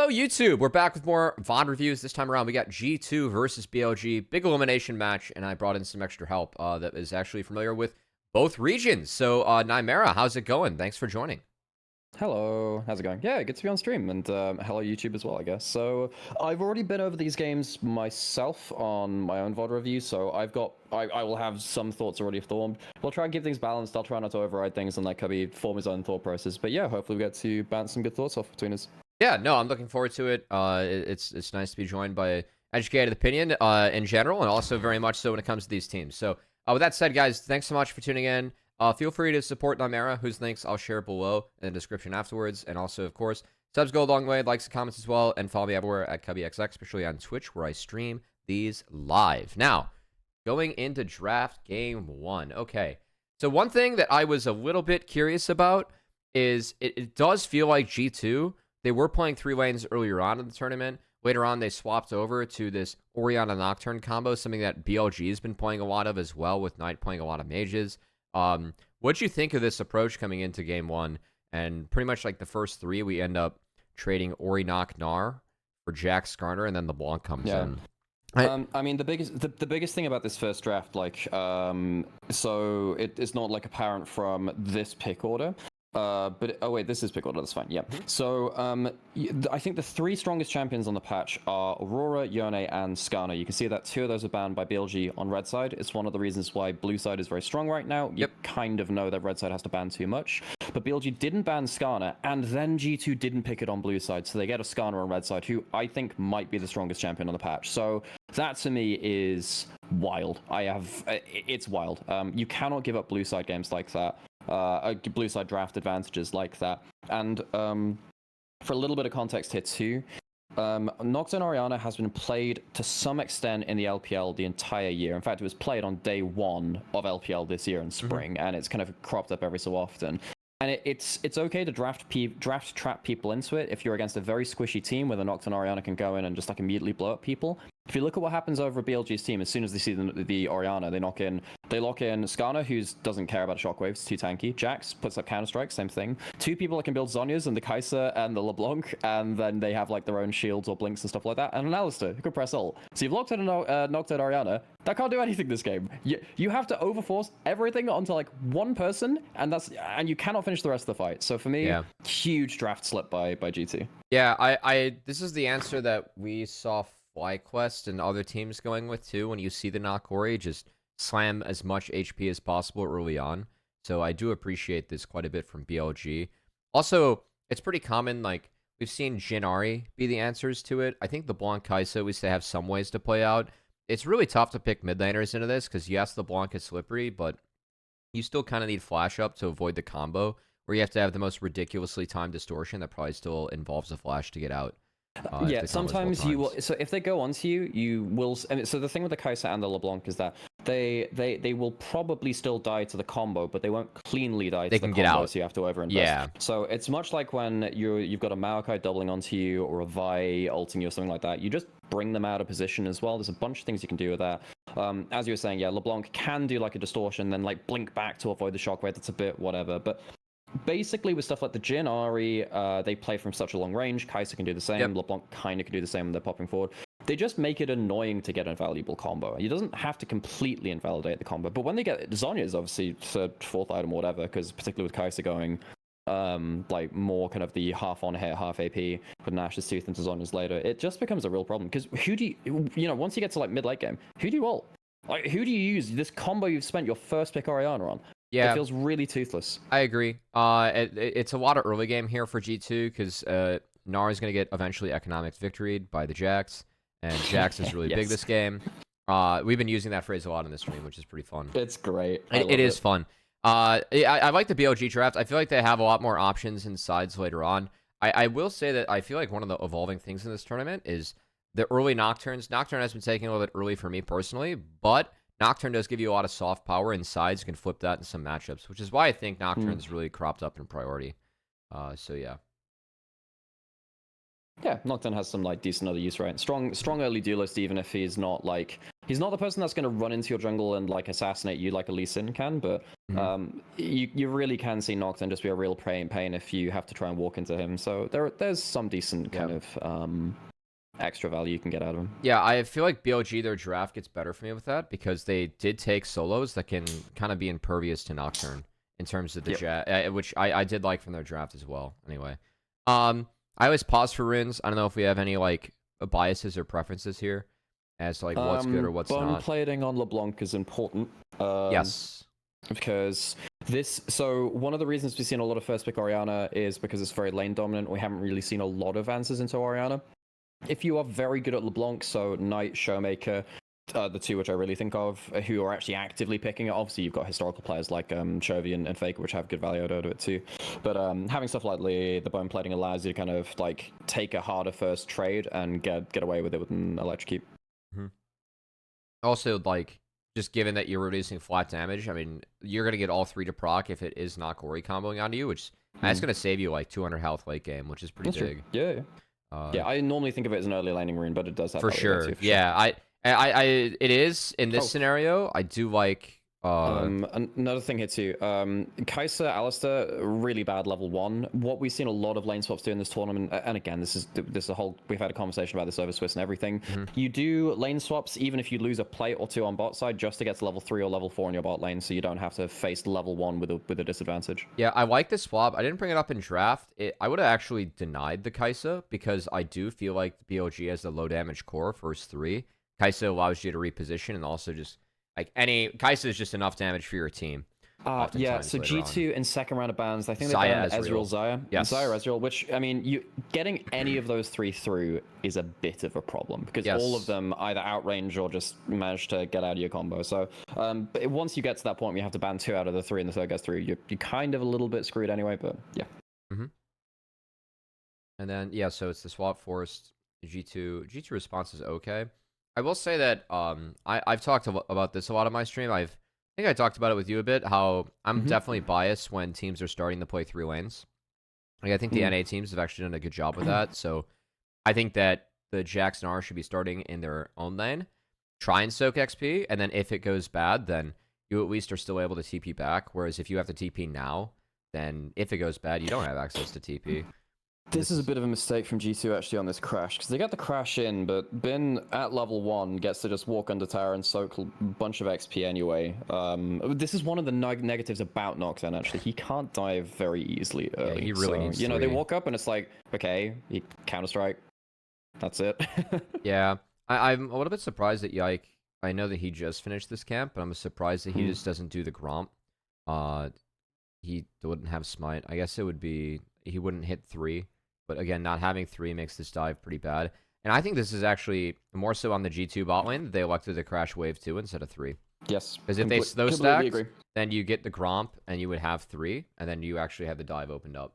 Hello, YouTube. We're back with more VoD reviews. This time around, we got G2 versus BLG. Big elimination match, and I brought in some extra help that is actually familiar with both regions. So, Nymaera, how's it going? Thanks for joining. Hello, how's it going? Yeah, good to be on stream, and hello YouTube as well, I guess. So I've already been over these games myself on my own VoD review, so I will have some thoughts already formed. We'll try and keep things balanced. I'll try not to override things and let Cubby form his own thought process. But yeah, hopefully we get to bounce some good thoughts off between us. Yeah, no, I'm looking forward to it. It's nice to be joined by an educated opinion in general, and also very much so when it comes to these teams. So, with that said, guys, thanks so much for tuning in. Feel free to support Nymaera, whose links I'll share below in the description afterwards. And also, of course, subs go a long way, likes and comments as well. And follow me everywhere at CubbyXX, especially on Twitch, where I stream these live. Now, going into draft game 1. Okay, so one thing that I was a little bit curious about is it does feel like G2, they were playing 3 lanes earlier on in the tournament. Later on, they swapped over to this Orianna Nocturne combo, something that BLG has been playing a lot of as well, with Knight playing a lot of mages. What'd you think of this approach coming into game 1? And pretty much like the first 3, we end up trading Ori Noc Gnar for Jax Skarner, and then the Blanc comes in. I mean, the biggest thing about this first draft, like, so it's not like apparent from this pick order. But oh wait, this is pick order. That's fine. Yeah. So I think the 3 strongest champions on the patch are Aurora, Yone, and Skarner. You can see that 2 of those are banned by BLG on red side. It's one of the reasons why blue side is very strong right now. You kind of know that red side has to ban too much, but BLG didn't ban Skarner, and then G2 didn't pick it on blue side, so they get a Skarner on red side, who I think might be the strongest champion on the patch. So that to me is wild. It's wild. You cannot give up blue side games like that. Blue side draft advantages like that. And for a little bit of context here too, Nocturne Orianna has been played to some extent in the LPL the entire year. In fact, it was played on day 1 of LPL this year in spring, and it's kind of cropped up every so often. And it's okay to draft trap people into it if you're against a very squishy team where the Nocturne Orianna can go in and just like immediately blow up people. If you look at what happens over BLG's team, as soon as they see the Orianna, they lock in Skarner, who doesn't care about shockwaves, too tanky. Jax puts up Counter-Strike, same thing. 2 people that can build Zhonya's, and the Kai'Sa and the LeBlanc, and then they have like their own shields or blinks and stuff like that. And an Alistar who can press ult. So you've locked in knocked out Orianna. That can't do anything this game. You have to overforce everything onto like one person, and you cannot finish the rest of the fight. So for me, huge draft slip by G2. Yeah, this is the answer that we saw FlyQuest and other teams going with too. When you see the Noc Ori, just slam as much HP as possible early on. So I do appreciate this quite a bit from BLG. Also, it's pretty common, like, we've seen Jhin Ahri be the answers to it. I think the Blanc Kai'Sa, we still have some ways to play out. It's really tough to pick mid laners into this, because yes, the Blanc is slippery, but you still kind of need flash up to avoid the combo, where you have to have the most ridiculously timed distortion that probably still involves a flash to get out. Yeah, sometimes you will. So if they go onto you, you will. And so the thing with the Kai'Sa and the LeBlanc is that they will probably still die to the combo, but they won't cleanly die to the combo. Get out. So you have to overinvest. Yeah. So it's much like when you've got a Maokai doubling onto you or a Vi ulting you or something like that. You just bring them out of position as well. There's a bunch of things you can do with that. As you were saying, yeah, LeBlanc can do like a distortion, then like blink back to avoid the shockwave. That's a bit whatever, but. Basically, with stuff like the Jhin Ahri, they play from such a long range. Kai'Sa can do the same. LeBlanc kind of can do the same when they're popping forward. They just make it annoying to get a valuable combo. It doesn't have to completely invalidate the combo, but when they get Zhonya is obviously 3rd, 4th item, whatever, because particularly with Kai'Sa going like more kind of the half on hit, half AP with Nash's Tooth into Zhonya's later, it just becomes a real problem. Because who do you know, once you get to like mid late game, who do you ult? Like, who do you use this combo you've spent your first pick Orianna on? Yeah, it feels really toothless. I agree. It's a lot of early game here for G2 because Gnar is going to get eventually economics victoried by the Jax, and Jax is really big this game. We've been using that phrase a lot in this stream, which is pretty fun. It's great. It is fun. I like the BLG draft. I feel like they have a lot more options and sides later on. I will say that I feel like one of the evolving things in this tournament is the early Nocturnes. Nocturne has been taking a little bit early for me personally, but Nocturne does give you a lot of soft power, and sides can flip that in some matchups, which is why I think Nocturne's really cropped up in priority. So yeah. Yeah, Nocturne has some like decent other use, right? Strong early duelist, even if he's not the person that's going to run into your jungle and like assassinate you like a Lee Sin can. But you really can see Nocturne just be a real pain if you have to try and walk into him. So there's some decent kind of extra value you can get out of him. Yeah, I feel like BLG, their draft gets better for me with that because they did take solos that can kind of be impervious to Nocturne in terms of the which I did like from their draft as well. Anyway, I always pause for runes. I don't know if we have any like biases or preferences here as to like what's good or what's bone not. plating on LeBlanc is important. Yes. Because one of the reasons we've seen a lot of first pick Orianna is because it's very lane dominant. We haven't really seen a lot of answers into Orianna. If you are very good at LeBlanc, so Knight, Showmaker, the two which I really think of, who are actually actively picking it. Obviously, you've got historical players like Chovy and Faker, which have good value out of it too. But having stuff like the bone plating allows you to kind of like take a harder first trade and get away with it with an electrocute. Also, like, just given that you're reducing flat damage, I mean, you're going to get all 3 to proc if it is not Gory comboing onto you, which that's going to save you like 200 health late game, which is pretty big. True. Yeah, I normally think of it as an early laning rune, but it does have for sure. Yeah, it is in this scenario. I do like. Another thing here too. Kai'Sa, Alistar, really bad level 1. What we've seen a lot of lane swaps do in this tournament, and again, this is a whole. We've had a conversation about this over Swiss and everything. You do lane swaps even if you lose a plate or 2 on bot side, just to get to level 3 or level 4 in your bot lane, so you don't have to face level 1 with a disadvantage. Yeah, I like this swap. I didn't bring it up in draft. I would have actually denied the Kai'Sa because I do feel like the BLG has the low damage core first 3. Kai'Sa allows you to reposition and also just. Like Kai'Sa is just enough damage for your team. Yeah, so G2 in second round of bans, I think they Xayah, banned Ezreal, Xayah. Yes. Xayah, Ezreal, which, I mean, getting any of those 3 through is a bit of a problem because all of them either outrange or just manage to get out of your combo. So but once you get to that point where you have to ban 2 out of the 3 and the third gets through, you're kind of a little bit screwed anyway, but yeah. And then, yeah, so it's the swap forced G2 response is okay. I will say that I've talked about this a lot on my stream. I think I talked about it with you a bit, how I'm definitely biased when teams are starting to play 3 lanes. Like, I think the NA teams have actually done a good job with that. So I think that the Jax and R should be starting in their own lane, try and soak XP, and then if it goes bad, then you at least are still able to TP back. Whereas if you have to TP now, then if it goes bad, you don't have access to TP. This is a bit of a mistake from G2 actually on this crash, because they got the crash in, but Bin at level 1 gets to just walk under tower and soak a bunch of XP anyway. This is one of the negatives about Nocturne actually. He can't dive very easily early. Yeah, he really needs they walk up and it's like, okay, he counter-strike. That's it. Yeah, I'm a little bit surprised that Yike, I know that he just finished this camp, but I'm surprised that he just doesn't do the Gromp. He wouldn't have Smite. I guess it would be, he wouldn't hit 3. But again, not having 3 makes this dive pretty bad. And I think this is actually more so on the G2 bot lane that they elected to crash wave 2 instead of 3. Yes. Because if those stacked, then you get the Gromp and you would have 3, and then you actually have the dive opened up.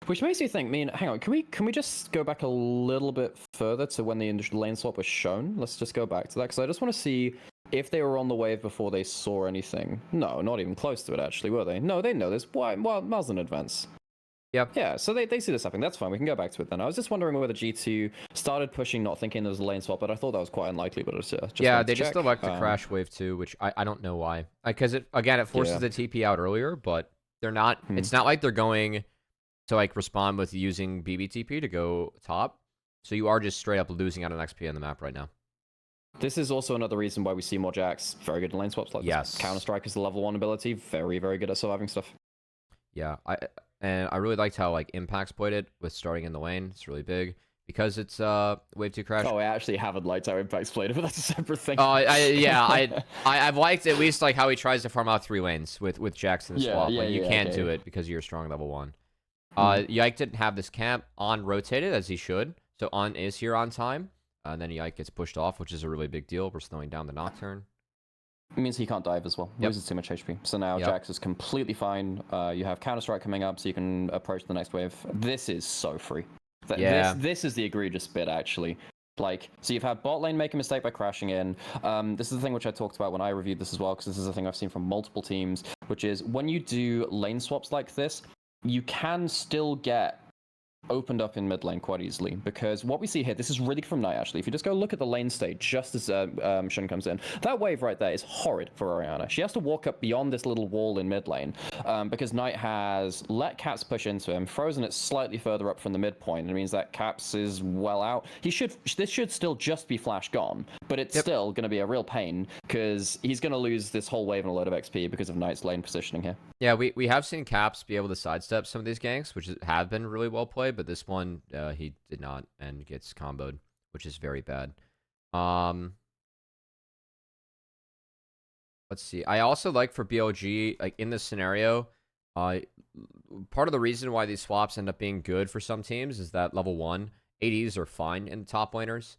Which makes you think, hang on, can we just go back a little bit further to when the initial lane swap was shown? Let's just go back to that, because I just want to see if they were on the wave before they saw anything. No, not even close to it, actually, were they? No, they know this. Why? Well, miles in advance. Yep. Yeah, so they see this happening. That's fine. We can go back to it then. I was just wondering whether G2 started pushing, not thinking there was a lane swap, but I thought that was quite unlikely. But just yeah, they just elect to crash wave 2, which I don't know why. Because it forces the TP out earlier, but they're not. It's not like they're going to like respond with using BBTP to go top. So you are just straight up losing out on XP on the map right now. This is also another reason why we see more Jax very good in lane swaps like this. Counter-Strike is the level 1 ability, very, very good at surviving stuff. Yeah, I really liked how like Impact's played it with starting in the lane. It's really big because it's wave 2 crash. Oh, I actually haven't liked how Impact's played it, but that's a separate thing. Oh, I've liked at least like how he tries to farm out 3 lanes with Jackson swap. You can't do it because you're strong level 1. Yike didn't have this camp on rotated as he should, so on is here on time. And then Yike gets pushed off, which is a really big deal. We're slowing down the Nocturne. It means he can't dive as well. Loses too much HP. So now Jax is completely fine. You have Counter-Strike coming up, so you can approach the next wave. This is so free. This is the egregious bit, actually. Like, so you've had bot lane make a mistake by crashing in. This is the thing which I talked about when I reviewed this as well, because this is a thing I've seen from multiple teams, which is when you do lane swaps like this, you can still get opened up in mid lane quite easily, because what we see here, this is really good from Knight actually. If you just go look at the lane state just as Shun comes in, that wave right there is horrid for Orianna. She has to walk up beyond this little wall in mid lane because Knight has let Caps push into him, frozen it slightly further up from the midpoint, and it means that Caps is well out. This should still just be flash gone, but it's still going to be a real pain because he's going to lose this whole wave and a load of XP because of Knight's lane positioning here. Yeah, we have seen Caps be able to sidestep some of these ganks, which have been really well played, but this one he did not and gets comboed, which is very bad. Let's see. I also like for BLG, like in this scenario, part of the reason why these swaps end up being good for some teams is that level 1 ADs are fine in the top laners.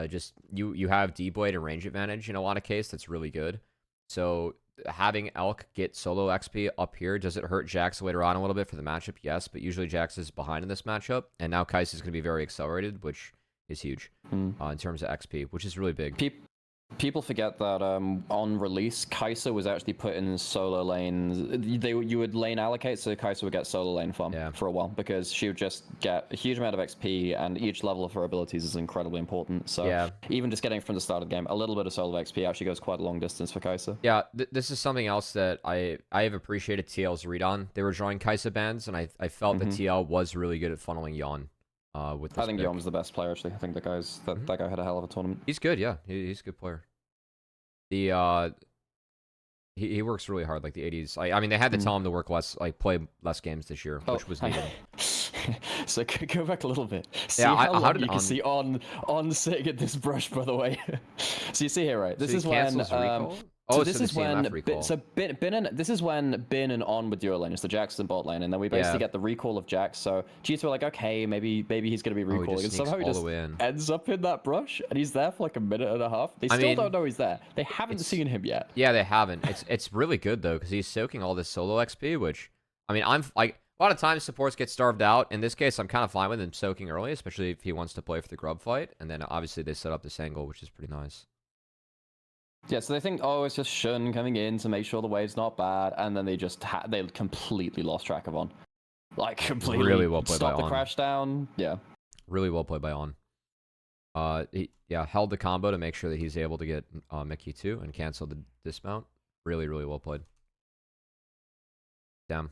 Just you have D-Blade and range advantage in a lot of cases. That's really good. So having Elk get solo XP up here, does it hurt Jax later on a little bit for the matchup? Yes, but usually Jax is behind in this matchup, and now Kai'Sa is going to be very accelerated, which is huge in terms of XP, which is really big. People forget that on release, Kai'Sa was actually put in solo lanes. You would lane allocate, so Kai'Sa would get solo lane farm for a while, because she would just get a huge amount of XP, and each level of her abilities is incredibly important. So even just getting from the start of the game, a little bit of solo XP actually goes quite a long distance for Kai'Sa. Yeah, this is something else that I have appreciated TL's read on. They were drawing Kai'Sa bans, and I felt that TL was really good at funneling Yon. With this I think pick. Yon was the best player, actually. I think that guy had a hell of a tournament. He's good, yeah. He's a good player. The he works really hard, like the 80s. I mean, they had to tell him to work less, like play less games this year, which was needed. So go back a little bit. See how long did you can see on sitting at this brush, by the way. So you see here, right? This is when So this is when this is when Bin and On with dual lane. It's the Jax and bot lane, and then we basically get the recall of Jax. So G2 are like, okay, maybe he's gonna be recalling, and somehow he just ends up in that brush, and he's there for like a minute and a half. They still don't know he's there. They haven't seen him yet. Yeah, they haven't. It's really good though, because he's soaking all this solo XP, which I mean, I'm like a lot of times supports get starved out. In this case, I'm kind of fine with him soaking early, especially if he wants to play for the grub fight, and then obviously they set up this angle, which is pretty nice. Yeah, so they think, oh, it's just Shun coming in to make sure the wave's not bad, and then they just they completely lost track of On. Like, completely really well played by stopped the On. crash down. Yeah. Really well played by On. He held the combo to make sure that he's able to get Mickey 2 and cancel the dismount. Really, really well played. Damn.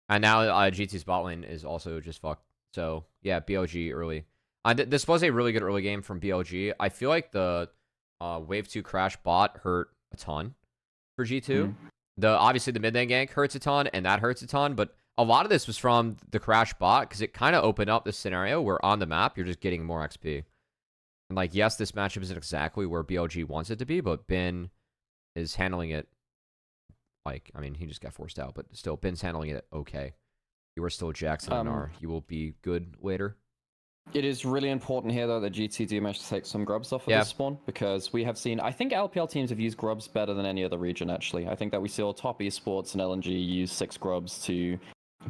And now GT's bot lane is also just fucked. So, yeah, BLG early. This was a really good early game from BLG. I feel like the Wave 2 crash bot hurt a ton for G2. Obviously, the mid lane gank hurts a ton, and that hurts a ton, but a lot of this was from the crash bot, because it kind of opened up this scenario where on the map, you're just getting more XP. And, like, yes, this matchup isn't exactly where BLG wants it to be, but Bin is handling it. Like, I mean, he just got forced out, but still, Bin's handling it okay. You are still Jackson and R. You will be good later. It is really important here, though, that GT do manage to take some grubs off of this spawn, because we have seen, I think LPL teams have used grubs better than any other region, actually. I think that we saw top esports and LNG use 6 grubs to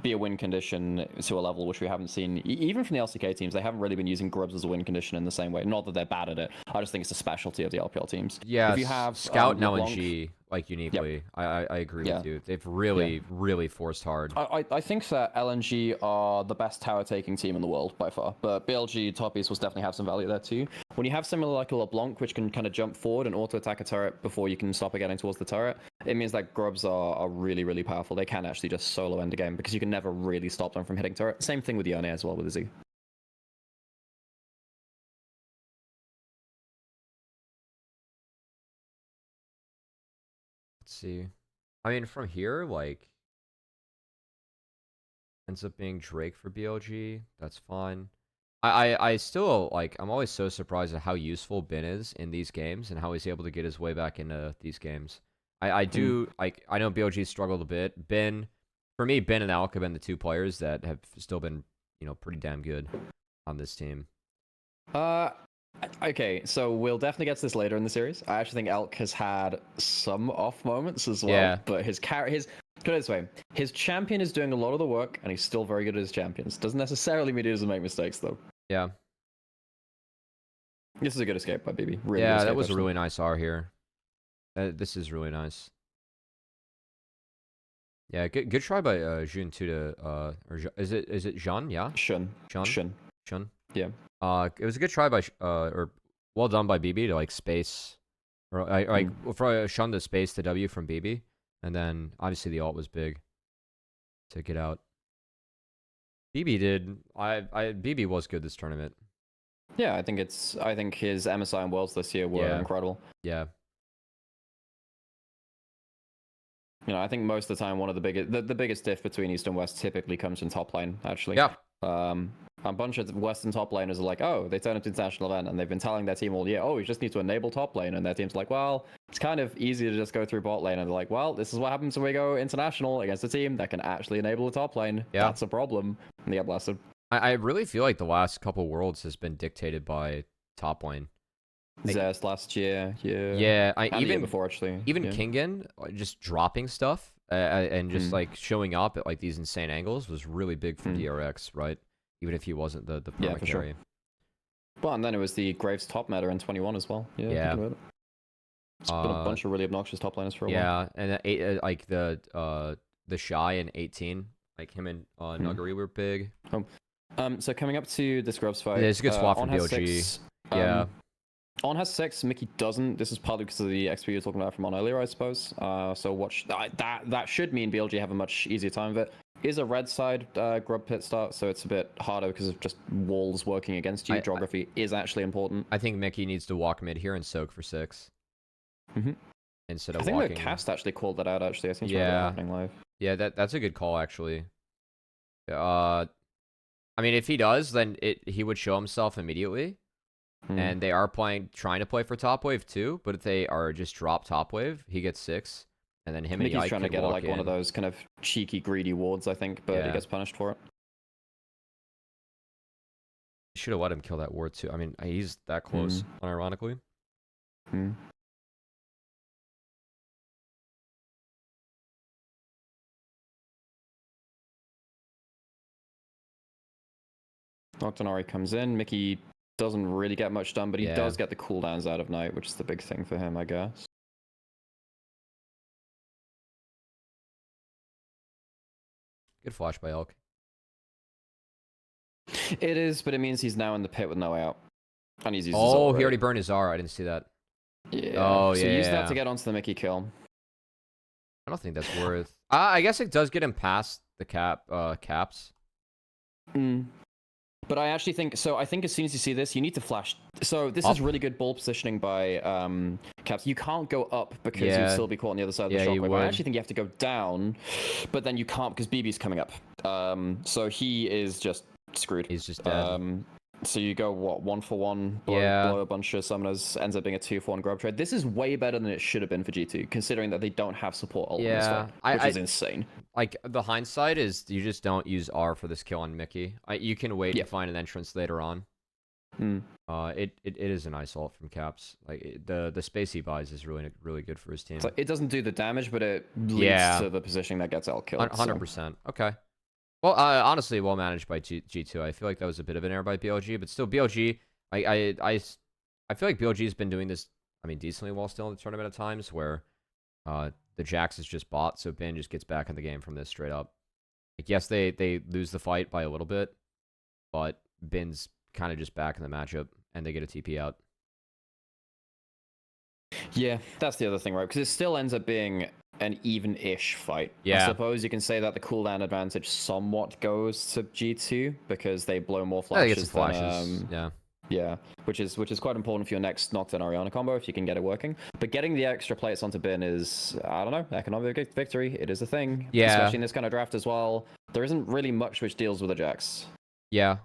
be a win condition to a level which we haven't seen. Even from the LCK teams, they haven't really been using grubs as a win condition in the same way. Not that they're bad at it. I just think it's a specialty of the LPL teams. Yeah, if you have Scout and LNG, like, uniquely. I agree with you. They've really, really forced hard. I think that LNG are the best tower-taking team in the world, by far. But BLG top east will definitely have some value there, too. When you have someone like a LeBlanc, which can kind of jump forward and auto-attack a turret before you can stop it getting towards the turret, it means that grubs are really, really powerful. They can actually just solo end a game, because you can never really stop them from hitting turret. Same thing with Yone as well with the Z. Let's see. I mean, from here, like, ends up being Drake for BLG. That's fine. I still, like, I'm always so surprised at how useful Bin is in these games and how he's able to get his way back into these games. I do, like, I know BLG struggled a bit. For me, Bin and Alk have been the 2 players that have still been, pretty damn good on this team. Okay, so we'll definitely get to this later in the series. I actually think Elk has had some off moments as well. Yeah. But put it this way, his champion is doing a lot of the work, and he's still very good at his champions. Doesn't necessarily mean he doesn't make mistakes, though. Yeah. This is a good escape by BB. Really yeah, good escape, that was actually. a really nice R here. This is really nice. Yeah, good try by Jun too to is it Jean? Yeah, Shun. Jean. Shun. Shun. Yeah. It was a good try by or well done by BB to like space or like for Shun to space the W from BB, and then obviously the ult was big to get out. BB did BB was good this tournament. Yeah, I think his MSI and Worlds this year were incredible. Yeah. You know, I think most of the time one of the biggest diff between East and West typically comes in top lane, actually. Yeah. A bunch of Western top laners are like, oh, they turn into international event, and they've been telling their team all year, oh, we just need to enable top lane, and their team's like, well, it's kind of easy to just go through bot lane, and they're like, well, this is what happens when we go international against a team that can actually enable the top lane. Yeah. That's a problem. And they get blasted. I really feel like the last couple worlds has been dictated by top lane. Zest last year, yeah. Yeah, and even before actually. Even Kingen just dropping stuff and just like showing up at like these insane angles was really big for DRX, right? Even if he wasn't the perma carry. Sure. Well, and then it was the Graves top meta in 21 as well. Yeah. It's been a bunch of really obnoxious top laners for a while. Yeah, and like the Shy in 18, like him and Nuggery were big. So coming up to this Groves fight, it's a good swap from BLG. 6, On has 6, Mickey doesn't. This is partly because of the XP you were talking about from On earlier, I suppose. So watch that should mean BLG have a much easier time of it. Is a red side grub pit start, so it's a bit harder because of just walls working against you. Geography is actually important. I think Mickey needs to walk mid here and soak for 6. Instead of I think walking. the cast actually called that out. Actually, I think it's happening live. Yeah, that's a good call actually. I mean, if he does, then he would show himself immediately. And they are trying to play for top wave too, but if they are just drop top wave, he gets 6, and then him and Mickey's trying to get like one of those kind of cheeky, greedy wards, I think, but he gets punished for it. Should have let him kill that ward too. I mean, he's that close, unironically. Noctonari comes in. Mickey doesn't really get much done, but he does get the cooldowns out of Night, which is the big thing for him, I guess. Good flash by Elk. It is, but it means he's now in the pit with no way out. And he's used his ult, ult, he already burned his R. I didn't see that. Yeah. Oh, so use that to get onto the Mickey kill. I don't think that's worth. I guess it does get him past the caps. But I actually think so. I think as soon as you see this, you need to flash. So this is really good ball positioning by Caps. You can't go up because you'd still be caught on the other side of the shockwave. I actually think you have to go down, but then you can't because BB's coming up. So he is just screwed. He's just dead. So you go what 1-for-1, blow a bunch of summoners, ends up being a 2-for-1 grub trade. This is way better than it should have been for G2, considering that they don't have support ult in this fight, which is insane. Like the hindsight is you just don't use R for this kill on Mickey. You can wait to find an entrance later on. It is a nice ult from Caps. Like the space he buys is really good for his team. So it doesn't do the damage, but it leads to the positioning that gets L killed. 100%. Okay. Well, honestly, well managed by G2. I feel like that was a bit of an error by BLG, but still, BLG. I feel like BLG's been doing this. I mean, decently well still in the tournament at times, where the Jax is just bought, so Ben just gets back in the game from this straight up. Like, yes, they lose the fight by a little bit, but Ben's kind of just back in the matchup, and they get a TP out. Yeah, that's the other thing, right? Because it still ends up being an even-ish fight. Yeah. I suppose you can say that the cooldown advantage somewhat goes to G2 because they blow more flashes. Yeah, which is quite important for your next Nocturne Orianna combo if you can get it working. But getting the extra plates onto Bin is, I don't know, economic victory. It is a thing. Yeah. Especially in this kind of draft as well. There isn't really much which deals with the Jax. Yeah,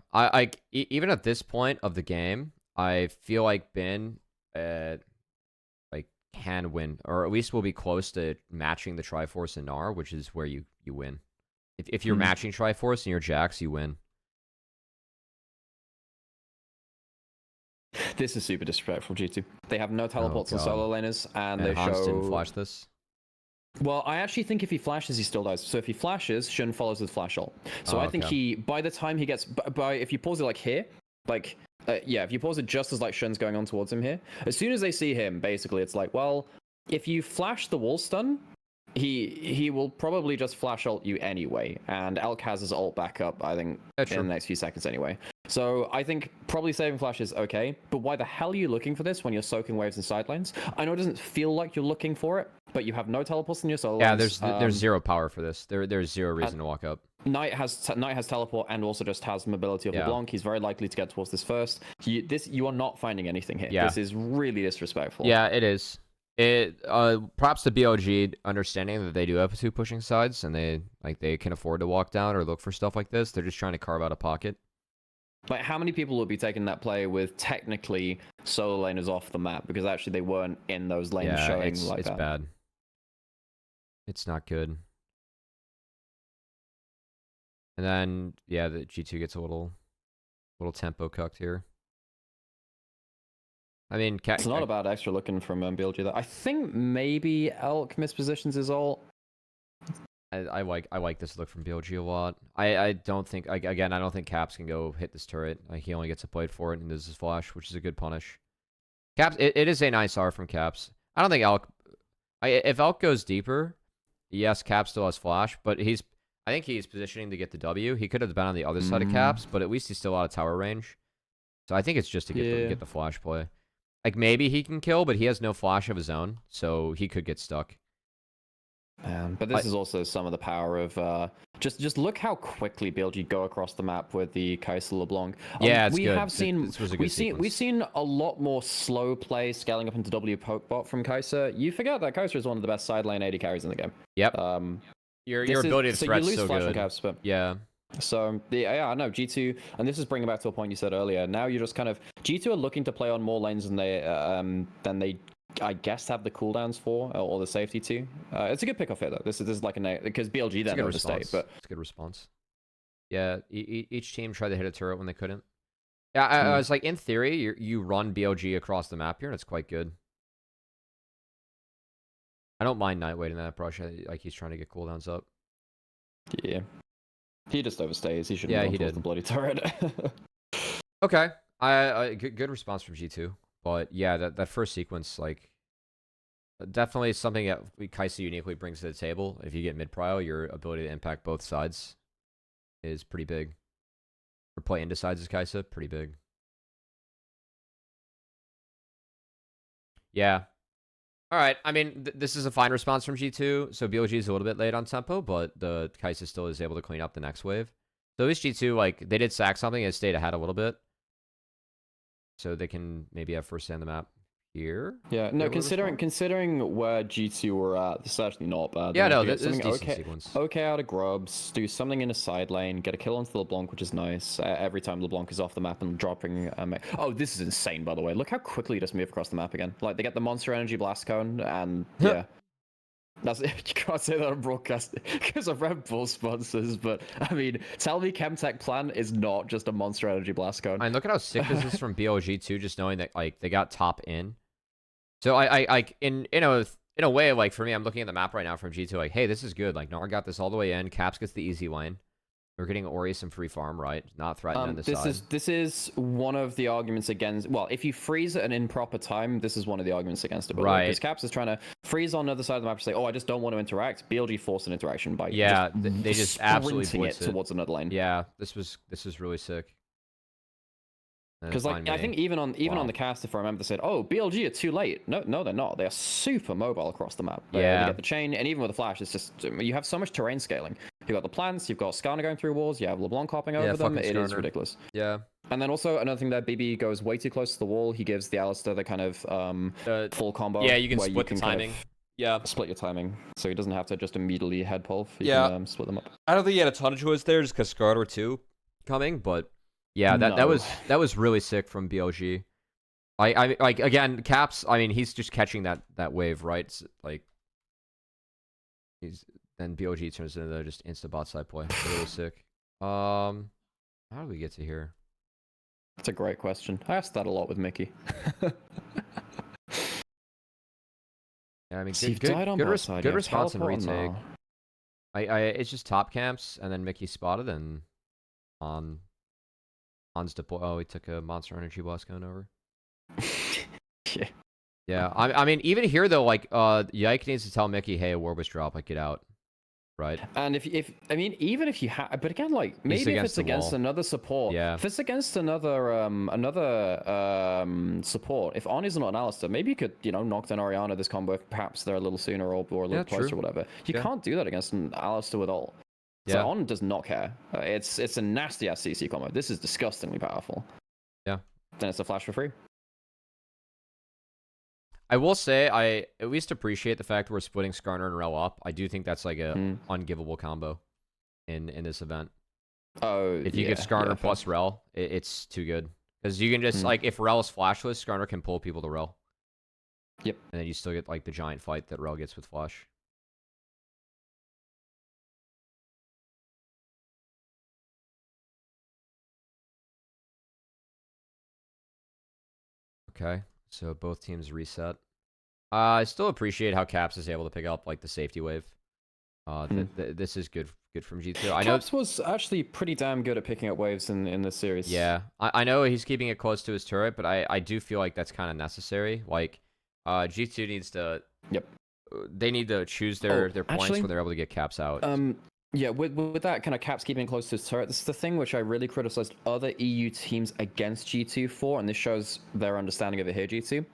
even at this point of the game, I feel like Bin can win, or at least will be close to matching the Triforce and Gnar, which is where you win. If you're matching Triforce and you're Jax, you win. This is super disrespectful, G2. They have no teleports on solo laners, and they Hans didn't flash this. Well, I actually think if he flashes, he still dies. So if he flashes, Shun follows with flash ult. So I think by the time he gets, if you pause it like here, like, if you pause it just as like Shun's going on towards him here, as soon as they see him, basically it's like, well, if you flash the wall stun, he will probably just flash ult you anyway, and Elk has his ult back up, I think, in the next few seconds anyway. So I think probably saving flash is okay, but why the hell are you looking for this when you're soaking waves and side lanes? I know it doesn't feel like you're looking for it, but you have no teleports in your solo lanes. Yeah, there's zero power for this. There's zero reason to walk up. Knight has teleport and also just has mobility of LeBlanc. He's very likely to get towards this first. You are not finding anything here. Yeah. This is really disrespectful. Yeah, it is. Props to BLG understanding that they do have two pushing sides and they can afford to walk down or look for stuff like this. They're just trying to carve out a pocket. Like, how many people would be taking that play with technically solo laners off the map because actually they weren't in those lanes showing like it's that? Bad. It's not good. And then yeah, the G2 gets a little tempo cucked here. I mean, it's not a bad extra looking from BLG. Though I think maybe Elk mispositions his ult. I like this look from BLG a lot. I don't think I don't think Caps can go hit this turret. Like, he only gets a plate for it, and there's his flash, which is a good punish. Caps, it is a nice R from Caps. I don't think Elk. If Elk goes deeper, yes, Caps still has flash, but I think he's positioning to get the W. He could have been on the other side of Caps, but at least he's still out of tower range. So I think it's just to get the flash play. Like, maybe he can kill, but he has no flash of his own, so he could get stuck. But this is also some of the power of just look how quickly BLG go across the map with the Kai'Sa LeBlanc. Yeah, it's good. We've seen a lot more slow play scaling up into W poke bot from Kai'Sa. You forget that Kai'Sa is one of the best side lane AD carries in the game. Yep. Your ability to threat is so good. Caps, but yeah. So I know G2, and this is bringing back to a point you said earlier. Now you're just kind of G2 are looking to play on more lanes than they I guess have the cooldowns for or the safety to. It's a good pick off here though. This is like because BLG then overstayed, but it's a good response. Yeah, each team tried to hit a turret when they couldn't. Yeah, I was like, in theory, you run BLG across the map here, and it's quite good. I don't mind Knight waiting that brush. Like, he's trying to get cooldowns up. Yeah. He just overstays. He shouldn't have gone the bloody turret. Okay. Good response from G2. But yeah, that first sequence, like, definitely something that Kai'Sa uniquely brings to the table. If you get mid-prio, your ability to impact both sides is pretty big. Or play into sides as Kai'Sa, pretty big. Yeah. All right. I mean, this is a fine response from G2. So BLG is a little bit late on tempo, but the Kai'Sa still is able to clean up the next wave. So at least G2, like, they did sack something and stayed ahead a little bit. So they can maybe have first stand the map here. Yeah, no, considering where G2 were at, this is actually not bad. Yeah, no, this is a decent sequence. Okay out of grubs, do something in a side lane, get a kill onto LeBlanc, which is nice. Every time LeBlanc is off the map and dropping... oh, this is insane, by the way. Look how quickly he just moved across the map again. Like, they get the Monster Energy Blast Cone, and yeah. That's it. You can't say that on broadcast because of Red Bull sponsors, but I mean, tell me Chemtech plan is not just a Monster Energy Blast Cone. And look at how sick this is from BLG too, just knowing that, like, they got top in. So I in a way, like, for me, I'm looking at the map right now from G2, like, hey, this is good. Like, Gnar got this all the way in. Caps gets the easy lane. We're getting Ori some free farm, right? Not threatening on the side. This is one of the arguments against... Well, if you freeze at an improper time, this is one of the arguments against it. Right. Because Caps is trying to freeze on the other side of the map and say, oh, I just don't want to interact. BLG forced an interaction by they just absolutely it towards another lane. Yeah, this was really sick. Because, like, I think even on the cast, if I remember, they said, "Oh, BLG are too late." No, they're not. They are super mobile across the map. They get the chain, and even with the flash, it's just you have so much terrain scaling. You've got the plants, you've got Skarner going through walls, you have LeBlanc hopping over them. It is ridiculous. Yeah. And then also another thing that BB goes way too close to the wall. He gives the Alistair the kind of full combo. Yeah, you can split the timing. Split your timing, so he doesn't have to just immediately head pull. You can split them up. I don't think he had a ton of choice there, just because Skarner 2 coming, but. Yeah, that was really sick from BLG. I like, again, Caps. I mean, he's just catching that wave, right? It's like then BLG turns into just instant bot side play. Really sick. How do we get to here? That's a great question. I asked that a lot with Mickey. Yeah, I mean, good response and retake. It's just top camps, and then Mickey spotted and on. Hans deploy. Oh, he took a Monster Energy Blast going over. Yeah. Yeah, I mean, even here though, like, Yike needs to tell Mickey, hey, a Warbus drop, like, get out, right? And if I mean, even if you have, but again, like He's maybe if it's the against wall. another support, Yeah. if it's against another support, if Arnie's not an Alistair, maybe you could, you know, knock down Orianna this combo if perhaps they're a little sooner or a little closer true. or whatever. You Yeah. can't do that against an Alistair with ult. So Yeah. On does not care. It's a nasty ass CC combo. This is disgustingly powerful. Yeah. Then it's a flash for free. I will say, I at least appreciate the fact we're splitting Skarner and Rel up. I do think that's like a ungivable combo in this event. Oh, if you give Skarner plus Rel, it's too good. Because you can just, like, if Rel is flashless, Skarner can pull people to Rel. Yep. And then you still get, like, the giant fight that Rel gets with Flash. Okay, so both teams reset. I still appreciate how Caps is able to pick up, like, the safety wave. This is good from G2. I know Caps was actually pretty damn good at picking up waves in this series. Yeah, I know he's keeping it close to his turret, but I do feel like that's kind of necessary. Like, G2 needs to... Yep. They need to choose their points where they're able to get Caps out. Yeah, with that kind of Caps keeping close to his turret, this is the thing which I really criticized other EU teams against G2 for, and this shows their understanding of it here, G2.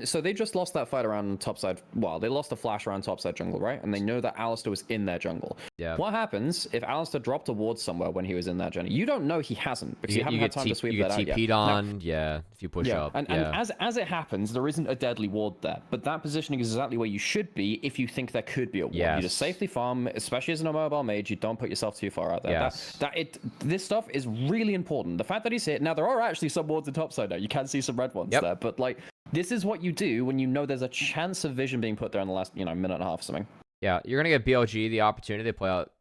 So they just lost that fight around topside. Well, they lost a flash around topside jungle, right? And they know that Alistair was in their jungle. Yeah. What happens if Alistair dropped a ward somewhere when he was in that jungle? You don't know he hasn't because you haven't had time to sweep that out yet. You get TP'd on, yeah, if you push up. And as it happens, there isn't a deadly ward there, but that positioning is exactly where you should be if you think there could be a ward. Yes. You just safely farm, especially as a mobile mage. You don't put yourself too far out there. Yes. This stuff is really important. The fact that he's hit now, there are actually some wards in topside now. You can see some red ones there, but like. This is what you do when you know there's a chance of vision being put there in the last, minute and a half or something. Yeah, you're going to get BLG the opportunity to play out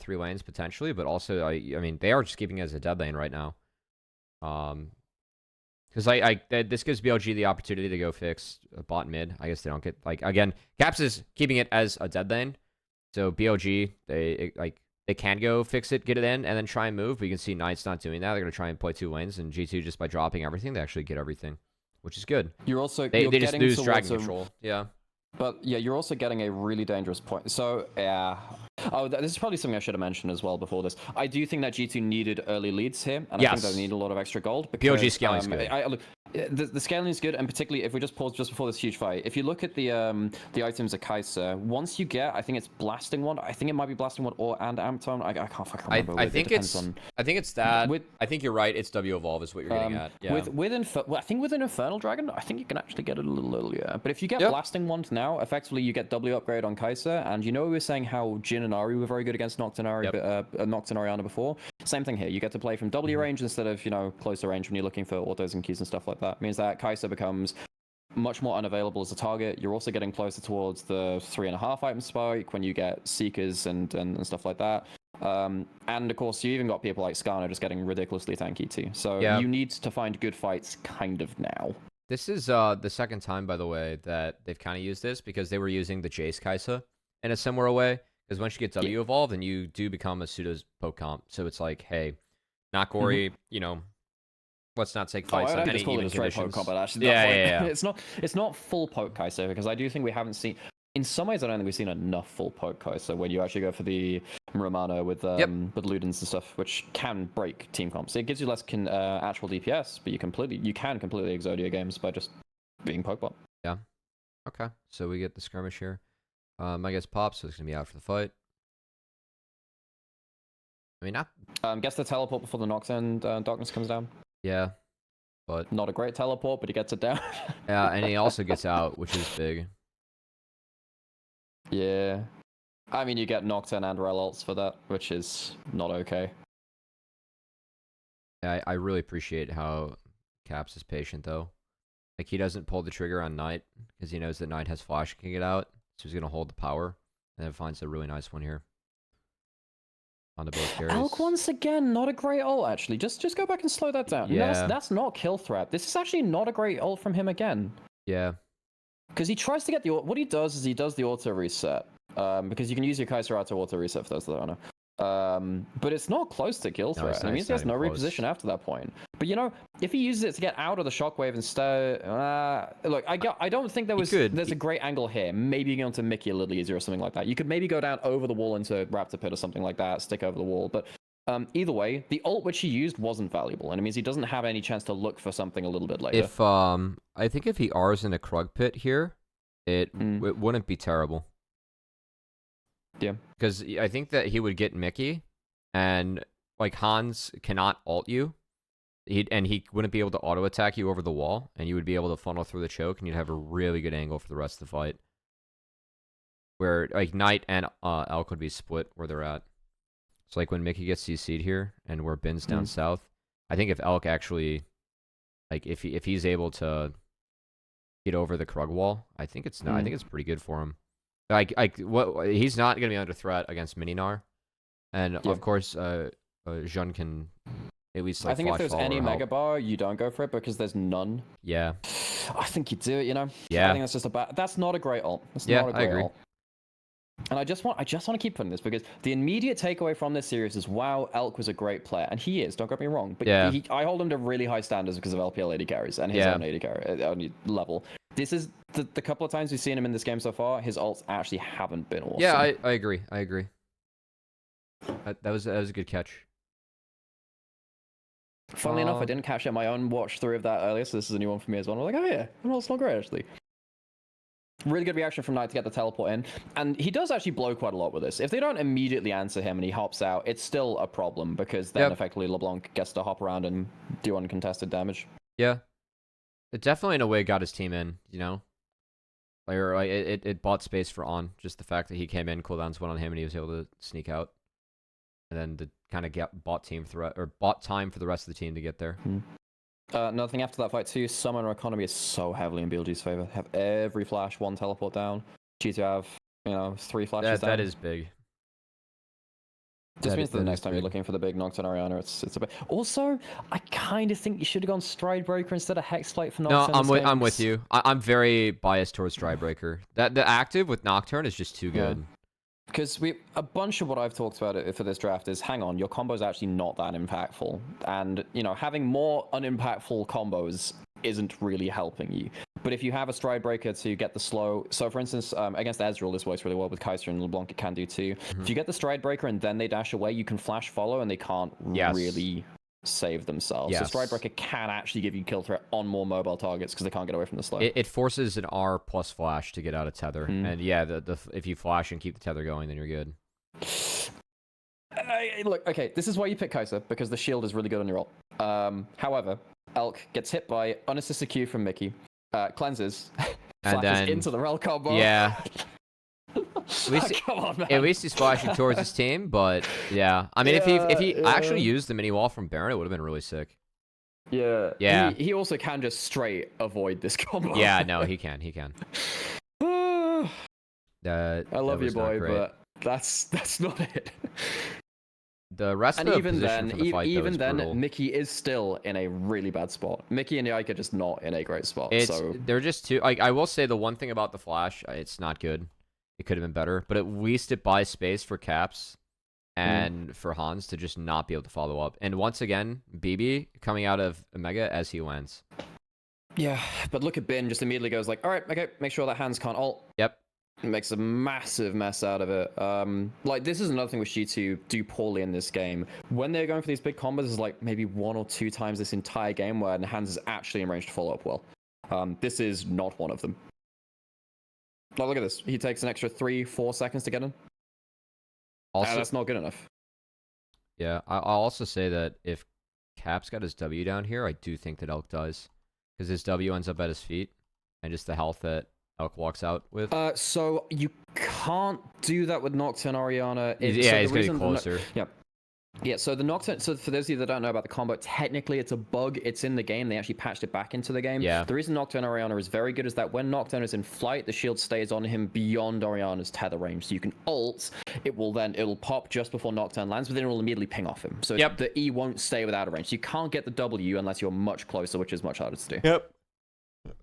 3 lanes potentially, but also, I mean, they are just keeping it as a dead lane right now. Because this gives BLG the opportunity to go fix bot mid. I guess they don't get, like, again, Caps is keeping it as a dead lane. So BLG, they can go fix it, get it in, and then try and move. But you can see Knight's not doing that. They're going to try and play 2 lanes, and G2 just by dropping everything, they actually get everything. Which is good. You're also they just lose dragon control. Yeah. But yeah, you're also getting a really dangerous point. So yeah. Oh, this is probably something I should have mentioned as well before this. I do think that G2 needed early leads here, and I think they need a lot of extra gold. Because, BLG scaling is good. Look, the scaling is good, and particularly if we just pause just before this huge fight. If you look at the items at Kaiser, once you get, I think it's blasting one. I think it might be blasting one and Amptone. I can't fucking remember. I think it's that. I think you're right. It's W evolve is what you're getting at. Yeah. I think with an Infernal Dragon, I think you can actually get it a little earlier. But if you get blasting one now, effectively you get W upgrade on Kaiser, and we were saying how Jhin and Ari were very good against Noct and Orianna before. Same thing here. You get to play from W range instead of closer range when you're looking for autos and keys and stuff like that. It means that Kaiser becomes much more unavailable as a target. You're also getting closer towards the 3.5 item spike when you get Seekers and stuff like that. And of course, you even got people like Skarner just getting ridiculously tanky too. So you need to find good fights kind of now. This is the second time, by the way, that they've kind of used this because they were using the Jace Kai'Sa in a similar way. Because once you get W evolved, then you do become a pseudo poke comp. So it's like, hey, not gory, let's not take fights on any even conditions. Yeah. It's not full poke Kai'Sa because I do think we haven't seen. In some ways, I don't think we've seen enough full poke Kai'Sa when you actually go for the Romano with Ludens and stuff, which can break team comps. It gives you less actual DPS, but you can completely Exodia games by just being poke bot. Yeah. Okay. So we get the skirmish here. I guess Pop, so it's gonna be out for the fight. I mean, not. Gets the teleport before the Nocturne darkness comes down. Yeah, but not a great teleport, but he gets it down. Yeah, and he also gets out, which is big. Yeah, I mean, you get Nocturne and Rel ults for that, which is not okay. Yeah, I really appreciate how Caps is patient though. Like he doesn't pull the trigger on Knight because he knows that Knight has flash and can get out. So he's going to hold the power, and then finds a really nice one here. Onto both carries. Elk once again, not a great ult, actually. Just go back and slow that down. Yeah. That's not kill threat. This is actually not a great ult from him again. Yeah. Because he tries to get the... What he does is he does the auto reset. Because you can use your Kai'Sa to auto reset for those that don't know. But it's not close to kill threat. It means he has no reposition after that point. But you know, if he uses it to get out of the shockwave instead, look, I don't think there's a great angle here. Maybe going to Mickey a little easier or something like that. You could maybe go down over the wall into Raptor Pit or something like that, stick over the wall. But either way, the ult which he used wasn't valuable, and it means he doesn't have any chance to look for something a little bit later. If I think if he R's in a Krug Pit here, it wouldn't be terrible. Yeah, because I think that he would get Mickey, and like Hans cannot ult you, he wouldn't be able to auto attack you over the wall, and you would be able to funnel through the choke, and you'd have a really good angle for the rest of the fight. Where like Knight and Elk would be split where they're at. So like when Mickey gets CC'd here, and where Bin's down south, I think if Elk actually, like if he's able to get over the Krug wall, I think it's not. I think it's pretty good for him. He's not going to be under threat against Mininar, and of course, Jean can at least like. I think if there's any Mega Bar, you don't go for it because there's none. Yeah, I think you do it. You know. Yeah. I think that's just that's not a great ult. That's not a great I agree. Ult. And I just want to keep putting this because the immediate takeaway from this series is, wow, Elk was a great player, and he is. Don't get me wrong, but I hold him to really high standards because of LPL AD carries and his own AD carry level. This is the couple of times we've seen him in this game so far. His ults actually haven't been awesome. Yeah, I agree. I agree. That was a good catch. Funnily enough, I didn't catch it on my own watch through of that earlier, so this is a new one for me as well. I'm like, oh yeah, well, it's not great actually. Really good reaction from Knight to get the teleport in. And he does actually blow quite a lot with this. If they don't immediately answer him and he hops out, it's still a problem because then effectively LeBlanc gets to hop around and do uncontested damage. Yeah. It definitely in a way got his team in, you know? Like it bought space for On. Just the fact that he came in, cooldowns went on him, and he was able to sneak out. And then to kind of bought time for the rest of the team to get there. Another thing after that fight too, Summoner economy is so heavily in BLG's favor. Have every flash, one teleport down. G2 have, 3 flashes down. That is big. Just means that the next time you're looking for the big Nocturne Oriana, it's a bit. Also, I kind of think you should have gone Stridebreaker instead of Hexflight for Nocturne. No, I'm with you. I'm very biased towards Stridebreaker. The active with Nocturne is just too good. Because a bunch of what I've talked about for this draft is, hang on, your combo's actually not that impactful. And, having more unimpactful combos isn't really helping you. But if you have a Stridebreaker to get the slow... So, for instance, against Ezreal, this works really well. With Kaiser and LeBlanc, it can do too. If you get the Stridebreaker and then they dash away, you can flash follow and they can't really save themselves. So Stridebreaker can actually give you kill threat on more mobile targets because they can't get away from the slow. It forces an R plus flash to get out of tether. And if you flash and keep the tether going, then you're good. Look, okay, this is why you pick Kaiser, because the shield is really good on your ult. However, Elk gets hit by unassisted Q from Mickey, cleanses, and then into the rel combo. Yeah. Come on, man. At least he's flashing towards his team, but yeah. I mean, if he actually used the mini wall from Baron, it would have been really sick. Yeah. He also can just straight avoid this combo. Yeah, no, he can. I love you, boy, but that's not it. The rest of the position for the fight, even then, brutal. Mickey is still in a really bad spot. Mickey and Yike are just not in a great spot. They're just too. I will say the one thing about the flash, it's not good. It could have been better, but at least it buys space for Caps and for Hans to just not be able to follow up. And once again, BB coming out of Omega as he lands. Yeah, but look at Bin, just immediately goes like, all right, okay, make sure that Hans can't ult. Yep. Makes a massive mess out of it. This is another thing with G2 do poorly in this game. When they're going for these big combos, it's like maybe 1 or 2 times this entire game where Hans is actually in range to follow up well. This is not one of them. Look at this. He takes an extra 3-4 seconds to get in. Also, that's not good enough. Yeah, I'll also say that if Cap's got his W down here, I do think that Elk dies. Because his W ends up at his feet, and just the health that Elk walks out with. So you can't do that with Nocturne Oriana. He's going to be closer. Yeah, so the Nocturne, so for those of you that don't know about the combo, technically it's a bug. It's in the game. They actually patched it back into the game. Yeah. The reason Nocturne Oriana is very good is that when Nocturne is in flight, the shield stays on him beyond Oriana's tether range. So you can ult, it'll pop just before Nocturne lands, but then it will immediately ping off him. So the E won't stay without a range. So you can't get the W unless you're much closer, which is much harder to do. Yep.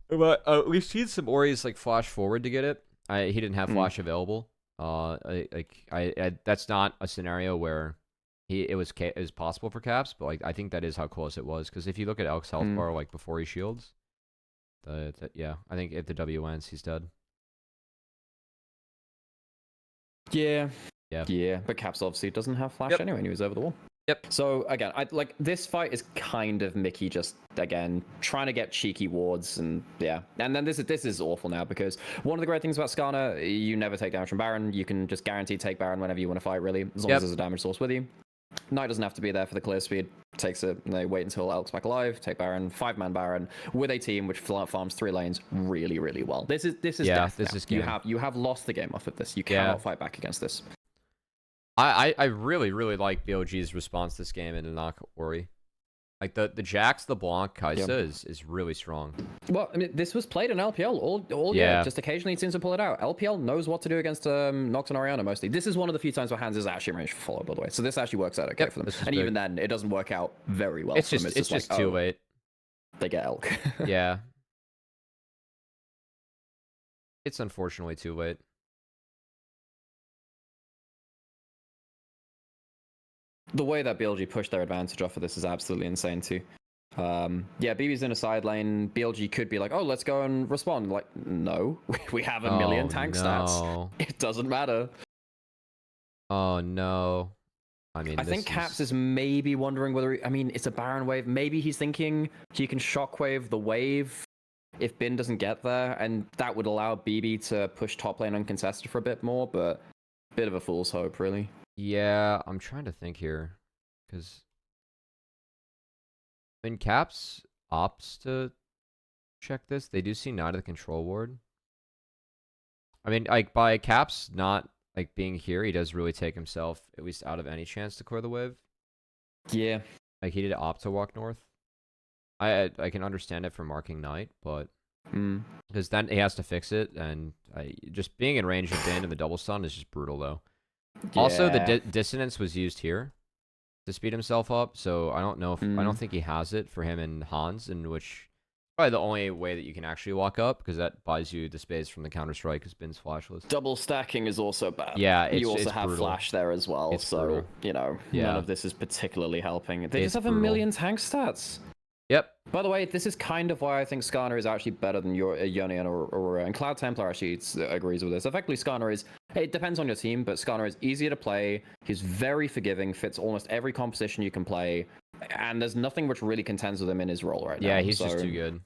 But we've seen some Oris like flash forward to get it. He didn't have flash available. That's not a scenario where it was possible for Caps, but like I think that is how close it was. Because if you look at Elk's health bar, like before he shields, yeah, I think if the W ends, he's dead. Yeah. Yeah. Yeah, but Caps obviously doesn't have flash anyway, and he was over the wall. Yep. So again, this fight is kind of Mickey just again trying to get cheeky wards, and yeah, and then this is awful now because one of the great things about Skarner, you never take damage from Baron. You can just guarantee take Baron whenever you want to fight, really, as long as there's a damage source with you. Knight doesn't have to be there for the clear speed. Takes it. They wait until Elk's back alive. Take Baron, 5-man Baron with a team which farms 3 lanes really, really well. This is death this now. is game. You have lost the game off of this. You cannot fight back against this. I really, really like BLG's response this game and not worry. Like the Jax, the Blanc, Kaisa is really strong. Well, I mean, this was played in LPL all year. Just occasionally it seems to pull it out. LPL knows what to do against Nox and Orianna mostly. This is one of the few times where Hands is actually arranged for follow, by the way. So this actually works out okay for them. And even then, it doesn't work out very well. It's for just them. it's just too late. They get Elk. Yeah. It's unfortunately too late. The way that BLG pushed their advantage off of this is absolutely insane too. Yeah, BB's in a side lane. BLG could be like, oh, let's go and respond. Like, no, we have a million tank stats. It doesn't matter. Oh, no. I mean, I think Caps is maybe wondering whether, I mean, it's a Baron wave. Maybe he's thinking he can shockwave the wave if Bin doesn't get there, and that would allow BB to push top lane uncontested for a bit more, but a bit of a fool's hope, really. Yeah, I'm trying to think here, because when Caps opts to check this, they do see Knight of the Control Ward. I mean, like, by Caps not, like, being here, he does really take himself, at least out of any chance to clear the wave. Yeah. Like, he did opt to walk north. I can understand it for marking Knight, but... Because then he has to fix it, and just being in range of Bin and the double stun is just brutal, though. Yeah. Also, the dissonance was used here to speed himself up, so I don't know if I don't think he has it for him and Hans, in which probably the only way that you can actually walk up, because that buys you the space from the counter strike because Bin's flashless. Double stacking is also bad. Yeah, you also it's have brutal. Flash there as well, It's so brutal. you know none of this is particularly helping. They just have a million tank stats. Yep. By the way, this is kind of why I think Skarner is actually better than your Yone and Aurora. And Cloud Templar actually agrees with this. Effectively, Skarner is... It depends on your team, but Skarner is easier to play. He's very forgiving, fits almost every composition you can play. And there's nothing which really contends with him in his role right now. Yeah, he's just too good.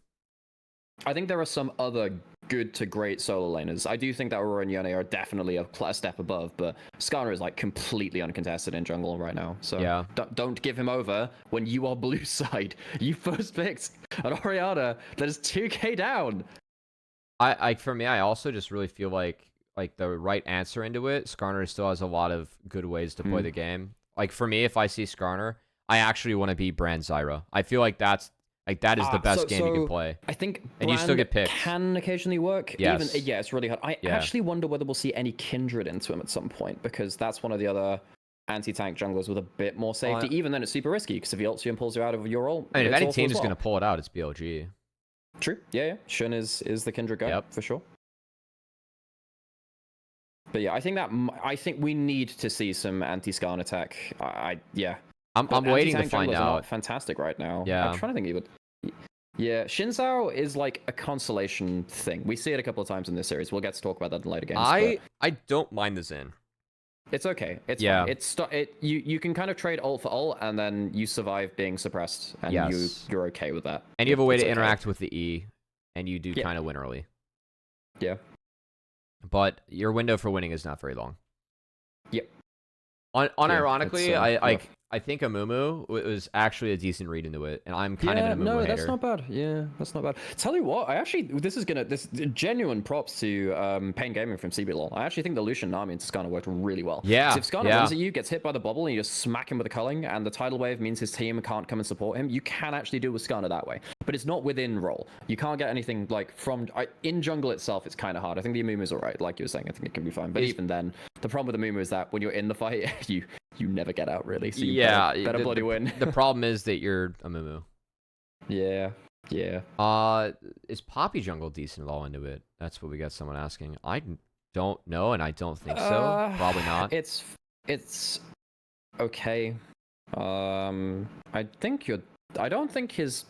I think there are some other good to great solo laners. I do think that Aurora and Yone are definitely a step above, but Skarner is like completely uncontested in jungle right now. So yeah. Don't give him over when you are blue side. You first picked an Orianna that is 2k down. For me, I also just really feel like the right answer into it, Skarner still has a lot of good ways to play the game. Like for me, if I see Skarner, I actually want to be Brand Zyra. I feel like that is the best game you can play. I think and you still get picked. Can occasionally work. Yes. Yeah, it's really hard. I actually wonder whether we'll see any Kindred into him at some point, because that's one of the other anti-tank junglers with a bit more safety. Even then, it's super risky, because if he ults you and pulls you out of your ult... I mean, if any team is going to pull it out, it's BLG. True. Yeah. Shun is the Kindred guy, for sure. But yeah, I think we need to see some anti-Skarn attack. I'm waiting to find out. Fantastic right now. Yeah. I'm trying to think even. Yeah, Shinzao is like a consolation thing. We see it a couple of times in this series. We'll get to talk about that in later games. I don't mind the Xin. It's okay. It's fine. You can kind of trade ult for ult, and then you survive being suppressed, and you're okay with that. And you have a way to interact with the E, and you do kind of win early. Yeah. But your window for winning is not very long. Yep. Unironically, I think Amumu was actually a decent read into it, and I'm kind of an Amumu hater. That's not bad. Yeah, that's not bad. Tell you what, this genuine props to Pain Gaming from CBLOL. I actually think the Lucian Nami into Skarner worked really well. Yeah. If Skarner runs at you, gets hit by the bubble, and you just smack him with a culling, and the tidal wave means his team can't come and support him, you can actually deal with Skarner that way. But it's not within role. You can't get anything like in jungle itself. It's kind of hard. I think the Amumu's alright, like you were saying. I think it can be fine. But even then, the problem with Amumu is that when you're in the fight, you never get out really. So you better bloody win. The problem is that you're Amumu. Yeah. Is Poppy jungle decent at all into it? That's what we got someone asking. don't know, and I don't think so. Probably not. It's okay. I don't think his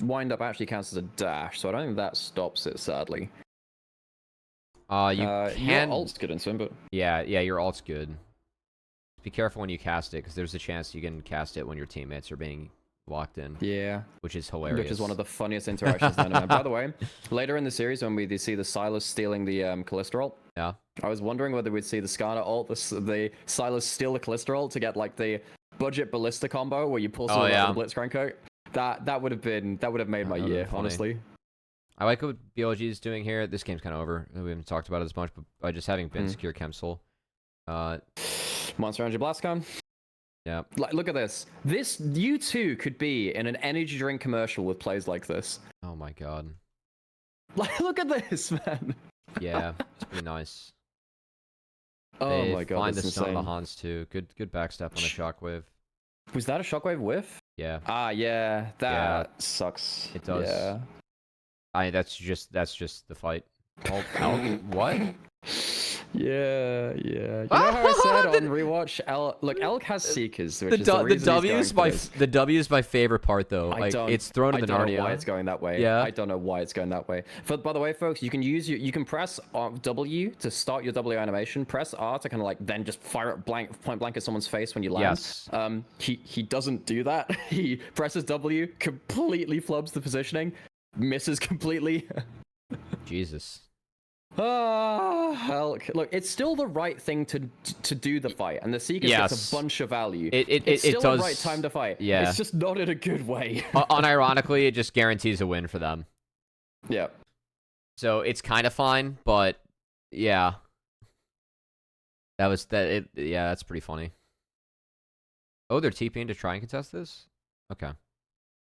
wind up actually counts as a dash, so I don't think that stops it. Sadly. You Your can. ult's good in swim, but Yeah, your ult's good. Be careful when you cast it, because there's a chance you can cast it when your teammates are being locked in. yeah, which is hilarious. which is one of the funniest interactions in anime. By the way, later in the series when we see the Silas stealing the Callista ult, Yeah. I was wondering whether we'd see the Skarner ult, the Silas steal the Callista ult to get like the budget ballista combo where you pull someone out of the Blitzcrank coat. That would have made my year, honestly. I like what BLG is doing here. This game's kind of over. We haven't talked about it as much, but by just having been secure Chemsol. Monster Energy Blastcon. Yeah. Like, look at this. You too could be in an energy drink commercial with plays like this. Oh my god. Like, look at this, man. Yeah, it's pretty nice. Oh my god, find the that's stun on insane. the Hans too. Good backstep on a shockwave. Was that a shockwave whiff? Yeah. Ah, yeah. That sucks. It does. Yeah. That's just the fight. Oh, what? Yeah. You know how I said on rewatch, Elk has Seekers, which is the reason the W is my favorite part though. Like it's thrown in the Narnia. I don't know why it's going that way. Yeah. I don't know why it's going that way. But by the way, folks, you can press W to start your W animation. Press R to kind of like then just fire it point blank at someone's face when you land. Yes. He doesn't do that. He presses W, completely flubs the positioning, misses completely. Jesus. Elk. Look, it's still the right thing to do the fight, and the Seekers gets a bunch of value. It's still the right time to fight. Yeah. It's just not in a good way. Unironically, it just guarantees a win for them. Yeah. So it's kind of fine, but yeah. That's pretty funny. Oh, they're TPing to try and contest this? Okay.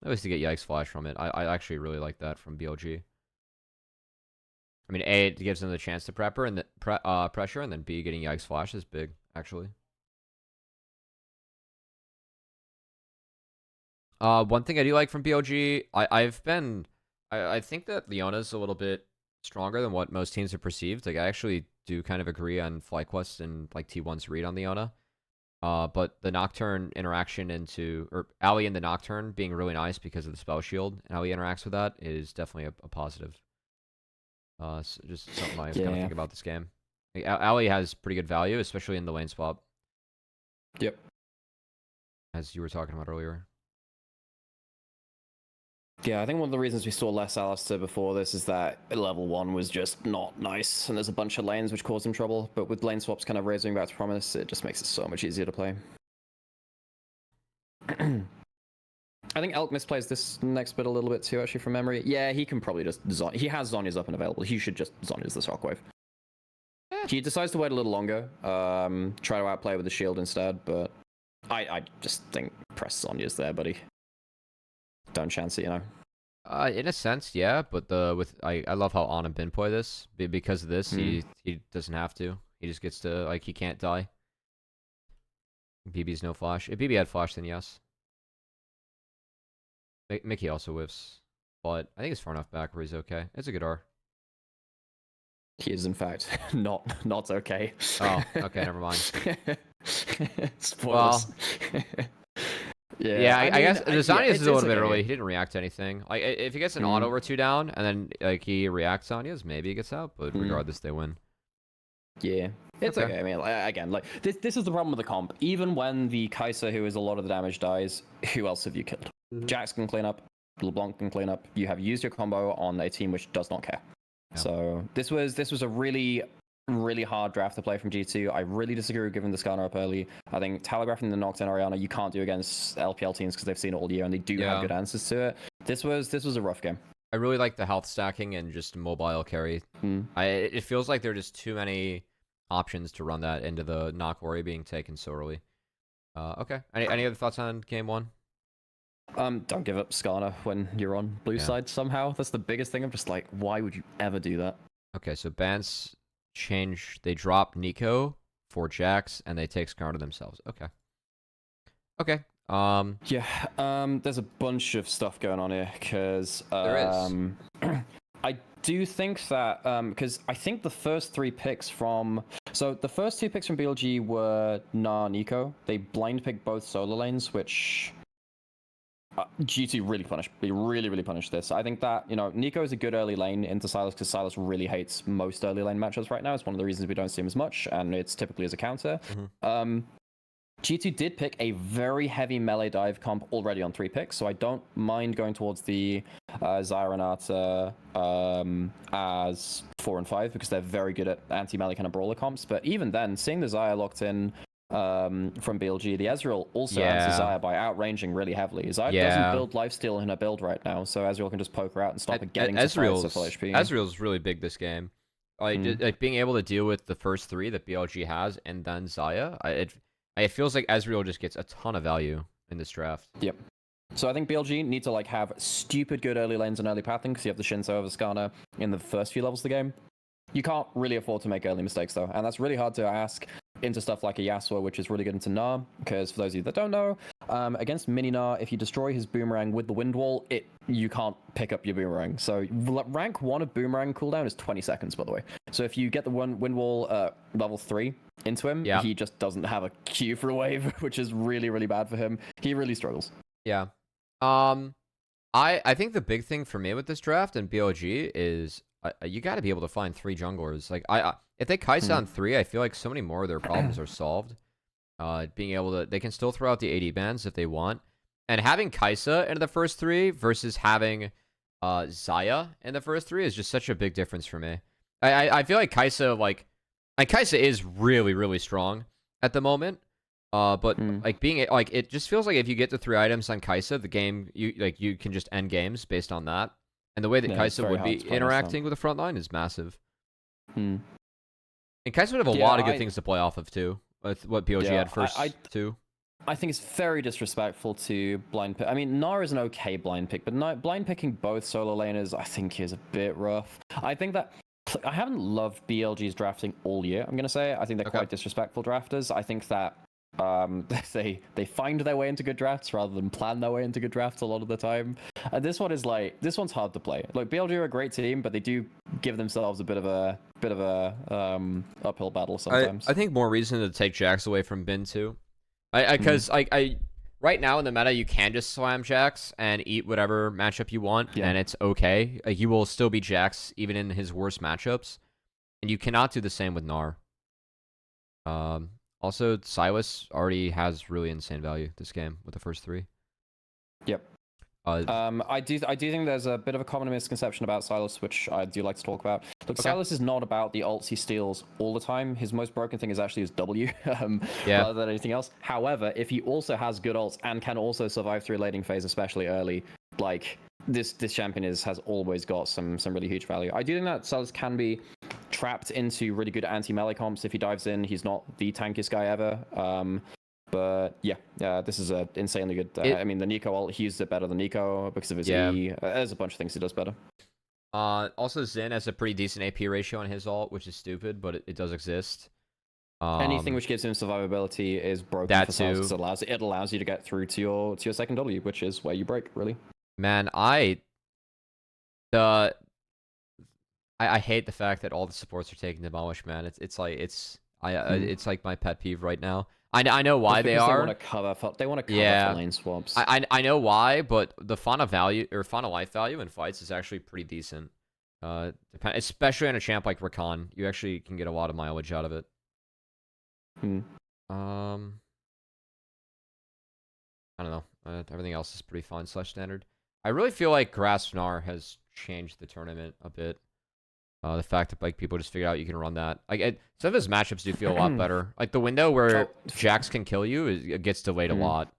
At least to get Yikes Flash from it. I actually really like that from BLG. I mean, A, it gives them the chance to prepper and pressure, and then B, getting Yikes Flash is big, actually. One thing I do like from BLG, I think that Leona's a little bit stronger than what most teams have perceived. Like, I actually do kind of agree on FlyQuest and like T1's read on Leona. But the Nocturne interaction or Ali in the Nocturne being really nice because of the spell shield, and how he interacts with that is definitely a positive. So just something I kind of think about this game. Like, Ali has pretty good value, especially in the lane swap. Yep. As you were talking about earlier. Yeah, I think one of the reasons we saw less Alistair before this is that level 1 was just not nice, and there's a bunch of lanes which caused him trouble, but with lane swaps kind of raising back to promise, it just makes it so much easier to play. I think Elk misplays this next bit a little bit too, actually, from memory. Yeah, he can probably just... He has Zhonya's up and available. He should just Zhonya's the Shockwave. He decides to wait a little longer, try to outplay with the shield instead, but I just think press Zhonya's there, buddy. Don't chance it, you know? In a sense, yeah, but I love how On and Bin play this. Because of this, he doesn't have to. He just gets to, like, he can't die. BB's no flash. If BB had flash, then yes. Mickey also whiffs, but I think it's far enough back where he's okay. It's a good R. He is, in fact, not okay. Oh, okay, never mind. Spoilers. Well, yeah, I guess Zhonya's is a little bit early. He didn't react to anything. Like, if he gets an auto or 2 down, and then like he reacts Zhonya's, maybe he gets out, but regardless, they win. Yeah, it's okay. I mean, again, like this is the problem with the comp. Even when the Kai'Sa, who is a lot of the damage, dies, who else have you killed? Jax can clean up, LeBlanc can clean up. You have used your combo on a team which does not care. Yeah. So this was a really hard draft to play from G2. I really disagree with giving the Skarner up early. I think telegraphing the Nocturne Orianna you can't do against LPL teams because they've seen it all year and they do have good answers to it. This was a rough game. I really like the health stacking and just mobile carry. It feels like there are just too many options to run that into the Noc Ori being taken so early. Okay. Any other thoughts on game 1? Don't give up Skarner when you're on blue side somehow. That's the biggest thing. I'm just like, why would you ever do that? Okay, so Bans change. They drop Nico for Jax, and they take Skarner themselves. Okay. There's a bunch of stuff going on here because there is. do think that because I think the first 3 picks from the first 2 picks from BLG were Nico. They blind picked both solo lanes, which G2 really punished. They really punished this. I think that Nico is a good early lane into Sylas because Sylas really hates most early lane matchups right now. It's one of the reasons we don't see him as much, and it's typically as a counter. G2 did pick a very heavy melee dive comp already on 3 picks, so I don't mind going towards the Zyra and Arta as 4 and 5 because they're very good at anti-melee kind of brawler comps. But even then, seeing the Zyra locked in from BLG, the Ezreal also answers Zyra by outranging really heavily. Zyra doesn't build lifesteal in her build right now, so Ezreal can just poke her out and stop her getting to full HP. Ezreal's really big this game. Like being able to deal with the first 3 that BLG has and then Zyra, it feels like Ezreal just gets a ton of value in this draft. Yep. So I think BLG need to have stupid good early lanes and early pathing because you have the Shinzo over Skarner in the first few levels of the game. You can't really afford to make early mistakes though, and that's really hard to ask into stuff like a Yasuo, which is really good into Gnar, because for those of you that don't know, against mini Gnar, if you destroy his boomerang with the wind wall, you can't pick up your boomerang. So rank 1 of boomerang cooldown is 20 seconds, by the way. So if you get the wind wall level 3 into him, he just doesn't have a Q for a wave, which is really bad for him. He really struggles. Yeah. I think the big thing for me with this draft and BLG is you got to be able to find 3 junglers. Like if they Kai'Sa on 3, I feel like so many more of their problems are solved. Being able to, they can still throw out the AD bans if they want, and having Kai'Sa in the first 3 versus having Xayah in the first 3 is just such a big difference for me. I feel like Kai'Sa Kai'Sa is really strong at the moment. But it just feels like if you get the 3 items on Kai'Sa, the game you can just end games based on that. And the way that Kai'Sa would be interacting with the front line is massive. And Kai'Sa would have a lot of good things to play off of too. With what BLG had first too. I think it's very disrespectful to blind pick. I mean, Gnar is an okay blind pick, but blind picking both solo laners, I think, is a bit rough. I think that I haven't loved BLG's drafting all year. I'm gonna say I think they're quite disrespectful drafters. I think that they find their way into good drafts rather than plan their way into good drafts a lot of the time. And this one's hard to play. Like BLG are a great team, but they do give themselves a bit of a uphill battle sometimes. I think more reason to take Jax away from Bin too. Because right now in the meta you can just slam Jax and eat whatever matchup you want, and it's okay. He will still be Jax even in his worst matchups, and you cannot do the same with Gnar. Also, Sylas already has really insane value this game with the first 3. Yep. I do think there's a bit of a common misconception about Sylas, which I do like to talk about. Look, Sylas is not about the ults he steals all the time. His most broken thing is actually his W, rather than anything else. However, if he also has good ults and can also survive through a laning phase, especially early, like this champion has always got some really huge value. I do think that Sylas can be trapped into really good anti-melee comps if he dives in. He's not the tankiest guy ever. But this is a insanely good. I mean, the Nico ult, he used it better than Nico because of his E. There's a bunch of things he does better. Also, Xin has a pretty decent AP ratio on his ult, which is stupid, but it does exist. Anything which gives him survivability is broken that for Sylas. It allows you to get through to your second W, which is where you break, really. Man, I hate the fact that all the supports are taking Demolish, man. It's like my pet peeve right now. I know why they are. They want to cover for lane swaps. I know why, but the fauna value or fauna life value in fights is actually pretty decent. Especially on a champ like Rakan, you actually can get a lot of mileage out of it. I don't know. Everything else is pretty fine / standard. I really feel like Grasp Gnar has changed the tournament a bit. The fact that people just figured out you can run that. Some of his matchups do feel a lot better. Like the window where Jax can kill you, it gets delayed a lot.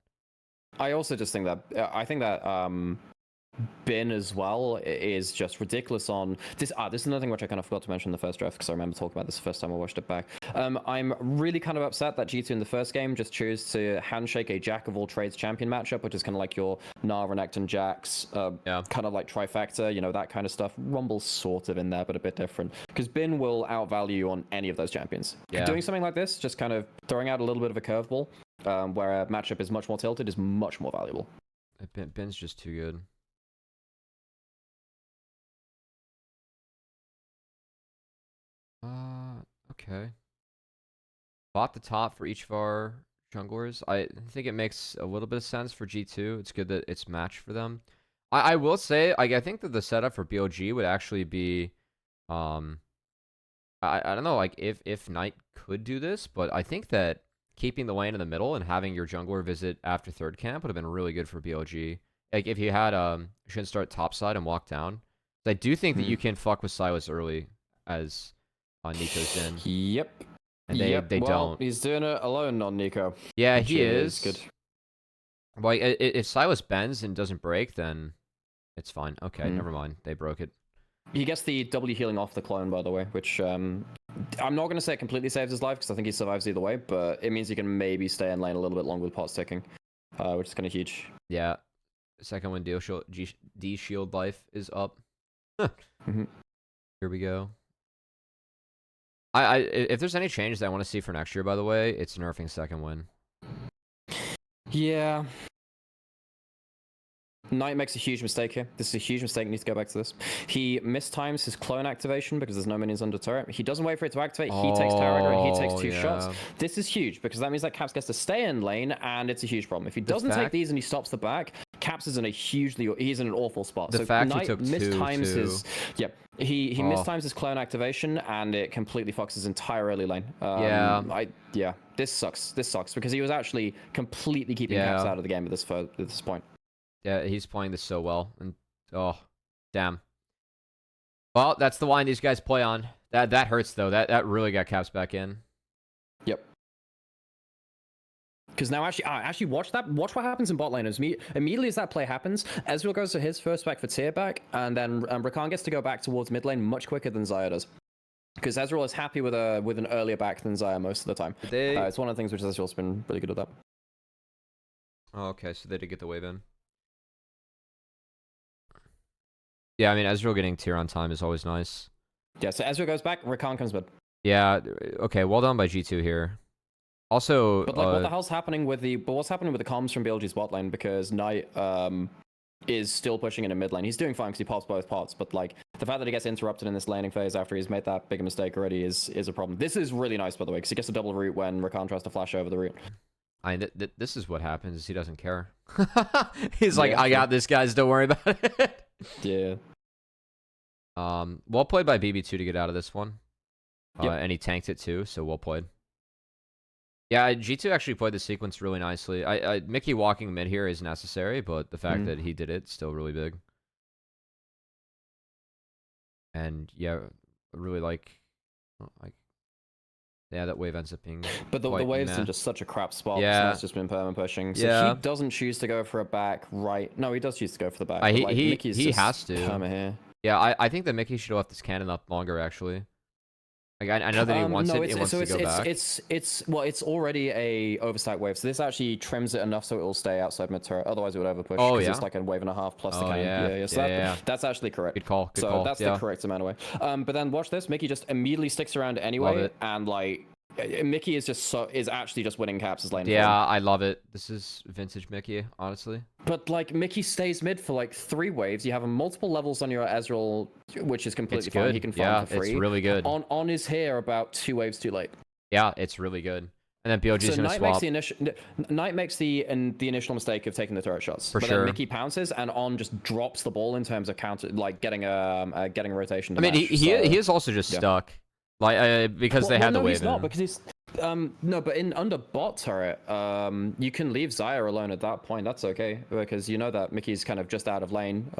I also just think that I think that Bin as well is just ridiculous on this. This is another thing which I kind of forgot to mention in the first draft because I remember talking about this the first time I watched it back. I'm really kind of upset that G2 in the first game just chose to handshake a Jack of all trades champion matchup, which is kind of like your Gnar, Renekton, Jax, kind of like trifecta, that kind of stuff. Rumble's sort of in there, but a bit different because Bin will outvalue you on any of those champions. Doing something like this, just kind of throwing out a little bit of a curveball, where a matchup is much more tilted, is much more valuable. Bin's just too good. Okay. Bought the top for each of our junglers. I think it makes a little bit of sense for G2. It's good that it's matched for them. I will say, I think that the setup for BLG would actually be, I don't know, like if Knight could do this, but I think that keeping the lane in the middle and having your jungler visit after third camp would have been really good for BLG. Like if you had Shin start topside and walk down. I do think that you can fuck with Silas early as Nico's in. Yep. And they well, don't. He's doing it alone on Nico. Yeah, he is. Good. Like if Silas bends and doesn't break, then it's fine. Okay, never mind. They broke it. He gets the W healing off the clone, by the way, which I'm not going to say it completely saves his life because I think he survives either way, but it means he can maybe stay in lane a little bit longer with pots ticking, which is kind of huge. Yeah. Second one, D shield life is up. Here we go. If there's any changes that I want to see for next year, by the way, it's nerfing second win. Yeah. Knight makes a huge mistake here. This is a huge mistake. Needs to go back to this. He mistimes his clone activation because there's no minions under turret. He doesn't wait for it to activate. He takes tower aggro and he takes two shots. This is huge because that means that Caps gets to stay in lane, and it's a huge problem. If he doesn't take these and he stops the back, Caps is in he's in an awful spot. The so fact Knight he took mistimes two. his he mistimes his clone activation, and it completely fucks his entire early lane. This sucks. This sucks because he was actually completely keeping Caps out of the game at this point. Yeah, he's playing this so well, and oh, damn. Well, that's the line these guys play on. That hurts though. That really got Caps back in. Yep. Because now actually watch that. Watch what happens in bot lane. Immediately as that play happens, Ezreal goes to his first back for tier back, and then Rakan gets to go back towards mid lane much quicker than Xayah does. Because Ezreal is happy with an earlier back than Xayah most of the time. It's one of the things which Ezreal's been really good at that. Oh, okay, so they did get the wave in. Yeah, I mean, Ezreal getting tier on time is always nice. Yeah, so Ezreal goes back, Rakan comes mid. Yeah, okay, well done by G2 here. Also, but like, what the hell's happening with the comms from BLG's bot lane? Because Knight is still pushing in a mid lane. He's doing fine because he pops both pots, but like the fact that he gets interrupted in this laning phase after he's made that big a mistake already is a problem. This is really nice, by the way, because he gets a double root when Rakan tries to flash over the root. This is what happens. He doesn't care. He's like, I got this, guys. Don't worry about it. Yeah. Well played by BB2 to get out of this one. Yep. And he tanked it too, so well played. Yeah, G2 actually played the sequence really nicely. Mickey walking mid here is necessary, but the fact that he did it still really big. And yeah, really like yeah, that wave ends up being. But the wave's in just such a crap spot. Yeah, so that's just been perma pushing. So he doesn't choose to go for a back right. No, he does choose to go for the back. He has to. Perma here. Yeah, I think that Mickey should have left this cannon up longer actually. Like I know that he wants it. It wants to go back. It's already a overstack wave. So this actually trims it enough so it will stay outside mid turret. Otherwise it would overpush. Oh yeah. It's like a wave and a half plus the cannon. So that's actually correct. Good call. So that's the correct amount of way. But then watch this. Mickey just immediately sticks around anyway, and like Mickey is actually just winning Caps' lane. Yeah, I love it. This is vintage Mickey, honestly. But like Mickey stays mid for like 3 waves. You have multiple levels on your Ezreal, which is completely fine. He can farm for free. It's really good. On his hair about 2 waves too late. Yeah, it's really good. And then BLG's gonna swap. Knight makes the initial mistake of taking the turret shots. But then Mickey pounces and just drops the ball in terms of counter, like getting a rotation. I mean, he is also just stuck. Like because they had the wave. He's not, because he's no, but under bot turret, you can leave Xayah alone at that point. That's okay, because you know that Mickey's kind of just out of lane.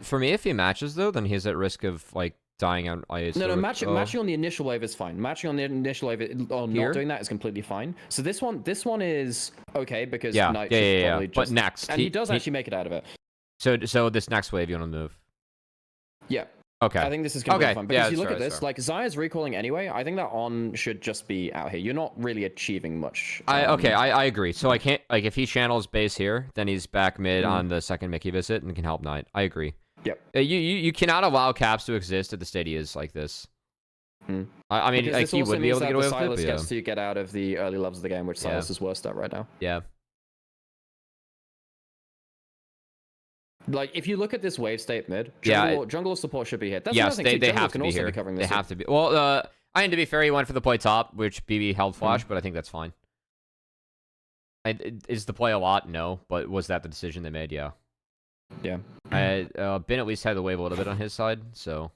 For me, if he matches though, then he's at risk of like dying on ice. Matching on the initial wave is fine. Matching on the initial wave or not doing that is completely fine. So this one is okay because Knight should probably just... But next, and he does actually make it out of it. So this next wave you want to move? Yeah. Okay. I think this is going to be fun. Because you look at this, fair. like Xayah's recalling anyway. I think that On should just be out here. You're not really achieving much. I agree. So I can't, like, if he channels base here, then he's back mid on the second Mickey visit and can help Knight. I agree. Yep. You cannot allow Caps to exist at the stadias like this. I mean, like, he would be able to get away with it. Silas gets to get out of the early levels of the game, which Silas is worst at right now. Yeah. Like, if you look at this wave state mid, jungle support should be here. That's yes, they have to be can also here. be covering They this have to be. Well, I mean, to be fair, he went for the play top, which BB held flash, but I think that's fine. Is the play a lot? No, but was that the decision they made? Yeah. Yeah. Ben at least had the wave a little bit on his side, so.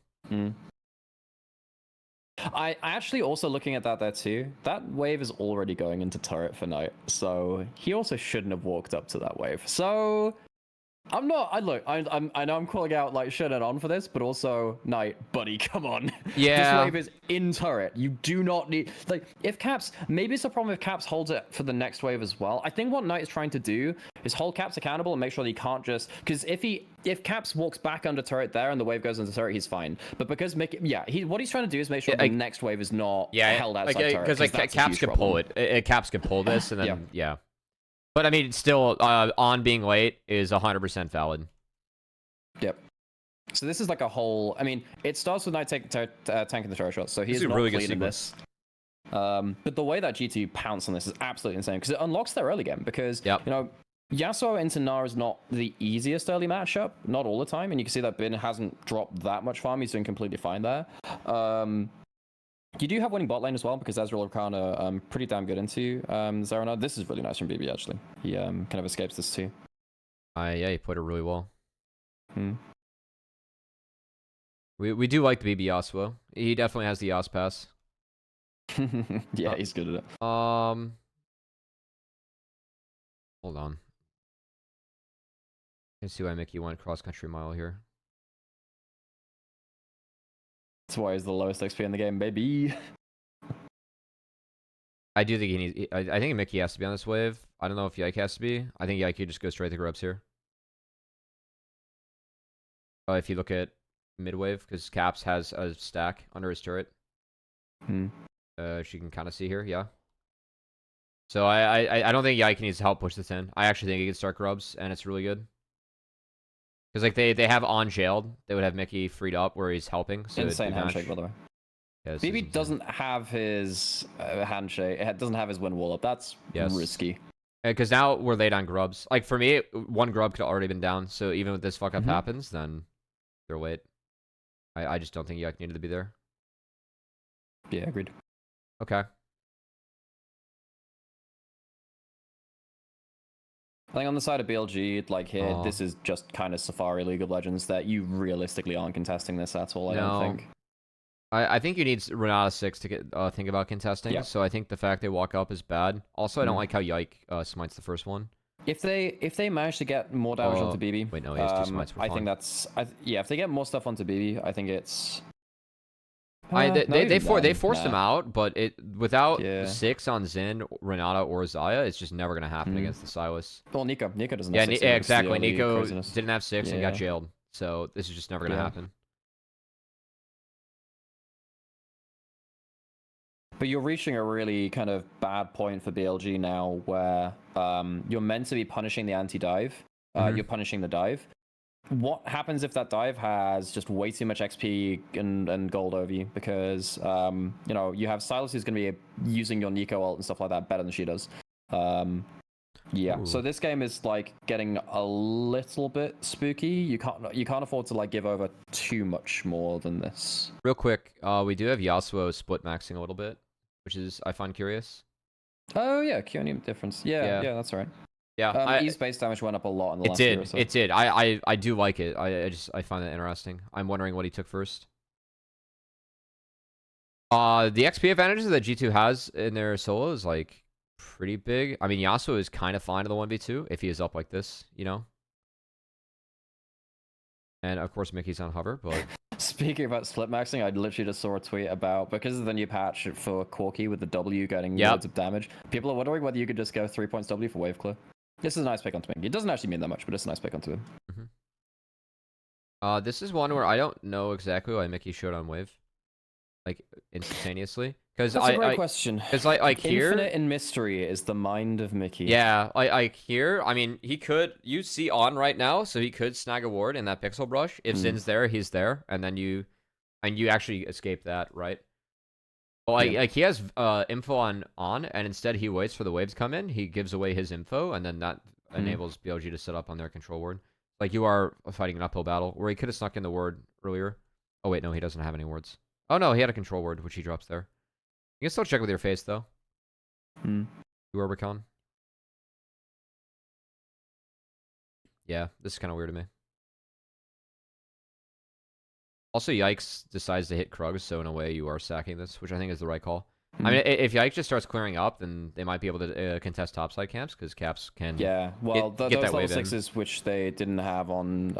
I actually also looking at that there too. That wave is already going into turret for Knight, so he also shouldn't have walked up to that wave. So I'm not. I know I'm calling out like shit and on for this, but also Knight, buddy, come on. Yeah. This wave is in turret. You do not need like if Caps. Maybe it's a problem if Caps holds it for the next wave as well. I think what Knight is trying to do is hold Caps accountable and make sure that he can't just because if Caps walks back under turret there and the wave goes into turret, he's fine. But because what he's trying to do is make sure the next wave is not held outside turret. Because like Caps can pull it. Caps can pull this, and then yeah. But I mean, still, on being late is 100% valid. Yep. So this is like a whole. I mean, it starts with Knight tanking the turret shot, so he's not really cleaning this. But the way that G2 pounce on this is absolutely insane because it unlocks their early game. Because you know, Yasuo into Gnar is not the easiest early matchup, not all the time, and you can see that Bin hasn't dropped that much farm. He's doing completely fine there. You do have winning bot lane as well because Ezreal Arcana pretty damn good into Zarana. This is really nice from BB actually. He kind of escapes this too. Yeah, he put it really well. We do like the BB Yasuo. He definitely has the Yas pass. Yeah, he's good at it. Hold on. I can see why Mickey went cross country mile here. That's why he's the lowest XP in the game, baby. I do think he needs. I think Mickey has to be on this wave. I don't know if Yike has to be. I think Yike just goes straight to grubs here. If you look at mid wave, because Caps has a stack under his turret. She can kind of see here, yeah. So I don't think Yike needs to help push this in. I actually think he can start grubs, and it's really good. Because like they have on jailed, they would have Mickey freed up where he's helping. So insane handshake, by the way. Yeah, BB doesn't have his handshake. It doesn't have his wind wall up. That's risky. Because now we're late on grubs. Like for me, one grub could have already been down. So even if this fuck up happens, then they're late. I just don't think Yike needed to be there. Yeah, agreed. Okay. I think on the side of BLG, like here, this is just kind of Safari League of Legends that you realistically aren't contesting this at all, I don't think. I think you need Renata 6 to get think about contesting, so I think the fact they walk up is bad. Also, I don't like how Yike smites the first one. If they manage to get more damage onto BB, wait, no, he has 2 smites for I think that's if they get more stuff onto BB, I think it's. They forced him out, but without 6 on Xin, Renata, or Zaya, it's just never gonna happen against the Silas. Well, Nico doesn't have 6. Yeah, exactly. Nico didn't have 6 and got jailed, so this is just never gonna happen. But you're reaching a really kind of bad point for BLG now, where you're meant to be punishing the anti-dive. You're punishing the dive. What happens if that dive has just way too much XP and gold over you? Because you know, you have Silas who's going to be using your Nico ult and stuff like that better than she does. So this game is like getting a little bit spooky. You can't afford to like give over too much more than this. Real quick, we do have Yasuo split maxing a little bit, which is I find curious. Oh yeah, Kionium difference. Yeah, that's right. Yeah, E's base damage went up a lot in the last year or so. It did. I do like it. I find that interesting. I'm wondering what he took first. The XP advantages that G2 has in their solo is like pretty big. I mean, Yasuo is kind of fine in the 1v2 if he is up like this, you know. And of course, Mickey's on hover, but. Speaking about split maxing, I literally just saw a tweet about because of the new patch for Corki with the W getting loads of damage. People are wondering whether you could just go 3 points W for wave clear. This is a nice pick onto Mickey. It doesn't actually mean that much, but it's a nice pick onto him. This is one where I don't know exactly why Mickey showed on wave, like instantaneously. Because that's a great question. Because like here, infinite in mystery is the mind of Mickey. Yeah, like here. I mean, he could. You see on right now, so he could snag a ward in that pixel brush. If Zin's there, he's there, and then you actually escape that, right? Well, like he has info on, and instead he waits for the waves to come in. He gives away his info, and then that enables BLG to set up on their control ward. Like you are fighting an uphill battle, where he could have snuck in the ward earlier. Oh wait, no, he doesn't have any wards. Oh no, he had a control word, which he drops there. You can still check with your face, though. Hmm. You Orbicon. Yeah, this is kind of weird to me. Also, Yikes decides to hit Krugs, so in a way you are sacking this, which I think is the right call. I mean, if Yikes just starts clearing up, then they might be able to contest topside camps, because caps can Yeah, well, get those that level wave in. 6s, which they didn't have on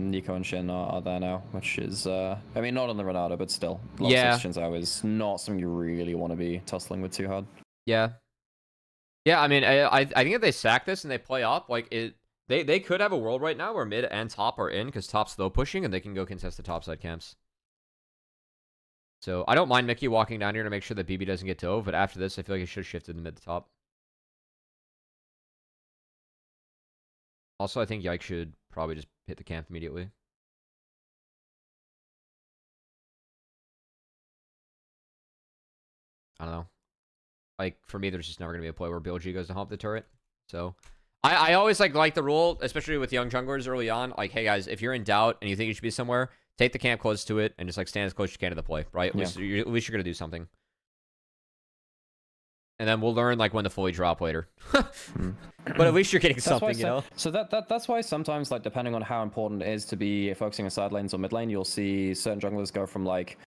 Nico and Shin, are there now, which is, I mean, not on the Renata, but still. Level Yeah. 6 Shinzao is not something you really want to be tussling with too hard. Yeah. Yeah, I mean, I think if they sack this and they play up, like, they could have a world right now where mid and top are in, because top's slow pushing, and they can go contest the topside camps. So I don't mind Mickey walking down here to make sure that BB doesn't get dove, but after this, I feel like he should have shifted to mid to top. Also, I think Yike should probably just hit the camp immediately. I don't know. Like, for me, there's just never going to be a play where BLG goes to hump the turret. So, I always like the rule, especially with young junglers early on. Like, hey, guys, if you're in doubt and you think you should be somewhere, take the camp close to it and just, like, stand as close as you can to the play, right? At least you're going to do something. And then we'll learn, like, when to fully drop later. But at least you're getting something, you know? So that's why sometimes, like, depending on how important it is to be focusing on side lanes or mid lane, you'll see certain junglers go from, like,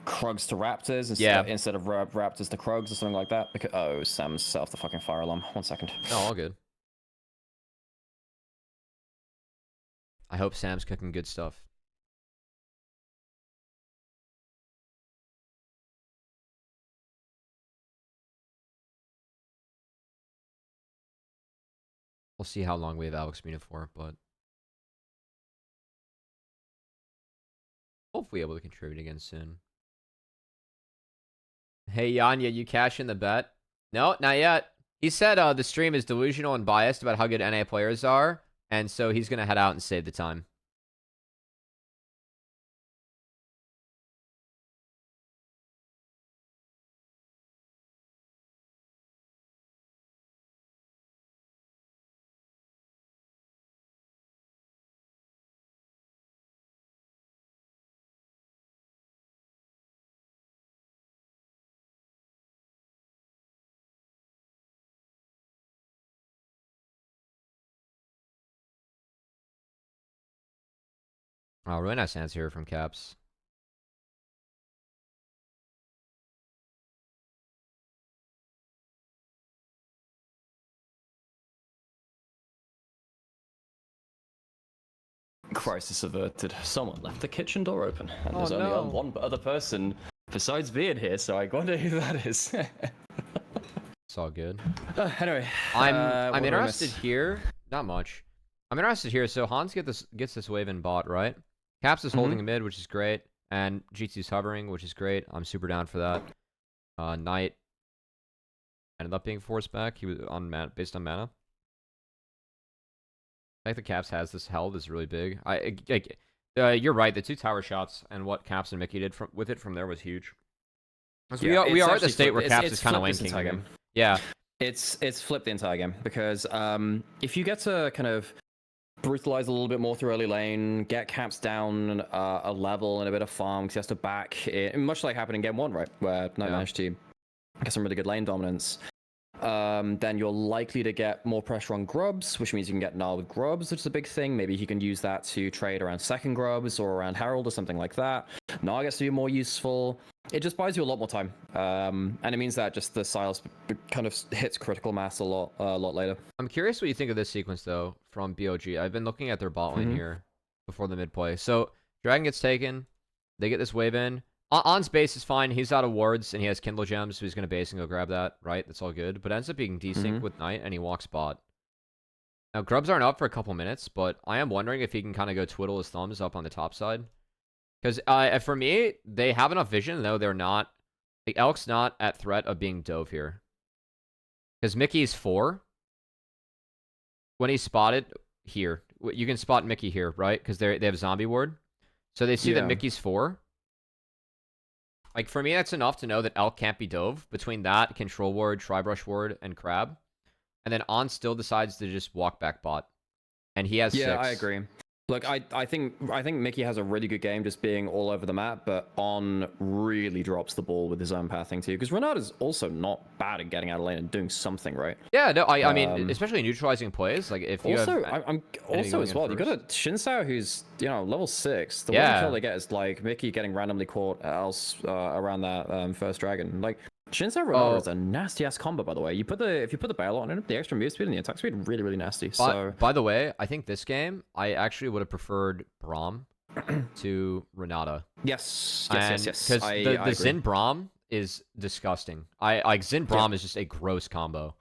Krugs to Raptors instead of Raptors to Krugs or something like that. Because, oh, Sam's set off the fucking fire alarm. 1 second. No, all good. I hope Sam's cooking good stuff. We'll see how long we have Alex Mina for, but hopefully able to contribute again soon. Hey, Yanya, you cash in the bet? No, not yet. He said the stream is delusional and biased about how good NA players are, and so he's going to head out and save the time. Oh, really nice answer here from Caps. Crisis averted. Someone left the kitchen door open, and there's only no. one other person besides being here, so I wonder who that is. It's all good. Anyway, I'm interested here. Not much. I'm interested here. So Hans gets this wave in bot, right? Caps is holding mid, which is great, and GT's hovering, which is great. I'm super down for that. Knight ended up being forced back. He was on based on mana. I think the Caps has this held is really big. You're right. The 2 tower shots and what Caps and Mickey did with it from there was huge. We are at the state where Caps is kind of linking. Yeah, it's flipped the entire game because if you get to kind of brutalize a little bit more through early lane, get Caps down a level and a bit of farm because he has to back it, much like happened in game 1, right, where Knight managed to get some really good lane dominance. Then you're likely to get more pressure on Grubs, which means you can get Gnar with Grubs, which is a big thing. Maybe he can use that to trade around second Grubs or around Herald or something like that. Gnar gets to be more useful. It just buys you a lot more time, and it means that just the Silas kind of hits critical mass a lot later. I'm curious what you think of this sequence though from BLG. I've been looking at their bot lane here before the mid play. So Dragon gets taken, they get this wave in. On's base is fine. He's out of wards and he has Kindle gems, so he's gonna base and go grab that. Right, that's all good. But ends up being desync with Knight, and he walks bot. Now Grubs aren't up for a couple minutes, but I am wondering if he can kind of go twiddle his thumbs up on the top side. Because for me, they have enough vision, though they're not. Like, Elk's not at threat of being dove here. Because Mickey's 4. When he's spotted here, you can spot Mickey here, right? Because they have zombie ward. So they see that Mickey's 4. Like, for me, that's enough to know that Elk can't be dove. Between that, Control Ward, Tribrush Ward, and Crab. And then On still decides to just walk back bot. And he has 6. Yeah, I agree. Look, I think Mickey has a really good game just being all over the map, but On really drops the ball with his own pathing too. Because Renata's also not bad at getting out of lane and doing something, right? Yeah, no, I mean, especially neutralizing plays. Like if you also, have I'm also as well. You got a Shinsao who's level 6. The one kill they get is like Mickey getting randomly caught else around that first dragon. Like Shinsao Renata is a nasty ass combo, by the way. If you put the barrel on it, the extra move speed and the attack speed, really really nasty. So by the way, I think this game I actually would have preferred Braum to Renata. Yes. Because the Xin Braum is disgusting. Xin Braum is just a gross combo.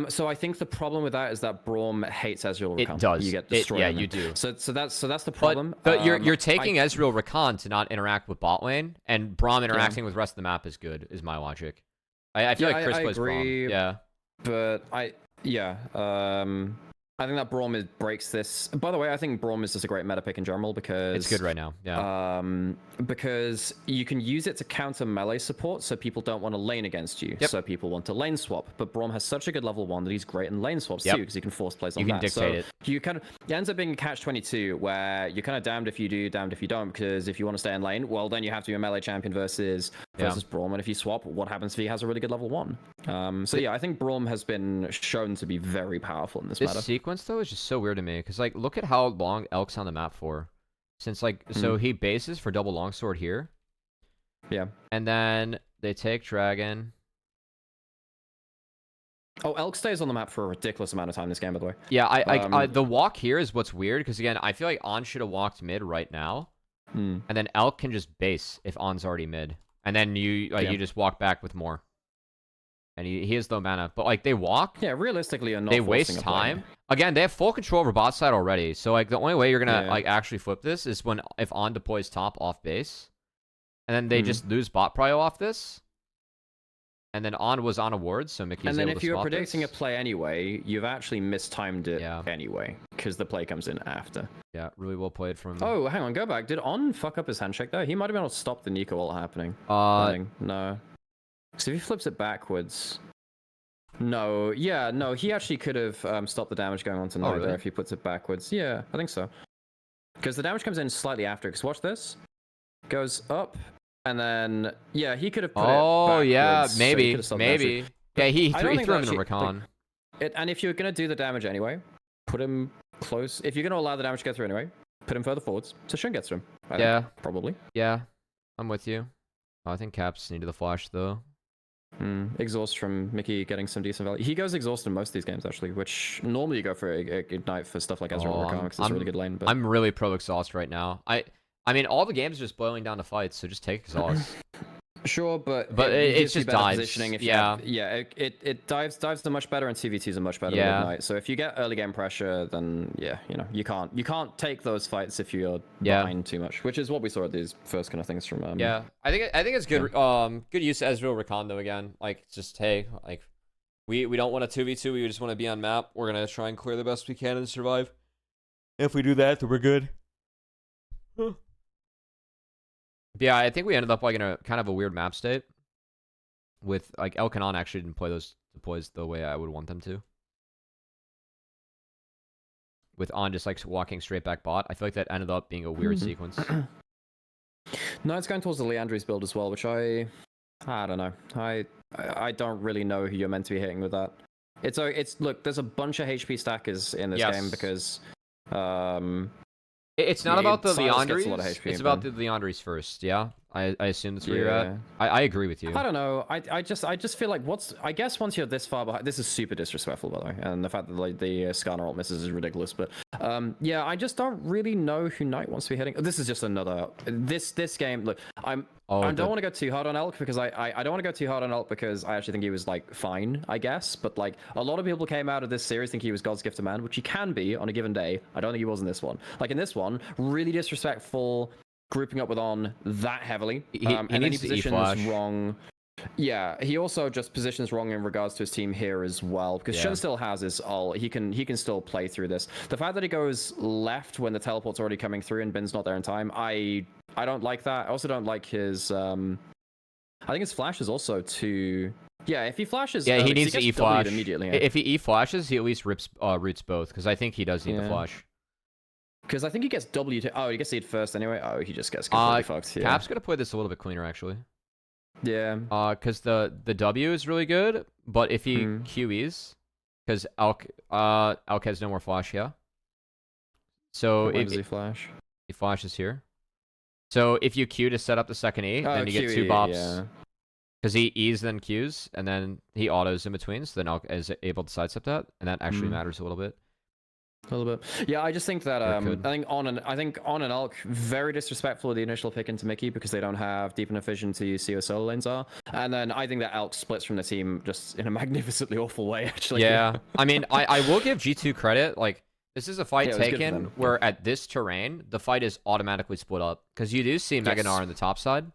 So I think the problem with that is that Braum hates Ezreal Rakan. It does. You get destroyed. Yeah, you do. So that's the problem. But you're taking Ezreal Rakan to not interact with bot lane, and Braum interacting with the rest of the map is good. Is my logic. I feel like Chris plays Braum. Yeah. But I think that Braum breaks this. By the way, I think Braum is just a great meta pick in general because it's good right now. Yeah. Because you can use it to counter melee support, so people don't want to lane against you. Yep. So people want to lane swap. But Braum has such a good level 1 that he's great in lane swaps too, because he can force plays on that. You can dictate it. It ends up being a catch-22 where you're kind of damned if you do, damned if you don't. Because if you want to stay in lane, well, then you have to be a melee champion versus Braum. And if you swap, what happens if he has a really good level 1? So yeah, I think Braum has been shown to be very powerful in this meta. This sequence though is just so weird to me because like look at how long Elk's on the map for. Since like so he bases for double longsword here. Yeah. And then they take dragon. Oh, Elk stays on the map for a ridiculous amount of time this game, by the way. Yeah, I the walk here is what's weird because again, I feel like On should have walked mid right now. And then Elk can just base if On's already mid. And then you just walk back with more. And he has low mana. But like they walk. Yeah, realistically are not they waste time. Again, they have full control over bot side already. So like the only way you're gonna like actually flip this is if On deploys top off base. And then they just lose bot prio off this. And then On was on a ward, so Mickey's able to spot this. And then if you're predicting a play anyway, you've actually mistimed it anyway. Because the play comes in after. Yeah, really well played from... Oh, hang on, go back. Did On fuck up his handshake there? He might have been able to stop the Nico ult happening. No. So if he flips it backwards... No, he actually could have stopped the damage going on to Nymaera there if he puts it backwards. Yeah, I think so. Because the damage comes in slightly after, because watch this. Goes up, and then, he could have put it backwards. Yeah, maybe. So yeah, he threw him in the Rakan. And if you're going to do the damage anyway, put him close. If you're going to allow the damage to get through anyway, put him further forwards, so Shun gets through him. I think, probably. Yeah, I'm with you. I think Caps needed the flash, though. Exhaust from Mickey getting some decent value. He goes exhaust in most of these games actually, which normally you go for Ignite for stuff like Ezreal Rakan because it's a really good lane. But I'm really pro exhaust right now. I mean, all the games are just boiling down to fights, so just take exhaust. Sure, but it just dives. Positioning if it dives are much better, and CVTs are much better with Ignite. So if you get early game pressure, then you can't take those fights if you're behind too much, which is what we saw at these first kind of things from. I think it's good. Good use of Ezreal Rakan though. Again, like just like we don't want a 2v2. We just want to be on map. We're gonna try and clear the best we can and survive. If we do that, then we're good. Yeah, I think we ended up like in a kind of a weird map state with like Elkanon actually didn't play those deploys the way I would want them to. With On just like walking straight back bot. I feel like that ended up being a weird sequence. No, it's going towards the Leandri's build as well, which I don't know. I don't really know who you're meant to be hitting with that. Look, there's a bunch of HP stackers in this game because it's not about the Leandris. It's about the Leandris first, yeah? I assume that's where you're at. I agree with you. I don't know. I just feel like I guess once you're this far behind, this is super disrespectful by the way, and the fact that like the Skarner ult misses is ridiculous. But I just don't really know who Knight wants to be hitting. This is just another this game. Look, I don't want to go too hard on Elk because I don't want to go too hard on Elk because I actually think he was like fine, I guess. But like a lot of people came out of this series thinking he was God's gift to man, which he can be on a given day. I don't think he was in this one. Like in this one, really disrespectful. Grouping up with On that heavily, and then he positions wrong. Yeah, he also just positions wrong in regards to his team here as well, because Shun still has his ult. He can still play through this. The fact that he goes left when the teleport's already coming through and Bin's not there in time, I don't like that. I also don't like his. I think his flash is also too. Yeah, if he flashes, he needs to E-flash immediately. If he E-flashes, he at least roots both, because I think he does need the flash. Because I think he gets W to... Oh, he gets seed first anyway. Oh, he just gets completely fucked. Yeah. Cap's gonna play this a little bit cleaner actually. Yeah. Because the W is really good, but if he QEs, because Alk has no more flash, yeah. So When does he flash? He flashes here. So if you Q to set up the second E, then you get 2 bops. Yeah. Because he E's then Qs, and then he autos in between, so then Alk is able to sidestep that, and that actually matters a little bit. A little bit. Yeah, I just think that I think on and Alk very disrespectful of the initial pick into Mickey because they don't have deep enough vision to see where solo lanes are. And then I think that Alk splits from the team just in a magnificently awful way, actually. Yeah. I mean, I will give G2 credit. Like, this is a fight taken where at this terrain, the fight is automatically split up. Because you do see Meganar on the top side.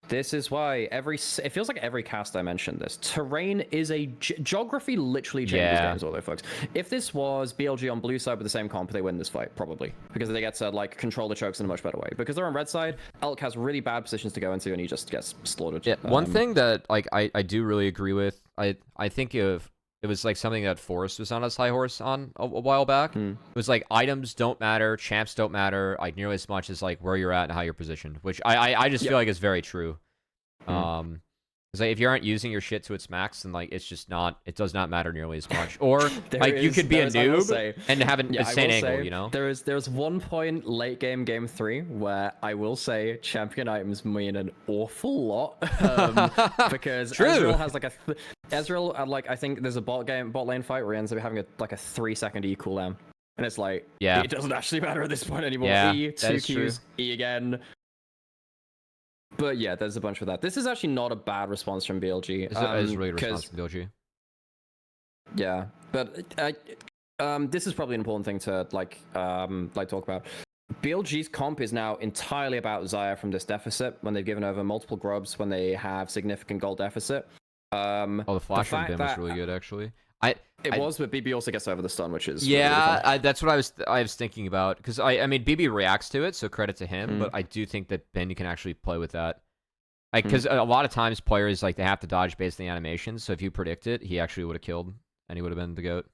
This is why it feels like every cast I mentioned this. Terrain is geography literally changes games all day, folks. If this was BLG on blue side with the same comp, they win this fight, probably. Because they get to, like, control the chokes in a much better way. Because they're on red side, Elk has really bad positions to go into, and he just gets slaughtered. Yeah, one thing that, like, I do really agree with, I think if it was, like, something that Forrest was on his high horse on a while back. It was, like, items don't matter, champs don't matter, like, nearly as much as, like, where you're at and how you're positioned. Which I just feel like is very true. Because like, if you aren't using your shit to its max, then like it's just not. It does not matter nearly as much. Or like you could be a noob and have an insane angle. You know. There's one point late game 3 where I will say champion items mean an awful lot because Ezreal has like Ezreal like I think there's a bot lane fight where he ends up having like a 3-second E cooldown. And it's like, it doesn't actually matter at this point anymore. Yeah, E, 2 Qs, E again. But yeah, there's a bunch of that. This is actually not a bad response from BLG. It's really a response from BLG. Yeah, but this is probably an important thing to like talk about. BLG's comp is now entirely about Xayah from this deficit when they've given over multiple grubs when they have significant gold deficit. The flash from Bim was really good actually. It was, but BB also gets over the stun, which is really that's what I was thinking about because I mean BB reacts to it, so credit to him. But I do think that Ben can actually play with that, like because a lot of times players like they have to dodge based on the animations. So if you predict it, he actually would have killed and he would have been the GOAT.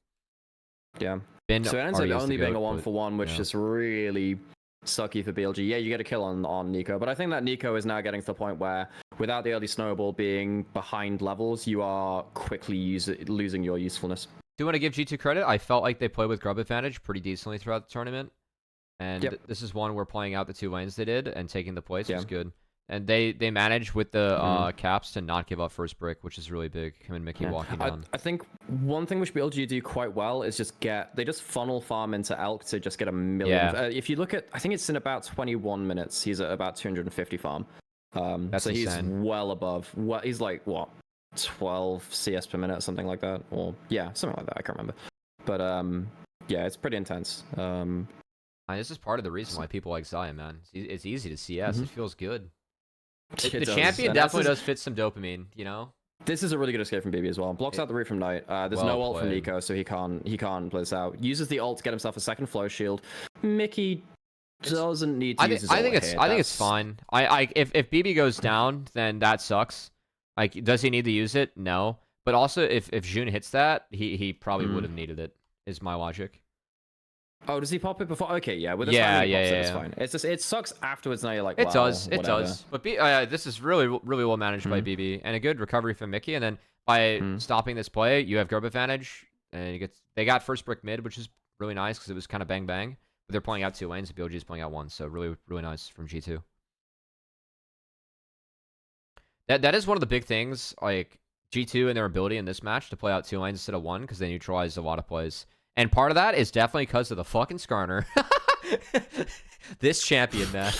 Yeah. Ben so it ends up only being a 1-for-1, which is really sucky for BLG. Yeah, you get a kill on Nico, but I think that Nico is now getting to the point where without the early snowball being behind levels, you are quickly losing your usefulness. Do you want to give G2 credit? I felt like they played with grub advantage pretty decently throughout the tournament. And this is one where playing out the 2 lanes they did and taking the place was good. And they managed with the caps to not give up first brick, which is really big. Him and Mickey walking down. I think one thing which BLG do quite well is they just funnel farm into Elk to just get a million. If you look at, I think it's in about 21 minutes, he's at about 250 farm. So he's well above. He's like what, 12 CS per minute, something like that, or something like that. I can't remember. But yeah, it's pretty intense. This is part of the reason why people like Xayah, man. It's easy to CS. It feels good. The does. champion definitely does fit some dopamine, you know. This is a really good escape from BB as well. Blocks out the root from Knight. There's no ult from Nico, so he can't play this out. Uses the ult to get himself a second flow shield. Mickey doesn't need to use his ult. I think it's fine. If BB goes down, then that sucks. Like, does he need to use it? No. But also, if Jun hits that, he probably would have needed it. Is my logic. Oh, does he pop it before? Okay, yeah. With the timing, it's fine. It's just it sucks afterwards. Now you're like, it does. But this is really well managed by BB and a good recovery from Mickey. And then by stopping this play, you have grub advantage, and they got first brick mid, which is really nice because it was kind of bang bang. But they're playing out 2 lanes. BLG is playing out 1, so really nice from G2. That is one of the big things, like G2 and their ability in this match to play out 2 lanes instead of 1 because they neutralized a lot of plays. And part of that is definitely because of the fucking Skarner. This champion, man.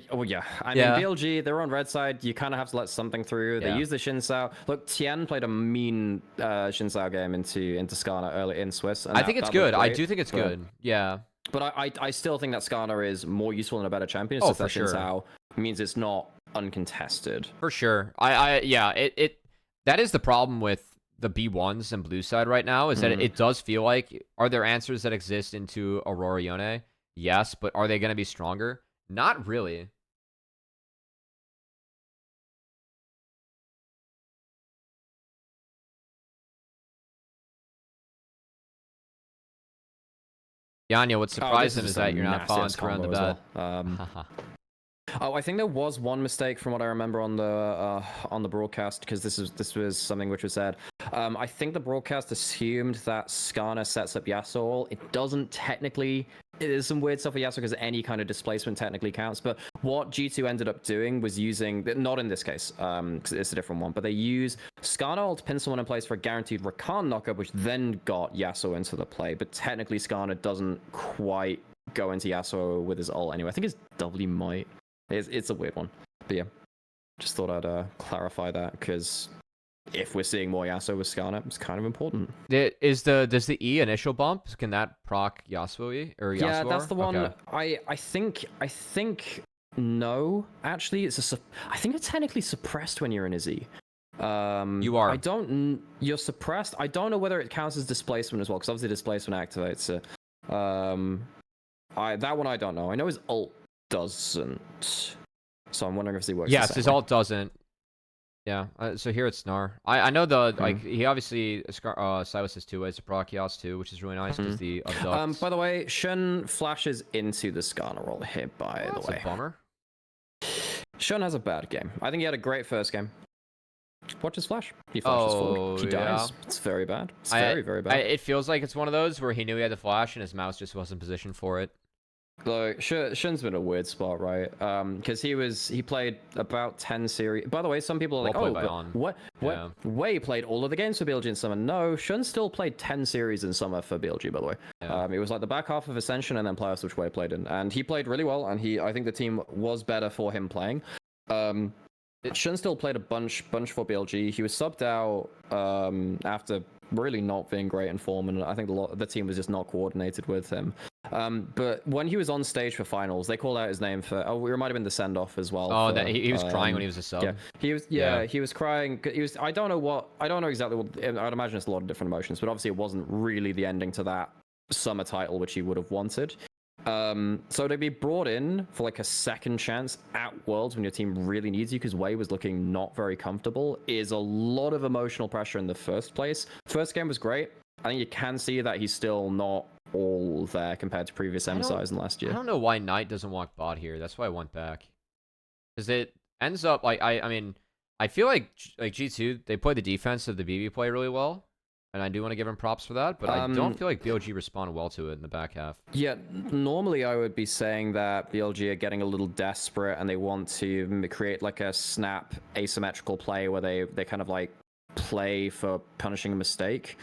Oh, yeah. I mean, BLG, they're on red side. You kind of have to let something through. They use the Xin Sao. Look, Tien played a mean Xin Sao game into Skarner early in Swiss. And I think it's good. I do think it's good. Yeah. But I still think that Skarner is more useful and a better champion. For sure. Xin Sao means it's not uncontested. For sure. That is the problem with the B1s and blue side right now, is that it does feel like, are there answers that exist into Aurora Yone? Yes, but are they going to be stronger? Not really. Yanya, what Oh, surprised this him is just a that you're not following nasty-ass through on the combo as bet. well. Oh, I think there was one mistake from what I remember on the broadcast, because this was something which was said. I think the broadcast assumed that Skarner sets up Yasuo. It doesn't technically. There's some weird stuff with Yasuo because any kind of displacement technically counts. But what G2 ended up doing was using, not in this case, because it's a different one, but they use Skarner ult to pin someone in place for a guaranteed Rakan knockup, which then got Yasuo into the play. But technically, Skarner doesn't quite go into Yasuo with his ult anyway. I think his W might. It's a weird one. But yeah, just thought I'd clarify that, because if we're seeing more Yasuo with Skarner, it's kind of important. Does the E initial bump, can that proc Yasuo E or Yasuo? Yeah, that's the one. Okay. I think no. Actually, I think it's technically suppressed when you're in a Z. You are. You're suppressed. I don't know whether it counts as displacement as well, because obviously displacement activates it. That one I don't know. I know his ult doesn't. So I'm wondering if he works. Yes, his ult doesn't. Yeah. So here it's Snar. I know like he obviously Silas has 2 ways to proc Yas too, which is really nice because the abducts. By the way, Shun flashes into the Skarner roll here. By the way, that's a bummer. Shun has a bad game. I think he had a great first game. Watch his flash. He flashes forward. He dies. It's very bad. It's very bad. It feels like it's one of those where he knew he had the flash and his mouse just wasn't positioned for it. Though Shun's been a weird spot, right? Because he played about 10 series. By the way, some people are like, well oh, but what? Wei played all of the games for BLG in summer. No, Shun still played 10 series in summer for BLG. By the way, it was like the back half of Ascension and then playoffs, which Wei played in, and he played really well. And I think the team was better for him playing. Shun still played a bunch for BLG. He was subbed out after really not being great in form, and I think the team was just not coordinated with him. But when he was on stage for finals, they called out his name for. Oh, it might have been the send off as well. Oh, he was crying when he was a sub. Yeah, he was. Yeah, he was crying. He was. I don't know exactly what. I'd imagine it's a lot of different emotions, but obviously it wasn't really the ending to that summer title which he would have wanted. So to be brought in for like a second chance at Worlds when your team really needs you, because Wei was looking not very comfortable, is a lot of emotional pressure in the first place. First game was great. I think you can see that he's still not all there compared to previous MSIs in last year. I don't know why Knight doesn't walk bot here. That's why I went back. Because it ends up like I mean I feel like G2 they play the defense of the BB play really well. And I do want to give him props for that, but I don't feel like BLG responded well to it in the back half. Yeah, normally I would be saying that BLG are getting a little desperate and they want to create like a snap asymmetrical play where they kind of like play for punishing a mistake.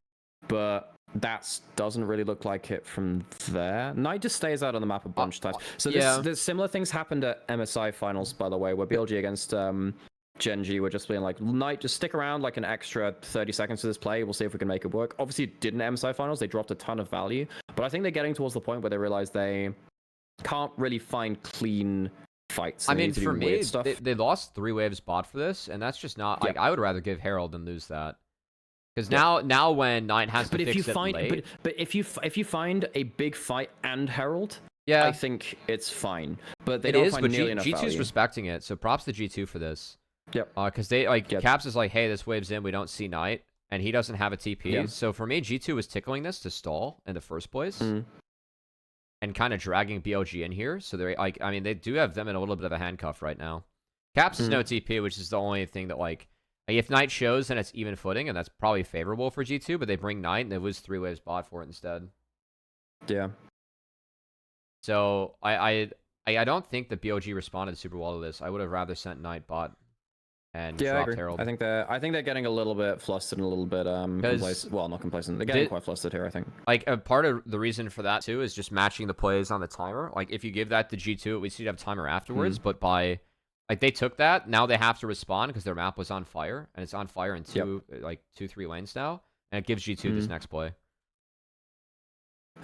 But that doesn't really look like it from there. Knight just stays out on the map a bunch of times. So there's similar things happened at MSI finals, by the way, where BLG against Genji were just being like, Knight, just stick around like an extra 30 seconds to this play. We'll see if we can make it work. Obviously, it didn't MSI finals. They dropped a ton of value. But I think they're getting towards the point where they realize they can't really find clean fights. I mean, for me, they lost 3 waves bot for this, and that's just not... Like, I would rather give Herald than lose that. Because now when Knight has to fix it late... But if you find a big fight and Herald... Yeah, I think it's fine. But they don't find nearly enough G2's value. respecting it, so props to G2 for this. Yep. Because they Caps is like, hey, this wave's in, we don't see Knight, and he doesn't have a TP. Yeah. So for me, G2 was tickling this to stall in the first place, and kind of dragging BLG in here. So they're like, I mean, they do have them in a little bit of a handcuff right now. Caps is no TP, which is the only thing that like if Knight shows, then it's even footing, and that's probably favorable for G2. But they bring Knight, and they lose 3 waves bot for it instead. Yeah. So I don't think that BLG responded super well to this. I would have rather sent Knight bot. And yeah, dropped Herald. I think they're getting a little bit flustered and a little bit complacent. Well, not complacent. They're getting quite flustered here, I think. Like a part of the reason for that too is just matching the plays on the timer. Like if you give that to G2, at least you'd have timer afterwards. But by like they took that, now they have to respond because their map was on fire, and it's on fire in 2-3 lanes now, and it gives G2 this next play.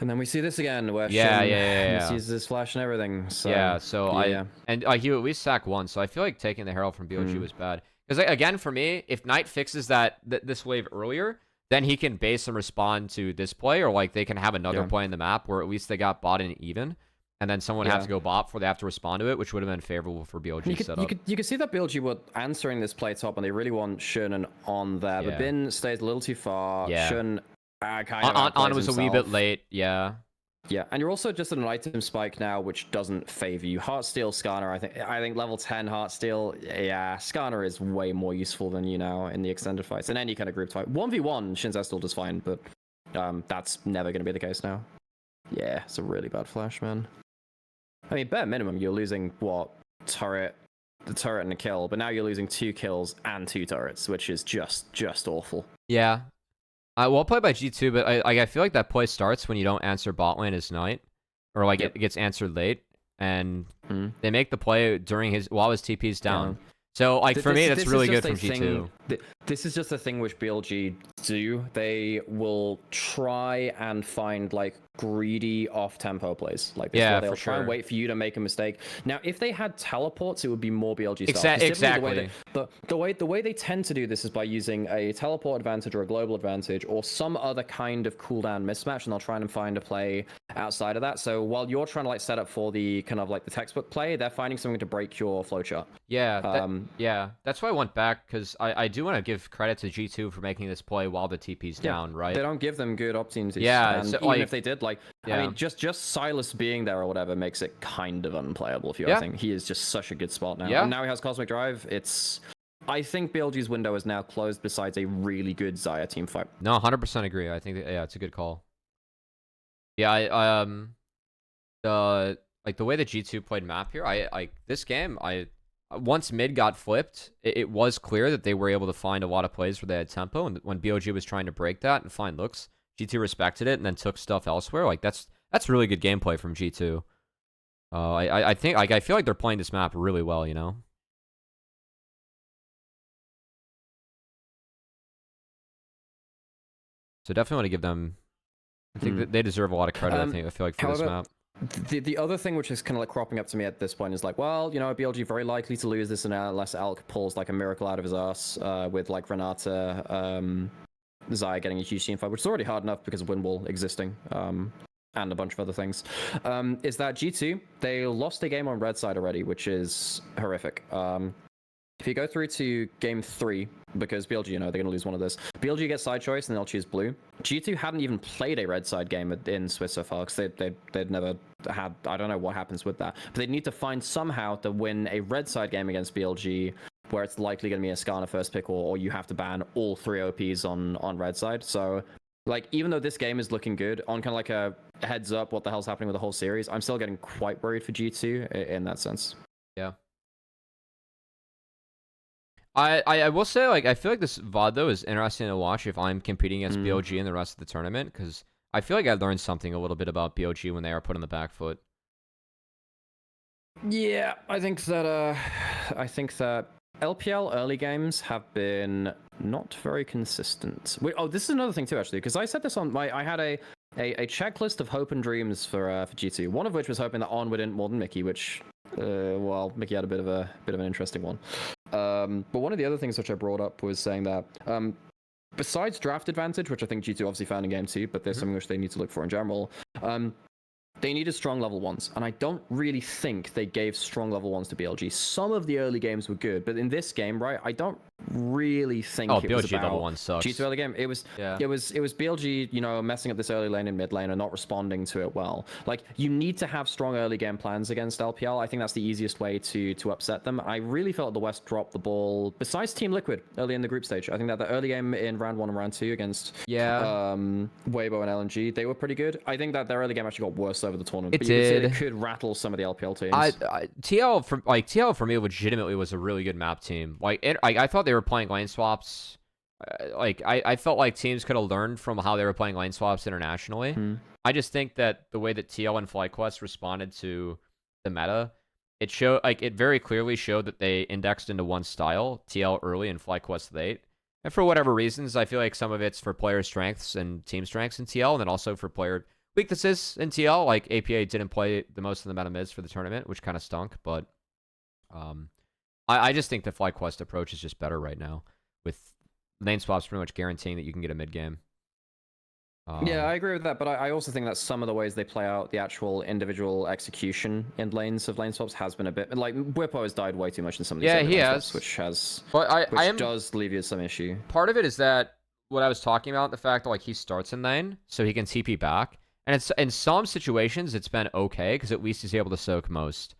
And then we see this again, where uses his flash and everything. So, he would at least sack 1. So I feel like taking the Herald from BLG was bad. Because again, for me, if Knight fixes this wave earlier, then he can base and respond to this play, or like they can have another play in the map where at least they got bot in even, and then someone has to go bot before they have to respond to it, which would have been favorable for BLG setup. You could see that BLG were answering this play top, and they really want Shun on there. But Bin stays a little too far. Shun. On was a wee bit late, Yeah, and you're also just at an item spike now, which doesn't favor you. Heartsteel, Skarner, I think level 10 Heartsteel, yeah, Skarner is way more useful than you now in the extended fights, in any kind of group fight. 1v1, Shinzai still does fine, but that's never going to be the case now. Yeah, it's a really bad flash, man. I mean, bare minimum, you're losing, what, the turret and a kill, but now you're losing 2 kills and 2 turrets, which is just awful. Yeah. Well played by G2, but I feel like that play starts when you don't answer bot lane as Knight, or like it gets answered late, and they make the play while his TP's down. Yeah. So like for me, that's really good from G2. This is just a thing which BLG do. They will try and find like greedy off-tempo plays like this, where they'll try and wait for you to make a mistake. Now, if they had teleports, it would be more BLG style. Exactly. The way they tend to do this is by using a teleport advantage or a global advantage or some other kind of cooldown mismatch, and they'll try and find a play outside of that. So while you're trying to like set up for the kind of like the textbook play, they're finding something to break your flowchart. Yeah, that's why I went back, because I do want to give credit to G2 for making this play while the TP's down, right? They don't give them good opportunities. Yeah, and so, even if they did, like, yeah. I mean, just Silas being there or whatever makes it kind of unplayable. If you think he is just such a good spot now. Yeah. And now he has Cosmic Drive. I think BLG's window is now closed. Besides a really good Xayah team fight. No, 100% agree. I think it's a good call. Yeah, the way that G2 played map here, this game, once mid got flipped, it was clear that they were able to find a lot of plays where they had tempo, and when BLG was trying to break that and find looks, G2 respected it and then took stuff elsewhere. Like that's really good gameplay from G2. I think I feel like they're playing this map really well, you know. So definitely want to give them. I think that they deserve a lot of credit. I feel like for this map. The other thing which is kind of like cropping up to me at this point is like, well, you know, BLG very likely to lose this unless Alk pulls like a miracle out of his ass with like Renata, Xayah getting a huge team fight, which is already hard enough because of Windwall existing, and a bunch of other things. Is that G2, they lost a game on red side already, which is horrific. If you go through to game 3, because BLG, you know, they're going to lose one of this. BLG gets side choice and they'll choose blue. G2 hadn't even played a red side game in Swiss so far, because they'd never had, I don't know what happens with that. But they'd need to find somehow to win a red side game against BLG, where it's likely going to be a Skarner first pick, or you have to ban all 3 OPs on red side. So, like, even though this game is looking good, on kind of like a heads up what the hell's happening with the whole series, I'm still getting quite worried for G2 in that sense. Yeah. I will say, like, I feel like this VoD, though, is interesting to watch if I'm competing against BLG in the rest of the tournament, because I feel like I learned something a little bit about BLG when they are put on the back foot. Yeah, I think that LPL early games have been not very consistent. This is another thing too, actually, because I said this on I had a checklist of hope and dreams for G2. One of which was hoping that On would int more than Mickey, which well, Mickey had a bit of an interesting one. But one of the other things which I brought up was saying that besides draft advantage, which I think G2 obviously found in game 2, but there's something which they need to look for in general. They needed strong level 1s, and I don't really think they gave strong level 1s to BLG. Some of the early games were good, but in this game, right, I don't really think it BLG was about level 1 sucks. G2 early game. It was BLG, you know, messing up this early lane and mid lane and not responding to it well. Like, you need to have strong early game plans against LPL. I think that's the easiest way to upset them. I really felt the West dropped the ball, besides Team Liquid, early in the group stage. I think that the early game in round 1 and round 2 against Weibo and LNG, they were pretty good. I think that their early game actually got worse over the tournament. It could rattle some of the LPL teams. TL for me legitimately was a really good map team. I thought they were playing lane swaps. I felt like teams could have learned from how they were playing lane swaps internationally. I just think that the way that TL and FlyQuest responded to the meta, it very clearly showed that they indexed into one style, TL early and FlyQuest late. And for whatever reasons, I feel like some of it's for player strengths and team strengths in TL, and then also for player weaknesses in TL. Like, APA didn't play the most of the meta mids for the tournament, which kind of stunk, but I just think the FlyQuest approach is just better right now, with lane swaps pretty much guaranteeing that you can get a mid game. Yeah, I agree with that, but I also think that some of the ways they play out the actual individual execution in lanes of lane swaps has been a bit like Whippo has died way too much in some of these he has, swaps, which does leave you some issue. Part of it is that what I was talking about, the fact that like he starts in lane, so he can TP back, And it's in some situations it's been okay because at least he's able to soak most.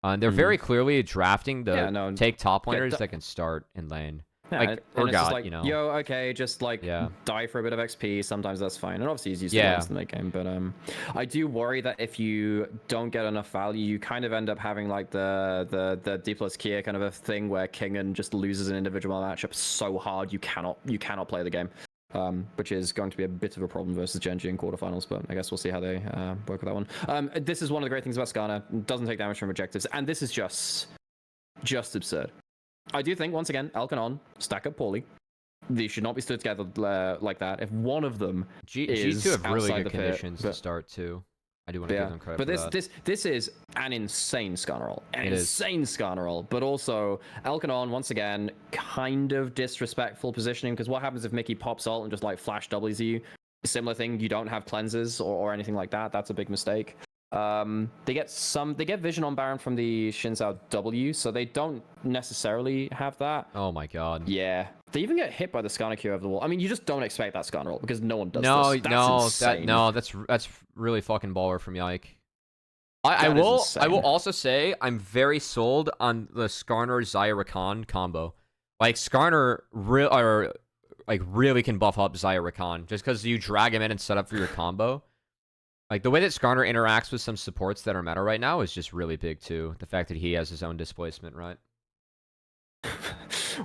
And they're very clearly drafting the take top laners that can start in lane. Yeah, like and it's Urgot, just like, you know. yo, okay, just like die for a bit of XP. Sometimes that's fine, and obviously he's used to the late game. But I do worry that if you don't get enough value, you kind of end up having like the D plus Kia kind of a thing where Kingen just loses an individual matchup so hard you cannot play the game. Which is going to be a bit of a problem versus Genji in quarterfinals, but I guess we'll see how they work with that one. This is one of the great things about Skarner. It doesn't take damage from objectives, and this is just absurd. I do think, once again, Elk and On stack up poorly. They should not be stood together like that. If one of them is G2 have really good the conditions pit, to start, too. I do want to give them credit but for that. This is an insane Skarner roll. Insane Skarner roll. But also, Elk and On, once again, kind of disrespectful positioning, because what happens if Mickey pops ult and just like flash W's you? Similar thing, you don't have cleanses or anything like that. That's a big mistake. They get vision on Baron from the Xin Zhao W, so they don't necessarily have that. Oh my god. Yeah. They even get hit by the Skarner Q over the wall. I mean, you just don't expect that Skarner roll because no one does this. That's really fucking baller from Yike. I will also say I'm very sold on the Skarner Xayah Rakan combo. Like Skarner really can buff up Xayah Rakan just because you drag him in and set up for your combo. Like, the way that Skarner interacts with some supports that are meta right now is just really big, too. The fact that he has his own displacement, right?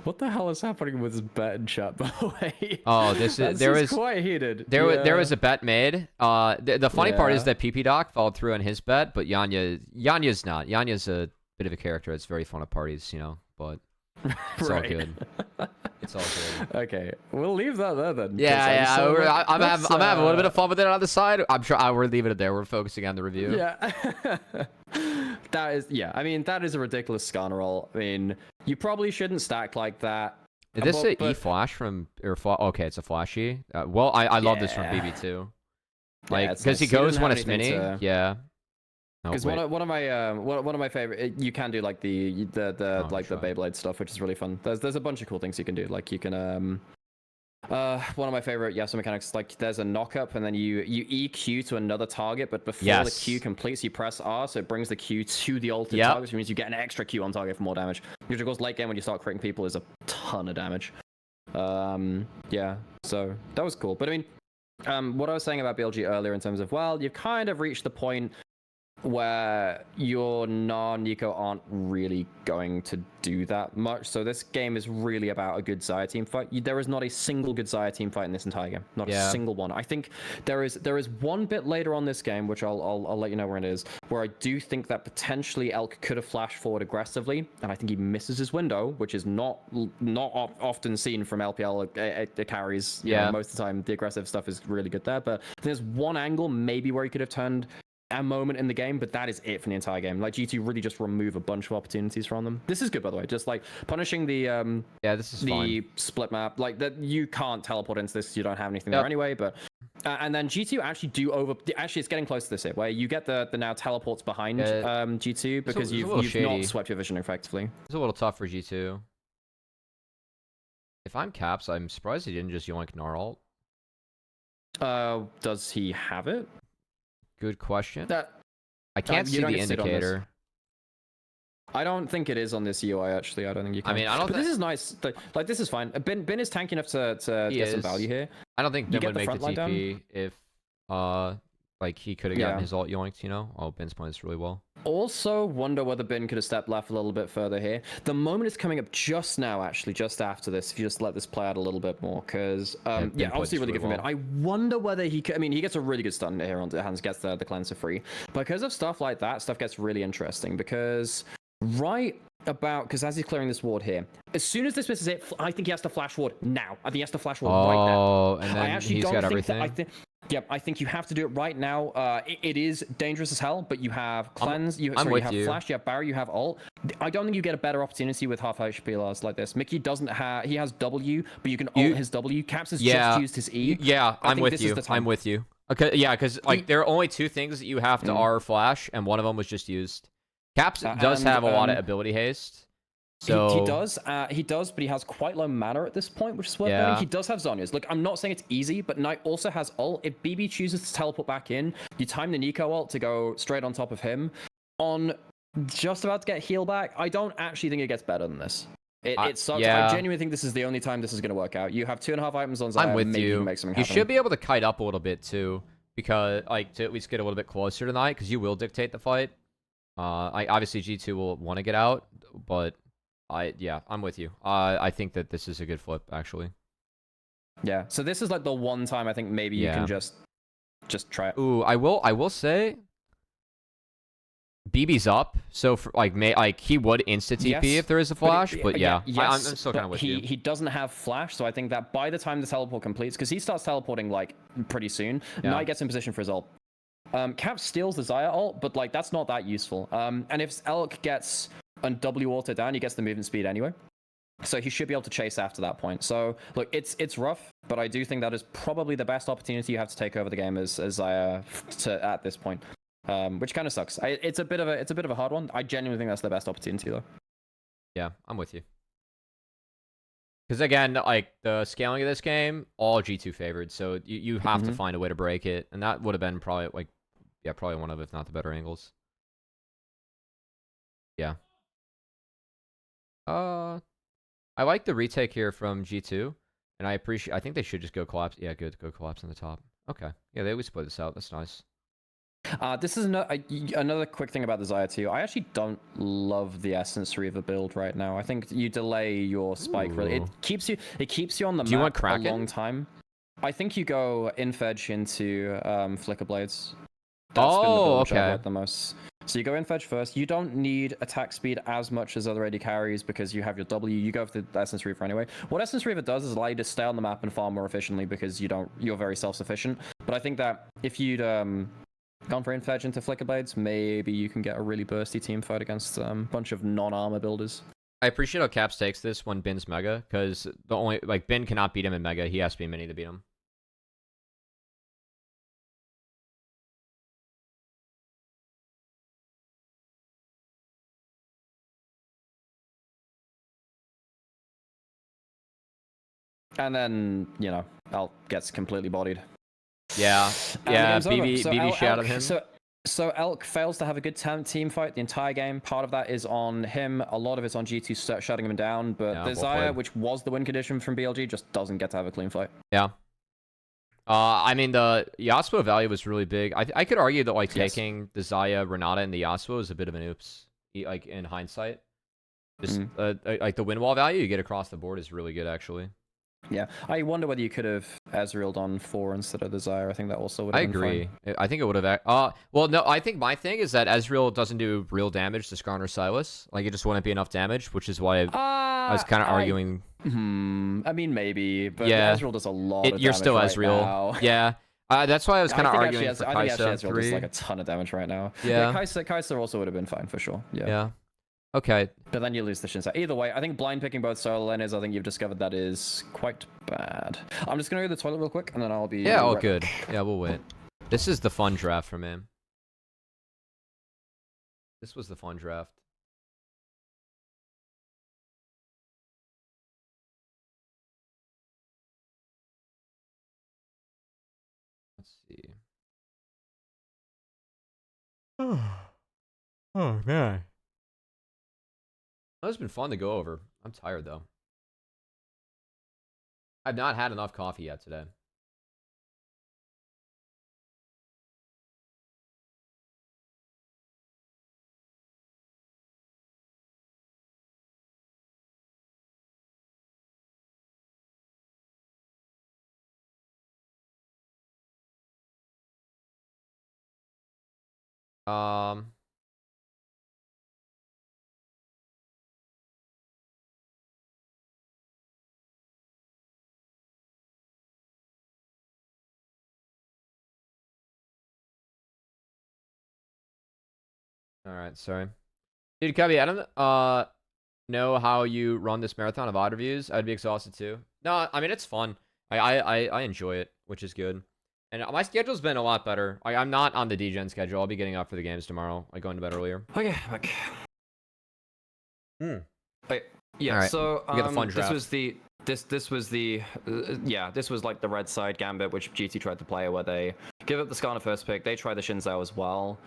What the hell is happening with this bet in chat, by the way? Oh, there was quite heated. There was a bet made. The funny part is that PP Doc followed through on his bet, but Yanya's not. Yanya's a bit of a character. It's very fun at parties, you know, but it's all good. It's all good. Okay, we'll leave that there then. I'm having a little bit of fun with it on the side. I'm sure we're leaving it there. We're focusing on the review. Yeah. I mean, that is a ridiculous Skarner roll. I mean, you probably shouldn't stack like that. Is this an E-Flash from... Okay, it's a flashy. Well, I love this from BB2. Like, because he goes when it's mini. Yeah. Because one of my favorite, you can do like the Beyblade stuff, which is really fun. There's a bunch of cool things you can do. Like you can one of my favorite Yasuo mechanics, like there's a knock up and then you EQ to another target, but before the Q completes, you press R, so it brings the Q to the ulted target, which means you get an extra Q on target for more damage. Which of course late game when you start critting people is a ton of damage. Yeah, so that was cool. But I mean, what I was saying about BLG earlier in terms of, well, you've kind of reached the point where your Nico aren't really going to do that much. So this game is really about a good Xayah team fight. There is not a single good Xayah team fight in this entire game. Not a single one. I think there is one bit later on this game, which I'll let you know where it is, where I do think that potentially Elk could have flashed forward aggressively, and I think he misses his window, which is not often seen from LPL carries. You know, most of the time the aggressive stuff is really good there, but there's one angle maybe where he could have turned a moment in the game, but that is it for the entire game. Like G2 really just remove a bunch of opportunities from them. This is good, by the way. Just like punishing the this is fine. Split map, like that you can't teleport into this. You don't have anything there anyway. But and then G2 actually actually it's getting close to this here, where you get the now teleports behind G2 because you've not swept your vision effectively. It's a little tough for G2. If I'm Caps, I'm surprised he didn't just yoink Gnarl. Does he have it? Good question. I can't see the indicator. I don't think it is on this UI, actually. I don't think you can. I mean, I don't think... this is nice. Like, this is fine. Bin is tanky enough to get some value here. I don't think Bin would make the TP if, like, he could have gotten his ult yoinked, you know? Oh, Bin's playing this really well. Also, wonder whether Bin could have stepped left a little bit further here. The moment is coming up just now, actually, just after this, if you just let this play out a little bit more, because, obviously really good for Bin. I wonder whether he could, I mean, he gets a really good stun here on the hands, gets the cleanser free. Because of stuff like that, stuff gets really interesting, because because as he's clearing this ward here, as soon as this misses it, I think he has to flash ward now. I think he has to flash ward right now. Oh, and then he's got everything. I think you have to do it right now. It is dangerous as hell, but you have cleanse, you have flash, you have barrier, you have ult. I don't think you get a better opportunity with half HP lars like this. Mickey doesn't have, he has W, but you can ult his W. Caps has just used his E. I'm with you. I'm with you. Okay, because like there are only two things that you have to R flash, and one of them was just used. Caps does have a lot of ability haste, So he does, but he has quite low mana at this point, which is worth Yeah. noting. He does have Zhonya's. Look, I'm not saying it's easy, but Knight also has ult. If BB chooses to teleport back in, you time the Nico ult to go straight on top of him. On just about to get heal back, I don't actually think it gets better than this. It sucks. Yeah. I genuinely think this is the only time this is going to work out. You have 2.5 items on Xayah. I'm with maybe you. can make something You happen. should be able to kite up a little bit too, because like to at least get a little bit closer tonight, because you will dictate the fight. Obviously G2 will want to get out, but I'm with you. I think that this is a good flip actually. Yeah. So this is like the one time I think maybe you can just try it. Ooh, I will say BB's up, so for, he would insta TP if there is a flash, but yeah, I'm still kind of with you. He doesn't have flash, so I think that by the time the teleport completes, because he starts teleporting like pretty soon, Knight gets in position for his ult. Cap steals the Xayah ult, but like that's not that useful. And if Elk gets a W auto down, he gets the movement speed anyway. So he should be able to chase after that point. So look, it's rough, but I do think that is probably the best opportunity you have to take over the game as Xayah at this point. Which kind of sucks. It's a bit of a hard one. I genuinely think that's the best opportunity though. Yeah, I'm with you. Because again, like the scaling of this game, all G2 favored, so you have to find a way to break it, and that would have been probably probably one of, if not the better angles. Yeah. I like the retake here from G2, and I think they should just go collapse. Yeah, good, go collapse on the top. Okay, yeah, they always split this out. That's nice. This is another quick thing about the Xayah too. I actually don't love the Essence Reaver build right now. I think you delay your spike. Really, it keeps you on the map a long time. I think you go Infedge into Flicker Blades. That's been the build I've liked the most. So you go Infedge first. You don't need attack speed as much as other AD carries because you have your W. You go for the Essence Reaver anyway. What Essence Reaver does is allow you to stay on the map and farm more efficiently because you're very self-sufficient. But I think that if you'd gone for Infedge into Flicker Blades, maybe you can get a really bursty team fight against a bunch of non-armor builders. I appreciate how Caps takes this when Bin's Mega, because the only Bin cannot beat him in Mega. He has to be Mini to beat him. And then, Elk gets completely bodied. Yeah, BB shouted him. So Elk fails to have a good team fight the entire game. Part of that is on him. A lot of it's on G2 shutting him down. But the Xayah, which was the win condition from BLG, just doesn't get to have a clean fight. Yeah. I mean, the Yasuo value was really big. I could argue that taking the Xayah, Renata, and the Yasuo is a bit of an oops. In hindsight, just the win wall value you get across the board is really good actually. Yeah, I wonder whether you could have Ezreal'd on 4 instead of the Xayah. I think that also would have been agree. Fine. I think it would have. Well, no, I think my thing is that Ezreal doesn't do real damage to Skarner Silas. Like, it just wouldn't be enough damage, which is why I was kind of arguing. I mean, maybe, but Ezreal does a lot of damage. You're still right Ezreal. Now. Yeah. That's why I was kind of arguing for I think Kai'Sa actually Ezreal does like a ton of damage right now. Yeah. Kai'Sa also would have been fine for sure. Yeah. Okay. But then you lose the Shinsa. Either way, I think blind picking both solo lanes, I think you've discovered that is quite bad. I'm just going to go to the toilet real quick, and then I'll be... Yeah, all good. Yeah, we'll wait. This is the fun draft for me. This was the fun draft. Let's see. Oh, man. It's been fun to go over. I'm tired, though. I've not had enough coffee yet today. Alright, sorry. Dude, Cubby, I don't know how you run this marathon of VoD reviews. I'd be exhausted too. No, I mean, it's fun. I enjoy it, which is good. And my schedule's been a lot better. I'm not on the DGen schedule. I'll be getting up for the games tomorrow. Going to bed earlier. Okay. Hmm. Wait, Yeah. All right. So We got the fun this draft. was the this was the this was like the red side gambit which GT tried to play, where they give up the Skarner first pick. They try the Shinzao as well.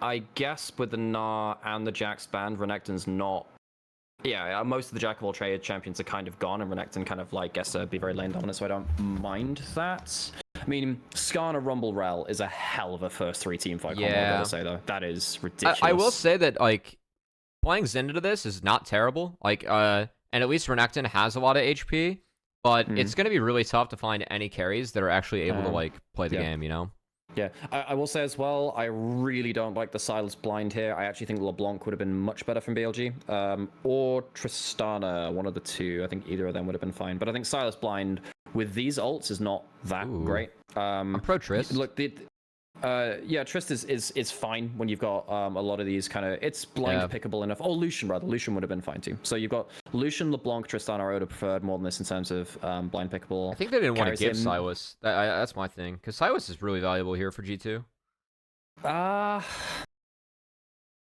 I guess with the Gnar and the Jax banned, Renekton's not. Yeah, most of the Jack of all trade champions are kind of gone, and Renekton kind of like gets to be very lane dominant, so I don't mind that. I mean, Skarner Rumble Rel is a hell of a first 3 team fight combo, I gotta say, though. That is ridiculous. I will say that, like, playing Xin into this is not terrible. Like, and at least Renekton has a lot of HP, but it's going to be really tough to find any carries that are actually able to, like, play the game, you know? Yeah, I will say as well, I really don't like the Silas blind here. I actually think LeBlanc would have been much better from BLG. Or Tristana, one of the two. I think either of them would have been fine. But I think Silas blind with these ults is not that great. I'm pro Trist. Look, Trist is fine when you've got a lot of these kind of... It's blind pickable enough. Oh, Lucian, rather. Lucian would have been fine too. So you've got Lucian, LeBlanc, Tristana. I would have preferred more than this in terms of blind pickable. I think they didn't want to give Silas. That's my thing. Because Silas is really valuable here for G2. It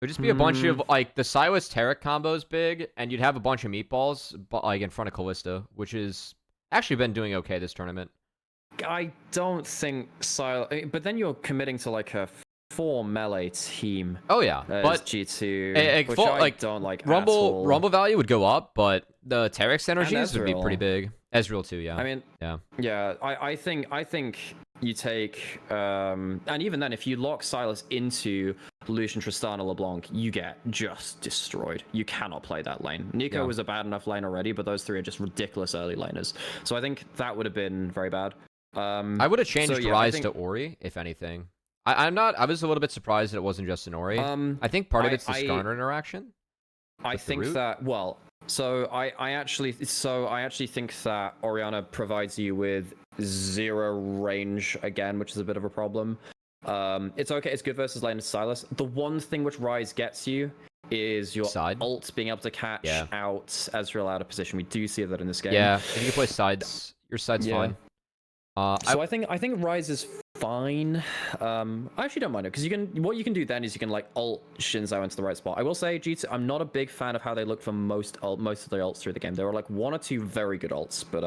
would just be a bunch of, like, the Silas Tarek combos big, and you'd have a bunch of meatballs, but, like, in front of Kalista, which is actually been doing okay this tournament. I don't think Silas... But then you're committing to, like, a 4 melee team. Oh, yeah. But G2, which I don't like at all. Rumble value would go up, but the Tarek synergies would be pretty big. Ezreal, too, yeah. I mean, yeah, I think you take... and even then, if you lock Silas into Lucian, Tristana, LeBlanc, you get just destroyed. You cannot play that lane. Nico was a bad enough lane already, but those three are just ridiculous early laners. So I think that would have been very bad. I would have changed Rise to Ori, if anything. I was a little bit surprised that it wasn't just an Ori. I think part of it's the Skarner interaction. I think that, well... So I actually think that Orianna provides you with 0 range again, which is a bit of a problem. It's okay, it's good versus lane of Silas. The one thing which Rise gets you is your ult being able to catch out Ezreal out of position. We do see that in this game. Yeah, if you can play sides, your side's fine. So I think Rise is fine. I actually don't mind it, because what you can do then is you can like ult Shinzao into the right spot. I will say G2, I'm not a big fan of how they look for most of the ults through the game. There were like 1 or 2 very good ults, but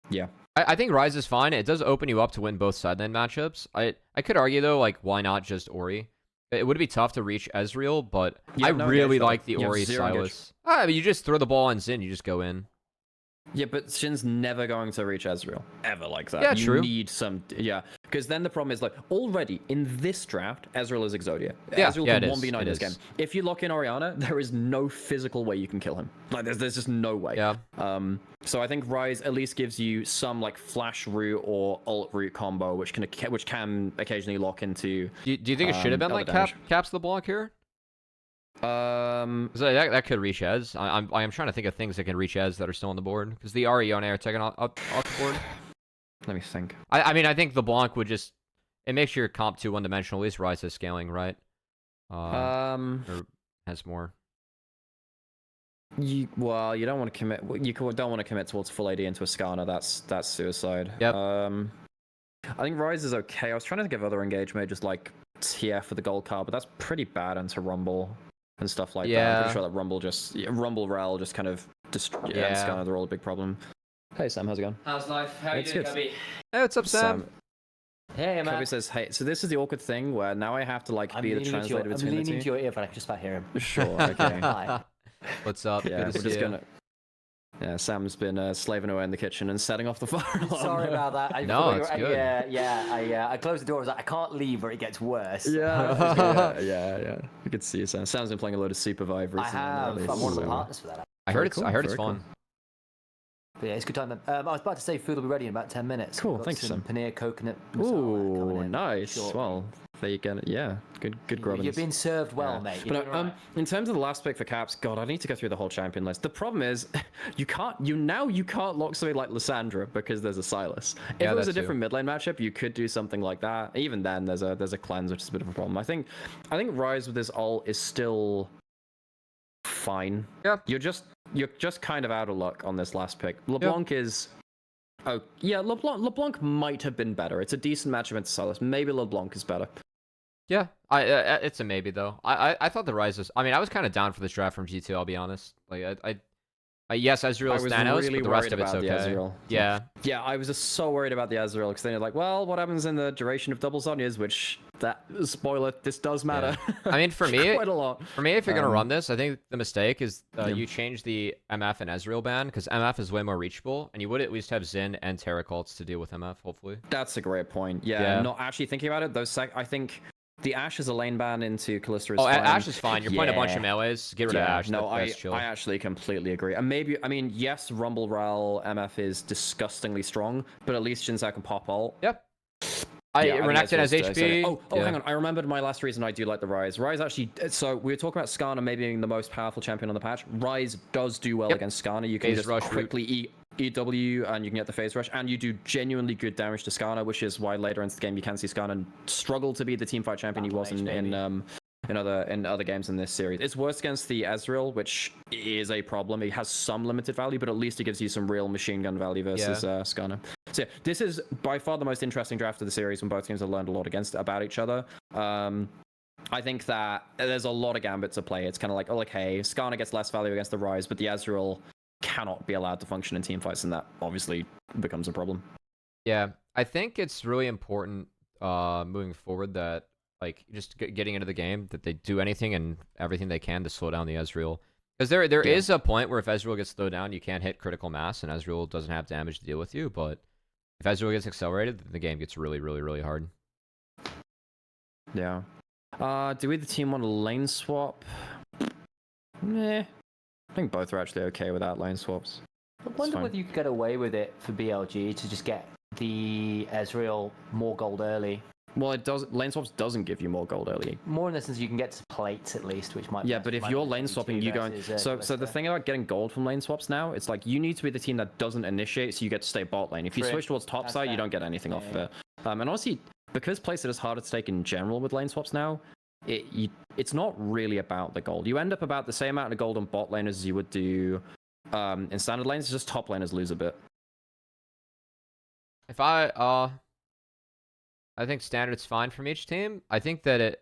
yeah. I think Rise is fine. It does open you up to win both side lane matchups. I could argue though, like, why not just Ori? It would be tough to reach Ezreal, but I really like the Ori Silas. I mean, you just throw the ball on Xin, you just go in. Yeah, but Shin's never going to reach Ezreal. Ever like that. Yeah, you true. Need some... Yeah, because then the problem is, like, already in this draft, Ezreal is Exodia. Yeah, Ezreal can 1v9 this game. If you lock in Orianna, there is no physical way you can kill him. Like, there's just no way. Yeah. So I think Rise at least gives you some, like, flash root or ult root combo, which can occasionally lock into... Do you think it should have been, like, caps the block here? That could reach Ez. I'm trying to think of things that can reach Ez that are still on the board, because the Arione are taken off the board. Let me think. I mean, I think the Blanc would just... It makes your comp too one-dimensional. At least Rise is scaling, right? Or has more. You don't want to commit. You don't want to commit towards full AD into a Skarner. That's suicide. Yep. I think Rise is okay. I was trying to think of other engagement, just like TF for the gold card, but that's pretty bad into Rumble and stuff like that. I'm pretty sure that Rumble Rel just kind of Skarner, they're all a big problem. Hey Sam, how's it going? How's life? How you doing, Cubby? Hey, what's up, Sam? Hey, man. Cubby says, hey, so this is the awkward thing where now I have to like be the translator between the two. I'm leaning to your ear, but I can just about hear him. Sure, okay. Hi. What's up? Yeah, we're just gonna... Yeah, Sam's been slaving away in the kitchen and setting off the fire alarm. Sorry about that. No, it's good. I closed the door. I was like, I can't leave or it gets worse. Yeah. You could see Sam. Sam's been playing a load of Supervive recently. I have. I'm one of the partners for that. I heard it's fun. But yeah, it's a good time. I was about to say food will be ready in about 10 minutes. Cool, thanks, Sam. Paneer, coconut. Ooh, nice. Short. Well, there you go. Yeah, good grubbins. You're being served well, mate. But in terms of the last pick for Caps, God, I need to go through the whole champion list. The problem is, you can't lock somebody like Lysandra because there's a Silas. If it was a different mid lane matchup, you could do something like that. Even then, there's a cleanse, which is a bit of a problem. I think Rise with this ult is still fine. Yeah. You're just kind of out of luck on this last pick. LeBlanc is... Oh, yeah, LeBlanc might have been better. It's a decent matchup into Silas. Maybe LeBlanc is better. Yeah, it's a maybe though. I thought the Rise was. I mean, I was kind of down for this draft from G2. I'll be honest. Like yes, Ezreal I was Thanos, really but the rest worried of it's about the okay. Ezreal. Yeah, Yeah, I was just so worried about the Ezreal because then you're like, well, what happens in the duration of double Zonyas? Which that spoiler, this does matter. I mean, for me, quite a lot. For me, if you're gonna run this, I think the mistake is Yeah. you change the MF and Ezreal ban because MF is way more reachable, and you would at least have Xin and Terracults to deal with MF. Hopefully. That's a great point. Yeah, Yeah. not actually thinking about it. I think the Ashe is a lane ban into Kalista is Oh, fine. Ashe is fine. You're playing a bunch of Yeah. melees. Get rid of Yeah, Ashe. no, That's chill. I actually completely agree. And maybe, I mean, yes, Rumble Ral MF is disgustingly strong, but at least Shinzao can pop ult. Yep. Yeah, I think Renekton has that's what's HP. Oh, Yeah. hang on. I remembered my last reason I do like the Ryze. Ryze actually, so we were talking about Skarner maybe being the most powerful champion on the patch. Ryze does do well Yep. against Skarner. You can Phase just rush quickly EW and you can get the phase rush, and you do genuinely good damage to Skarner, which is why later into the game you can see Skarner struggle to be the teamfight champion he was in other games in this series. It's worse against the Ezreal, which is a problem. It has some limited value, but at least it gives you some real machine gun value versus Skarner. So yeah, this is by far the most interesting draft of the series when both teams have learned a lot about each other. I think that there's a lot of gambit to play. It's kind of like, hey, Skarner gets less value against the Ryze, but the Ezreal cannot be allowed to function in team fights, and that obviously becomes a problem. Yeah, I think it's really important moving forward that like just getting into the game that they do anything and everything they can to slow down the Ezreal. Because there is a point where if Ezreal gets slowed down, you can't hit critical mass, and Ezreal doesn't have damage to deal with you. But if Ezreal gets accelerated, then the game gets really, really, really hard. Yeah. Do either team want a lane swap? Nah. I think both are actually okay without lane swaps. I wonder whether you could get away with it for BLG to just get the Ezreal more gold early. Well, it does. Lane swaps doesn't give you more gold early. More in the sense you can get to plates at least, which might. Yeah, but if you're lane swapping, you go. So the thing about getting gold from lane swaps now, it's like you need to be the team that doesn't initiate, so you get to stay bot lane. If you switch towards top side, you don't get anything off of it. And honestly, because playset is harder to take in general with lane swaps now, it's not really about the gold. You end up about the same amount of gold on bot lane as you would do in standard lanes. It's just top laners lose a bit. If I think standard's fine from each team. I think that it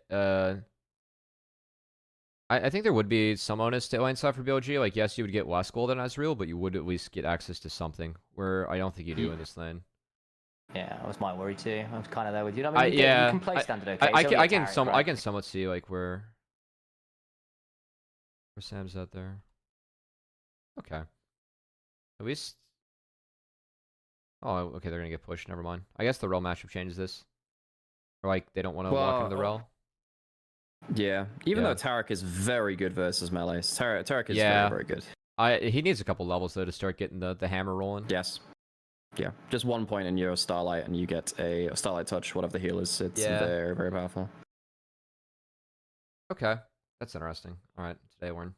I think there would be some onus to lane swap for BLG. Like, yes, you would get less gold than Ezreal, but you would at least get access to something, where I don't think you do in this lane. Yeah, that was my worry too. I was kind of there with you. I mean, you yeah, can play standard okay. I can somewhat see like where Sam's out there. Okay. At least. Oh, okay. They're gonna get pushed. Never mind. I guess the rel matchup changes this. Or like they don't want to walk into the rel. Yeah, even though Tarek is very good versus melee. Tarek is very, very good. He needs a couple levels though to start getting the hammer rolling. Yes. Yeah, just 1 point in your Starlight and you get a Starlight Touch, whatever the heal is. It's very, very powerful. Okay, that's interesting. All right, today we're in.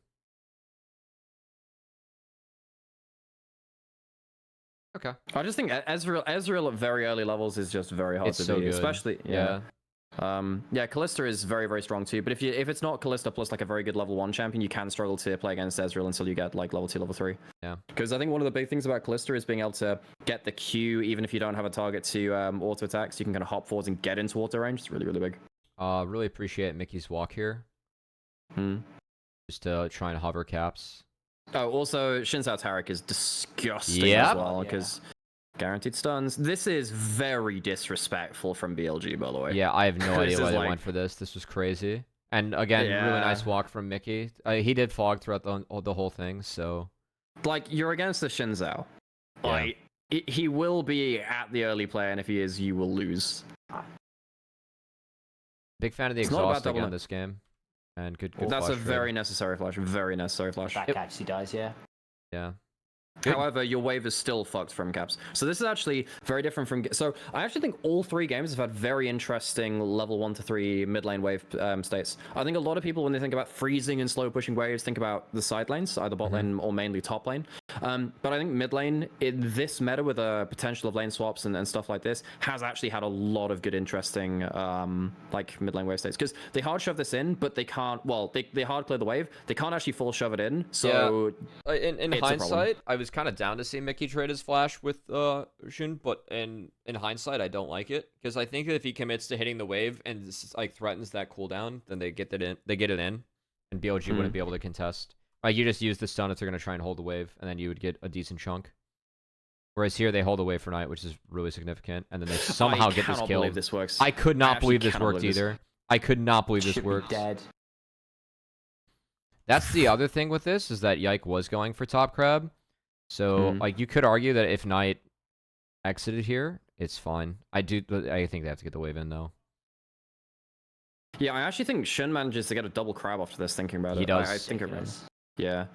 Okay. I just think Ezreal at very early levels is just very hard to beat, especially Kalista is very, very strong too. But if it's not Kalista plus like a very good level 1 champion, you can struggle to play against Ezreal until you get like level 2, level 3. Yeah. Because I think one of the big things about Kalista is being able to get the Q even if you don't have a target to auto attack, so you can kind of hop forwards and get into auto range. It's really, really big. Really appreciate Mickey's walk here. Just trying to hover caps. Oh, also, Shinzao Tarek is disgusting as well, because guaranteed stuns. This is very disrespectful from BLG, by the way. Yeah, I have no idea why they went for this. This was crazy. And again, really nice walk from Mickey. He did fog throughout the whole thing, so... Like, you're against the Shinzao. Like, he will be at the early play, and if he is, you will lose. Big fan of the exhaust again this game. And good That's flash a very necessary flash. Very necessary flash. Back catch he dies, yeah. Yeah. However, your wave is still fucked from caps. So this is actually very different from... So I actually think all 3 games have had very interesting level 1 to 3 mid lane wave states. I think a lot of people, when they think about freezing and slow pushing waves, think about the side lanes, either bot lane or mainly top lane. But I think mid lane, this meta with a potential of lane swaps and stuff like this, has actually had a lot of good, interesting like mid lane wave states. Because they hard shove this in, but they can't. Well, they hard clear the wave. They can't actually full shove it in. So in hindsight, I was kind of down to see Mickey trade his flash with Xun, but in hindsight, I don't like it because I think that if he commits to hitting the wave and like threatens that cooldown, then they get it in, and BLG wouldn't be able to contest. Like you just use the stun if they're gonna try and hold the wave, and then you would get a decent chunk. Whereas here they hold the wave for Knight, which is really significant, and then they somehow get this kill. This works. I could not believe this worked either. I could not believe this worked. Dead. That's the other thing with this is that Yike was going for top crab, so like you could argue that if Knight exited here, it's fine. I think they have to get the wave in though. Yeah, I actually think Xun manages to get a double crab after this. Thinking about it, he does. I think it runs. Yeah.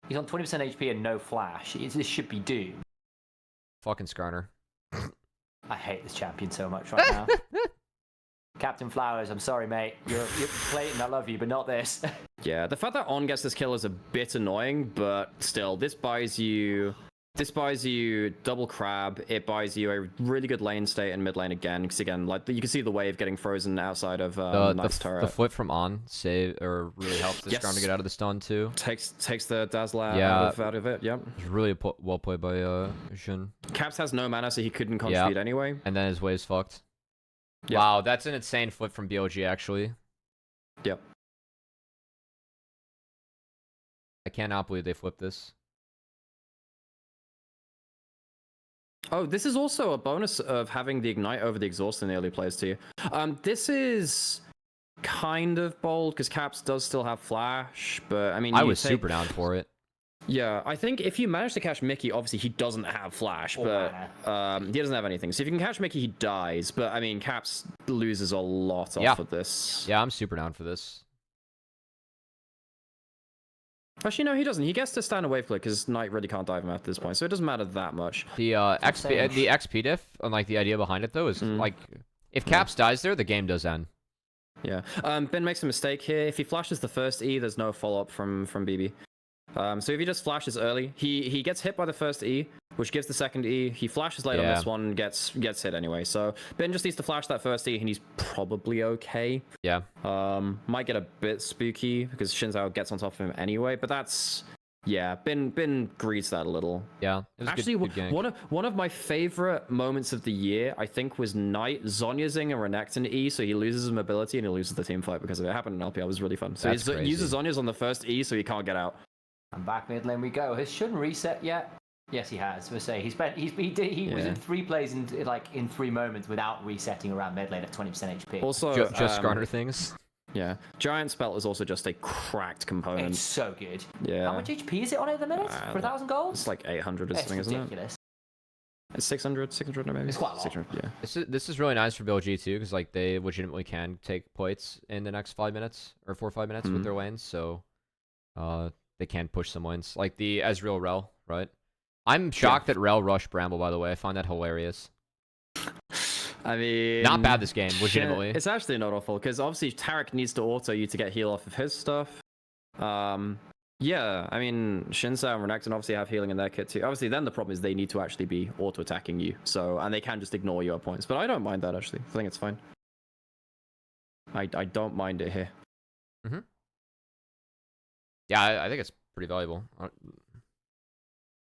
He's on 20% HP and no flash. This should be doomed. Fucking Skarner. I hate this champion so much right now. Captain Flowers, I'm sorry, mate. You're Clayton, I love you, but not this. Yeah, the fact that On gets this kill is a bit annoying, but still, this buys you double crab. It buys you a really good lane state and mid lane again, because again, like you can see the wave getting frozen outside of Knight's turret. The flip from On really helps this round to get out of the stun too. Takes the Dazzler out of it. Yep. It's really well played by Xun. Caps has no mana, so he couldn't contribute anyway. And then his wave's fucked. Yep. Wow, that's an insane flip from BLG actually. Yep. I cannot believe they flipped this. Oh, this is also a bonus of having the ignite over the exhaust in the early plays too. This is kind of bold because Caps does still have flash, but I mean, I was super down for it. Yeah, I think if you manage to catch Mickey, obviously he doesn't have flash, but he doesn't have anything. So if you can catch Mickey, he dies. But I mean, Caps loses a lot off of this. Yeah, I'm super down for this. Actually, no, he doesn't. He gets to stand a wave click because Knight really can't dive him at this point, so it doesn't matter that much. The XP diff, and like the idea behind it though, is like if Caps dies there, the game does end. Yeah. Ben makes a mistake here. If he flashes the first E, there's no follow up from BB. So if he just flashes early, he gets hit by the first E, which gives the second E. He flashes late on this one, gets hit anyway. So Ben just needs to flash that first E, and he's probably okay. Yeah. Might get a bit spooky because Shinzao gets on top of him anyway, but that's Ben greets that a little. Yeah. It was actually good game. one of my favorite moments of the year, I think, was Knight Zonyazing and Renekton E, so he loses his mobility and he loses the team fight because of it. It happened in LPL. It was really fun. So he uses Zonyas on the first E, so he can't get out. And back mid lane we go. Has Xun reset yet? Yes, he has. We'll say he was in 3 plays in 3 moments without resetting around mid lane at 20% HP. Also, just Skarner things. Yeah, Giant Spell is also just a cracked component. It's so good. Yeah. How much HP is it on at the minute for 1,000 gold? It's like 800 or something, ridiculous. Isn't it? It's 600 maybe. It's quite a lot. 600, yeah. This is really nice for BLG too, because like they legitimately can take points in the next 5 minutes or 4 or 5 minutes with their lanes, so they can push some lanes like the Ezreal Rel, right? I'm shocked that Rel rushed Bramble. By the way, I find that hilarious. I mean, not bad this game, legitimately. It's actually not awful because obviously Tarek needs to auto you to get heal off of his stuff. Yeah, I mean, Shinzao and Renekton obviously have healing in their kit too. Obviously, then the problem is they need to actually be auto-attacking you, and they can just ignore your points. But I don't mind that, actually. I think it's fine. I don't mind it here. Mm-hmm. Yeah, I think it's pretty valuable.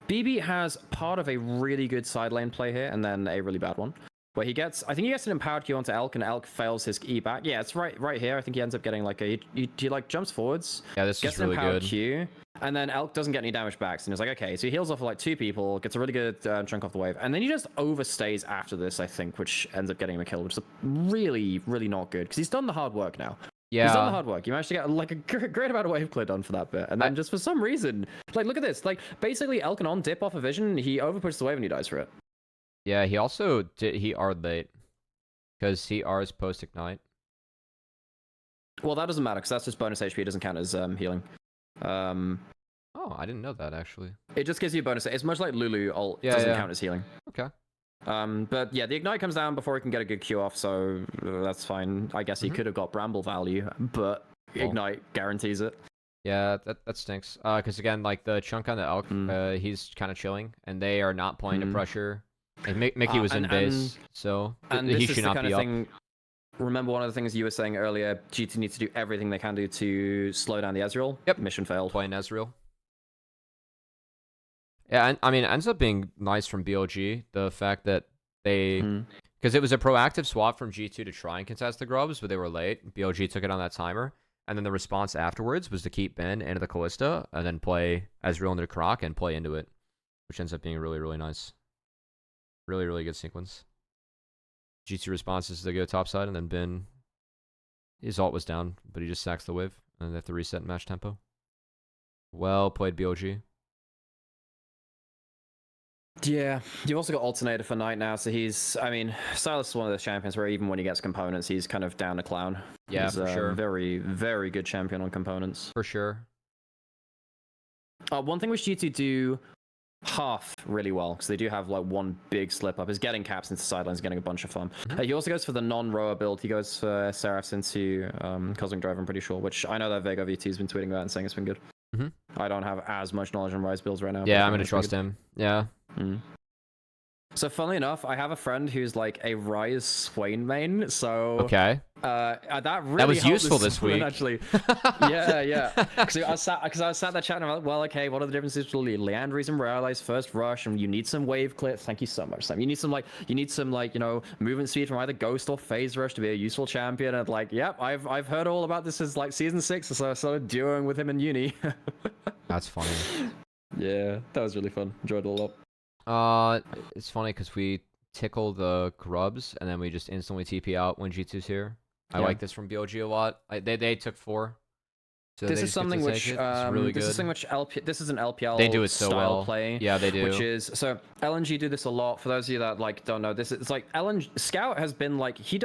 BB has part of a really good side lane play here, and then a really bad one. Where I think he gets an empowered Q onto Elk, and Elk fails his E back. Yeah, it's right here. I think he ends up getting like he like jumps forwards. Yeah, this is really good. Gets an empowered Q, and then Elk doesn't get any damage back. So he's like, okay, so he heals off like 2 people, gets a really good chunk off the wave, and then he just overstays after this, I think, which ends up getting him a kill, which is really, really not good because he's done the hard work now. Yeah. He's done the hard work. You managed to get like a great amount of wave clear done for that bit, and then just for some reason, like look at this, like basically Elk and On dip off a vision, he overpushes the wave and he dies for it. Yeah, he also he R'd late. Because he R's post-ignite. Well, that doesn't matter, because that's just bonus HP. It doesn't count as healing. Oh, I didn't know that, actually. It just gives you a bonus. It's much like Lulu ult. Doesn't count as healing. Okay. But yeah, the ignite comes down before he can get a good Q off, so that's fine. I guess he could have got Bramble value, but ignite guarantees it. Yeah, that stinks. Because again, like the chunk on the elk, he's kind of chilling, and they are not playing to pressure. Like Mickey was in base, so and he this should is the not kind be of up. thing. Remember one of the things you were saying earlier, GT needs to do everything they can do to slow down the Ezreal? Yep. Mission failed. Playing Ezreal. Yeah, and I mean, it ends up being nice from BLG, the fact that they... Because it was a proactive swap from G2 to try and contest the grubs, but they were late. BLG took it on that timer. And then the response afterwards was to keep Ben into the Callista, and then play Ezreal into the Croc and play into it. Which ends up being really, really nice. Really, really good sequence. G2 responses to go topside, and then Ben... His ult was down, but he just sacks the wave, and they have to reset and match tempo. Well played, BLG. Yeah, you've also got Alternator for Knight now, so he's... I mean, Silas is one of those champions where even when he gets components, he's kind of down to clown. Yeah, he's for sure. Very, very good champion on components. For sure. One thing which G2 do half really well, because they do have like one big slip up, is getting caps into sidelines, getting a bunch of farm. He also goes for the non-rower build. He goes for Seraphs into Cosmic Drive, I'm pretty sure, which I know that Vega VT has been tweeting about and saying it's been good. I don't have as much knowledge on Rise builds right now. Yeah, I'm gonna trust him. Yeah. So funnily enough, I have a friend who's like a Rise Swain main, so... Okay. That really that was helped useful this summon, week. Actually. Yeah. Because I was sat there chatting about, well, okay, what are the differences between Leandries and Rayleigh's first rush, and you need some wave clear. Thank you so much, Sam. You need some movement speed from either Ghost or Phase Rush to be a useful champion. And like, yep, I've heard all about this since like season 6, so I started duoing with him in uni. That's funny. Yeah, that was really fun. Enjoyed it a lot. It's funny because we tickle the grubs and then we just instantly TP out when G2's here. I like this from BLG a lot. They took 4. So this is something which really this good. is something which this is an LPL they do it so style well. play. Yeah, they do. Which is so LNG do this a lot. For those of you that like don't know this, it's like LNG Scout has been like he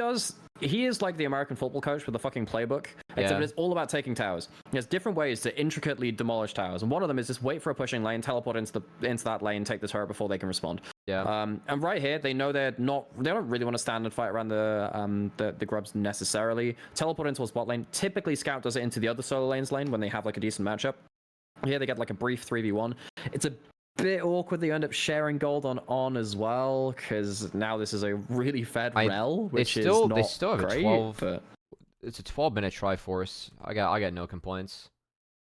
is like the American football coach with the fucking playbook. Except it's all about taking towers. There's different ways to intricately demolish towers, and one of them is just wait for a pushing lane, teleport into that lane, take the turret before they can respond. Yeah. And right here, they know they don't really want to stand and fight around the grubs necessarily. Teleport into a spot lane. Typically, Scout does it into the other solo lanes lane when they have like a decent matchup. Here they get like a brief 3v1. It's a bit awkward. They end up sharing gold on as well, because now this is a really fed rel, which is not they still have great, a 12. but... It's a 12-minute Triforce. I got no complaints.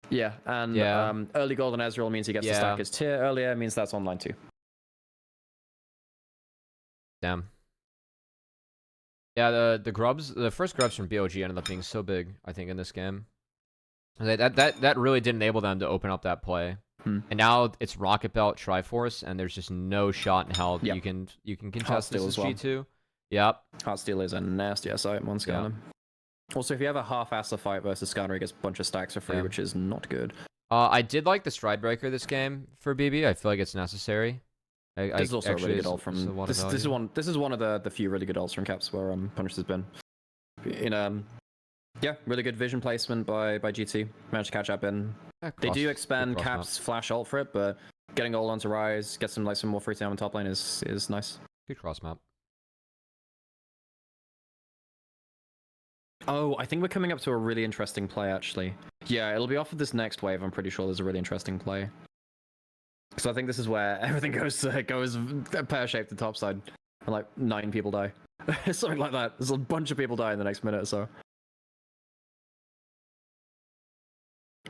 Yeah, and early gold on Ezreal means he gets to stack his tier earlier. Means that's online too. Damn. Yeah, the first grubs from BLG ended up being so big, I think, in this game. That really did enable them to open up that play. And now it's Rocket Belt, Triforce, and there's just no shot in hell that you can contest this as G2. Yep. Heartsteel is a nasty SI on Skarner. Also, if you have a half-ass fight versus Skarner, he gets a bunch of stacks for free, which is not good. I did like the Stride Breaker this game for BB. I feel like it's necessary. This is also a really good ult from... This is one of the few really good ults from Caps where Punish has been. Yeah, really good vision placement by GT. Managed to catch up in. They do expand Caps flash ult for it, but getting ult onto Rise, get some more free time on top lane is nice. Good cross map. Oh, I think we're coming up to a really interesting play, actually. Yeah, it'll be off of this next wave. I'm pretty sure there's a really interesting play. So I think this is where everything goes pear-shaped to topside, and like 9 people die. Something like that. There's a bunch of people die in the next minute or so.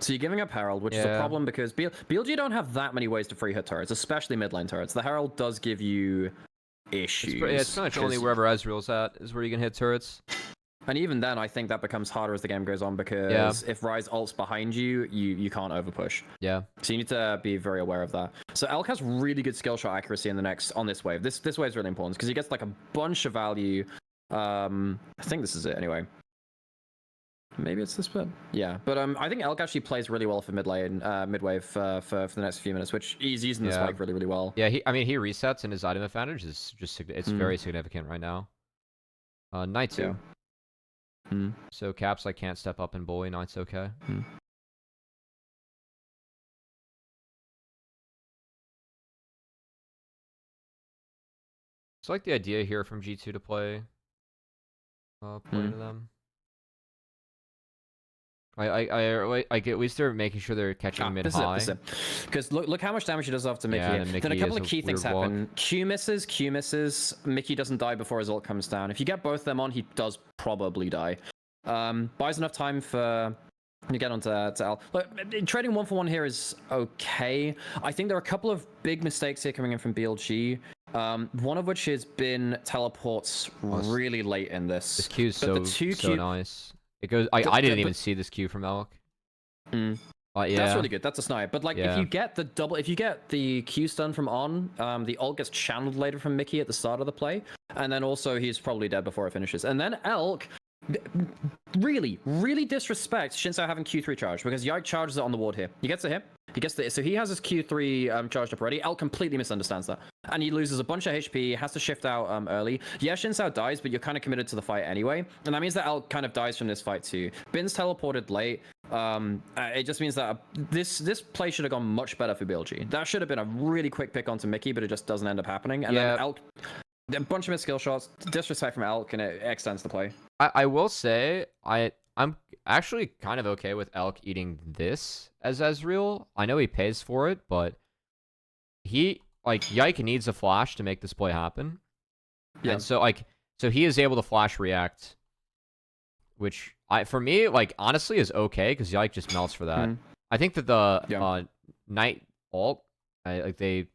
So you're giving up Herald, which is a problem because BLG don't have that many ways to free hit turrets, especially mid lane turrets. The Herald does give you issues. It's pretty much only wherever Ezreal's at is where you can hit turrets. And even then, I think that becomes harder as the game goes on because if Ryze ults behind you, you can't overpush. Yeah. So you need to be very aware of that. So Elk has really good skill shot accuracy on this wave. This wave is really important because he gets like a bunch of value. I think this is it anyway. Maybe it's this bit. Yeah, but I think Elk actually plays really well for mid lane, mid-wave for the next few minutes, which he's using the spike really, really well. Yeah, he resets and his item advantage is just very significant right now. Knight 2. So Caps can't step up and bully. Knight's okay. It's like the idea here from G2 to play to them. I get at least they're making sure they're catching mid high. Because look how much damage he does after Mickey. Yeah, and then a couple of is key things weird walk. happen. Q misses. Mickey doesn't die before his ult comes down. If you get both of them on, he does probably die. Buys enough time for you get onto L. Look, trading 1-for-1 here is okay. I think there are a couple of big mistakes here coming in from BLG. One of which has been teleports really late in this. This Q is so nice. It goes. I didn't even see this Q from Elk. Yeah. That's really good. That's a snipe. But like, if you get the Q stun from On, the ult gets channeled later from Mickey at the start of the play, and then also he's probably dead before it finishes. And then Elk really disrespects Shinsao having Q3 charged, because Yike charges it on the ward here. He gets it here. So he has his Q3 charged up already. Elk completely misunderstands that, and he loses a bunch of HP. Has to shift out early. Yeah, Shinsao dies, but you're kind of committed to the fight anyway, and that means that Elk kind of dies from this fight too. Bin's teleported late. It just means that this play should have gone much better for BLG. That should have been a really quick pick onto Mickey, but it just doesn't end up happening. And then Elk, a bunch of missed skill shots, disrespect from Elk, and it extends the play. I will say I'm actually kind of okay with Elk eating this as Ezreal. I know he pays for it, but Yike needs a flash to make this play happen. Yeah. And so he is able to flash react, which for me honestly is okay, because Yike just melts for that. I think that the Knight ult, he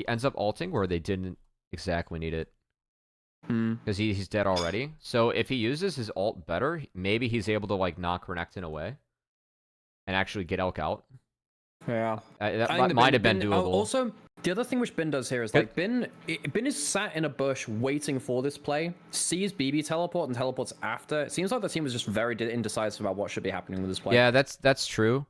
ends up ulting where they didn't exactly need it. Because he's dead already. So if he uses his ult better, maybe he's able to knock Renekton away and actually get Elk out. Yeah, that might have been doable. Also, the other thing which Bin does here is Bin is sat in a bush waiting for this play, sees BB teleport and teleports after. It seems like the team was just very indecisive about what should be happening with this play. Yeah, that's true.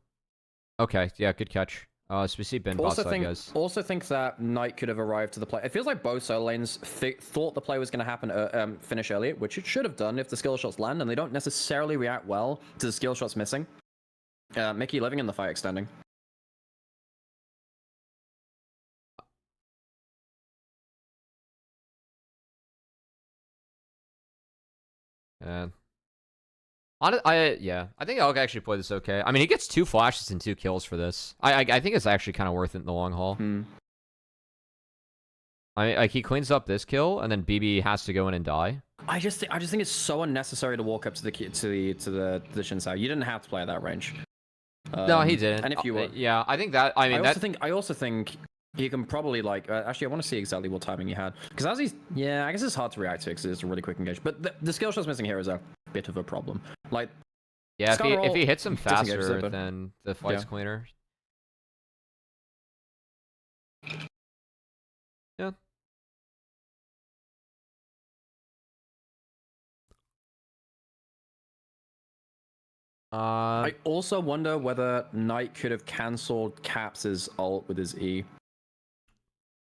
Okay, yeah, good catch. So we see Bin bot side, guys. Also think that Knight could have arrived to the play. It feels like both solo lanes thought the play was going to happen, finish earlier, which it should have done if the skill shots land, and they don't necessarily react well to the skill shots missing. Mickey living in the fight extending. And I think Elk actually played this okay. I mean, he gets 2 flashes and 2 kills for this. I think it's actually kind of worth it in the long haul. He cleans up this kill, and then BB has to go in and die. I just think it's so unnecessary to walk up to the Shinsao. You didn't have to play at that range. No, he didn't. And if you were, yeah, I think that. I also think he can probably actually, I want to see exactly what timing he had, because I guess it's hard to react to because it's a really quick engage. But the skill shots missing here is a bit of a problem. Yeah, if he hits him faster, then the fight's cleaner. Yeah. I also wonder whether Knight could have cancelled Caps' ult with his E.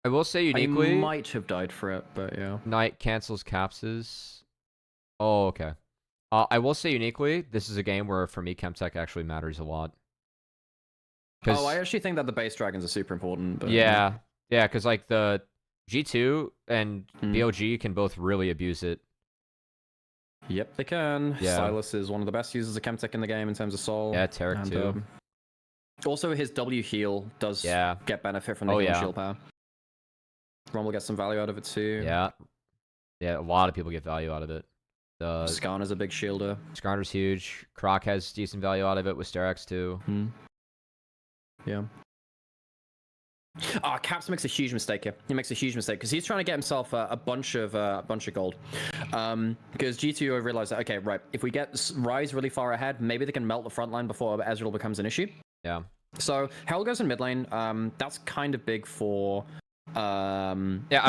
I will say uniquely, he might have died for it, but yeah. Knight cancels Caps's. Oh, okay. I will say uniquely, this is a game where for me Chemtech actually matters a lot. I actually think that the base dragons are super important. But, yeah, because the G2 and BLG can both really abuse it. Yep, they can. Yeah. Silas is one of the best users of Chemtech in the game in terms of soul. Yeah, Tarek too. Also, his W heal does get benefit from the shield power. Rumble gets some value out of it too. Yeah, a lot of people get value out of it. Skarner's a big shielder. Skarner's huge. Croc has decent value out of it with Sterex too. Yeah. Caps makes a huge mistake here. He makes a huge mistake because he's trying to get himself a bunch of gold. Because G2 realized that, okay, right, if we get Rise really far ahead, maybe they can melt the front line before Ezreal becomes an issue. Yeah. So Hell goes in mid lane. That's kind of big for. I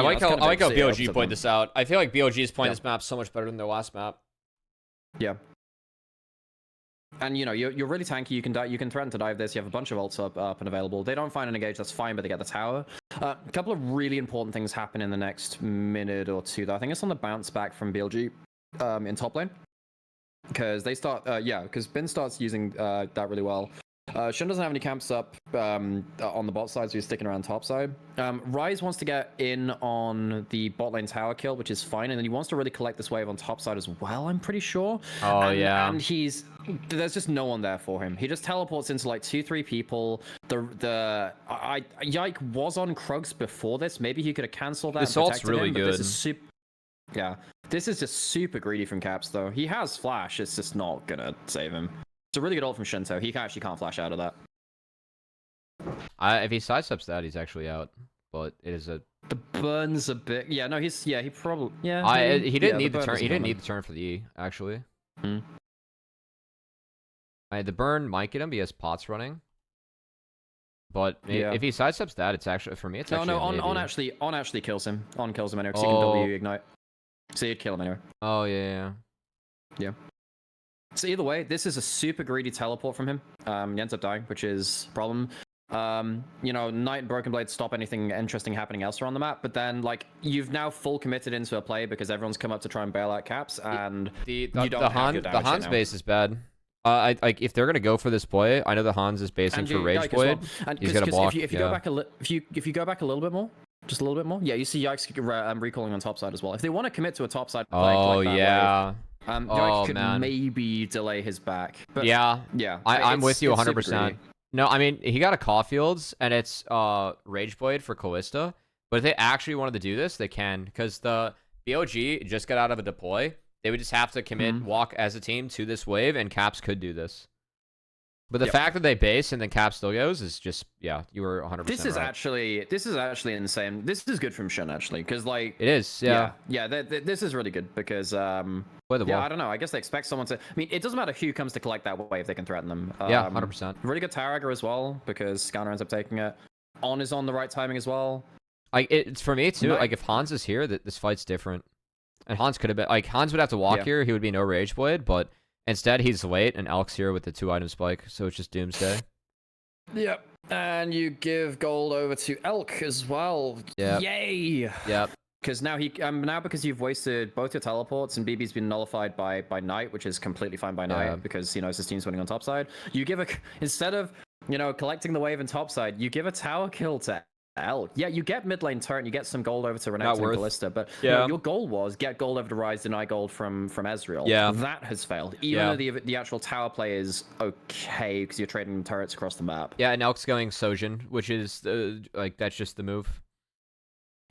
like how BLG played this out. I feel like BLG is playing this map so much better than their last map. Yeah. And you're really tanky. You can threaten to dive this. You have a bunch of ults up and available. They don't find an engage. That's fine, but they get the tower. A couple of really important things happen in the next minute or two. Though I think it's on the bounce back from BLG in top lane, because they start. Because Bin starts using that really well. Shen doesn't have any camps up on the bot side, so he's sticking around top side. Ryze wants to get in on the bot lane tower kill, which is fine, and then he wants to really collect this wave on top side as well, I'm pretty sure. Oh, yeah. And there's just no one there for him. He just teleports into like 2-3 people. Yike was on Krugs before this. Maybe he could have cancelled that. This ult's really good. Yeah, this is just super greedy from Caps, though. He has flash, it's just not gonna save him. It's a really good ult from Shinto. He actually can't flash out of that. If he sidesteps that, he's actually out. But it is a... The burn's a bit... Yeah, no, he probably... Yeah. He didn't need the turn. He didn't need the turn for the E, actually. Hmm. The burn might get him, but he has pots running. But if he sidesteps that, it's actually... For me, it's actually on actually kills him. On kills him anyway, because he can W ignite. So you'd kill him anyway. Oh, yeah. So either way, this is a super greedy teleport from him. He ends up dying, which is a problem. Knight and Broken Blade stop anything interesting happening elsewhere on the map, but then, like, you've now full committed into a play because everyone's come up to try and bail out Caps, and the Han's base is bad. If they're gonna go for this play, I know the Hans is basing for Rage Blade. Well. He's gonna block. If you go back if you go back a little bit more, just a little bit more, yeah, you see Yikes recalling on top side as well. If they want to commit to a top side, oh yeah. Yikes could maybe delay his back. But yeah. I'm with you 100%. No, I mean, he got a Caulfield's, and it's Rage Blade for Callista. But if they actually wanted to do this, they can. Because the BLG just got out of a deploy. They would just have to commit, walk as a team to this wave, and Caps could do this. But the fact that they base and then Cap still goes is just, yeah, you were 100% This is right. actually insane. This is good from Shen, actually, because, like... It is, yeah. This is really good, because, I don't know, I guess they expect someone to... I mean, it doesn't matter who comes to collect that wave, they can threaten them. Yeah, 100%. Really good tower aggro as well, because Scanner ends up taking it. On is on the right timing as well. It's for me, too, like, if Hans is here, this fight's different. And Hans could have been... Like, Hans would have to walk here, he would be no Rage Blade, but... Instead, he's late, and Elk's here with the 2-item spike, so it's just Doomsday. Yep. And you give gold over to Elk as well. Yep. Yay! Yep. Because now because you've wasted both your teleports and BB's been nullified by Knight, which is completely fine by Knight because he knows his team's winning on top side. You give instead of collecting the wave in top side, you give a tower kill to Elk. Yeah, you get mid lane turret, you get some gold over to Renekton and Ballista, but your goal was get gold over to Ryze, deny gold from Ezreal. Yeah. That has failed. Even though the actual tower play is okay because you're trading turrets across the map. Yeah, and Elk's going Sojin, which is that's just the move.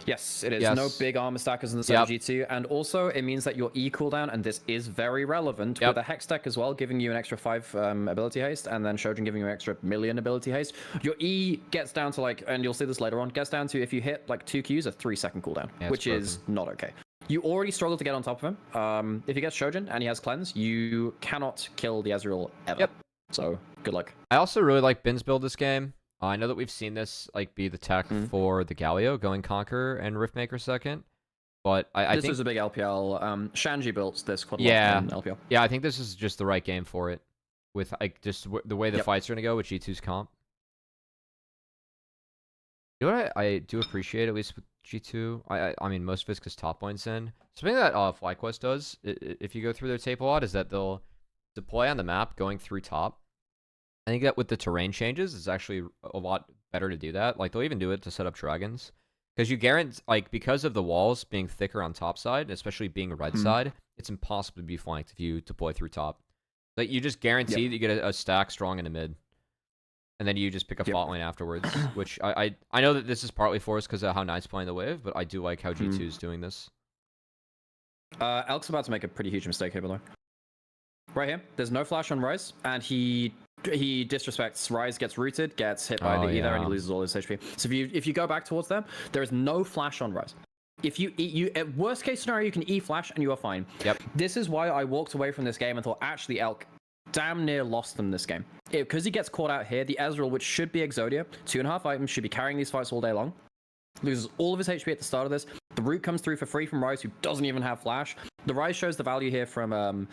Yes, it is. Yes. No big armor stackers in the G2, and also it means that your E cooldown, and this is very relevant, with a Hex deck as well, giving you an extra 5 ability haste, and then Shojin giving you an extra 1,000,000 ability haste. Your E gets down to and you'll see this later on, gets down to if you hit 2 Qs, a 3-second cooldown, which is not okay. You already struggle to get on top of him. If he gets Shojin and he has Cleanse, you cannot kill the Ezreal ever. Yep. So, good luck. I also really like Bin's build this game. I know that we've seen this be the tech for the Galio, going Conqueror and Riftmaker second, but I think... This was a big LPL. Shanji built this quite a lot in LPL. Yeah, I think this is just the right game for it, with just the way the fights are going to go with G2's comp. You know what I do appreciate, at least with G2? I mean, most of it's because top lane's in. Something that FlyQuest does, if you go through their tape a lot, is that they'll deploy on the map going through top. I think that with the terrain changes, it's actually a lot better to do that. Like, they'll even do it to set up dragons. Because you guarantee, because of the walls being thicker on top side, especially being red side, it's impossible to be flanked if you deploy through top. Like, you just guarantee that you get a stack strong in the mid. And then you just pick a bot lane afterwards, which I know that this is partly forced because of how Knight's playing the wave, but I do like how G2 is doing this. Elk's about to make a pretty huge mistake here, below. Right here, there's no flash on Ryze, and he disrespects Ryze, gets rooted, gets hit by the Ether, and he loses all his HP. So if you go back towards them, there is no flash on Ryze. If you at worst case scenario, you can E flash and you are fine. Yep. This is why I walked away from this game and thought, actually, Elk damn near lost them this game. Because he gets caught out here, the Ezreal, which should be Exodia, 2.5 items, should be carrying these fights all day long. Loses all of his HP at the start of this. The root comes through for free from Ryze, who doesn't even have flash. The Ryze shows the value here from,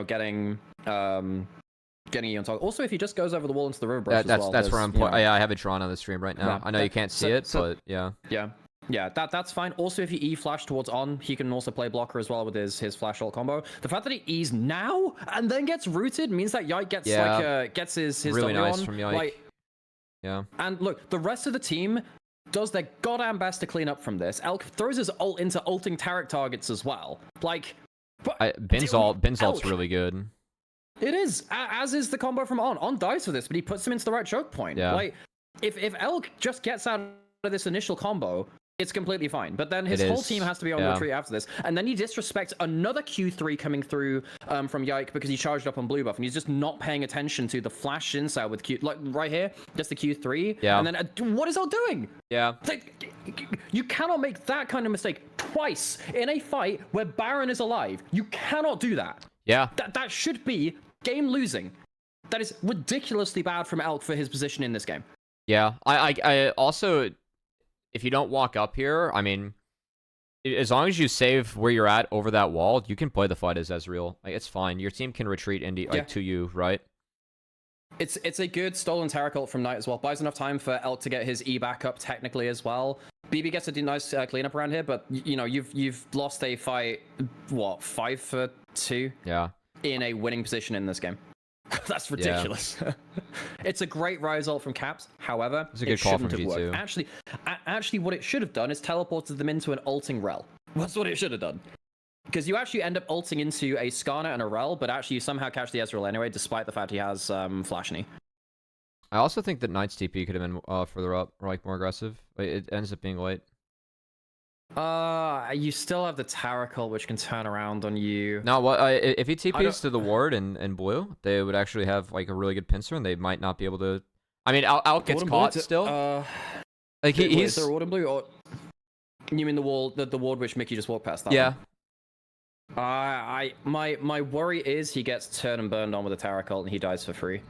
getting you on top. Also, if he just goes over the wall into the river brush that's where I'm I have it drawn on the stream right now. I know you can't see it, but yeah. Yeah. Yeah, that's fine. Also, if you E flash towards on, he can also play blocker as well with his flash ult combo. The fact that he E's now and then gets rooted means that Yike gets gets his really W nice on. from Yike. Like, yeah. And look, the rest of the team does their goddamn best to clean up from this. Elk throws his ult into ulting Tarek targets as well. Like, Bin's ult's really good. It is, as is the combo from On. On dies for this, but he puts him into the right choke point. Yeah. Like, if Elk just gets out of this initial combo, it's completely fine. But then his whole team has to be on the retreat after this. And then he disrespects another Q3 coming through from Yike because he charged up on blue buff. And he's just not paying attention to the flash inside with Q... Like, right here, just the Q3. Yeah. And then, what is Elk doing? Yeah. Like, you cannot make that kind of mistake twice in a fight where Baron is alive. You cannot do that. Yeah. That should be game losing. That is ridiculously bad from Elk for his position in this game. Yeah. I also... If you don't walk up here, I mean, as long as you save where you're at over that wall, you can play the fight as Ezreal. Like, it's fine. Your team can retreat into to you, right? It's a good stolen Tarek ult from Knight as well. Buys enough time for Elk to get his E back up technically as well. BB gets a nice cleanup around here, but you know you've lost a fight. What, 5-2? Yeah. In a winning position in this game. That's ridiculous. Yeah. It's a great rise ult from Caps. However, it's a good call from G2. Actually, what it should have done is teleported them into an ulting rel. That's what it should have done. Because you actually end up ulting into a Skarner and a rel, but actually you somehow catch the Ezreal anyway, despite the fact he has Flash knee. I also think that Knight's TP could have been further up, or like more aggressive. It ends up being late. You still have the Tarek ult, which can turn around on you. No, what if he TPs to the ward in blue, they would actually have like a really good pincer, and they might not be able to. I mean, Alk gets caught still. Like he's. Is there a ward in blue, or you mean the ward which Mickey just walked past? That Yeah. My worry is he gets turned and burned on with a Tarek ult and he dies for free.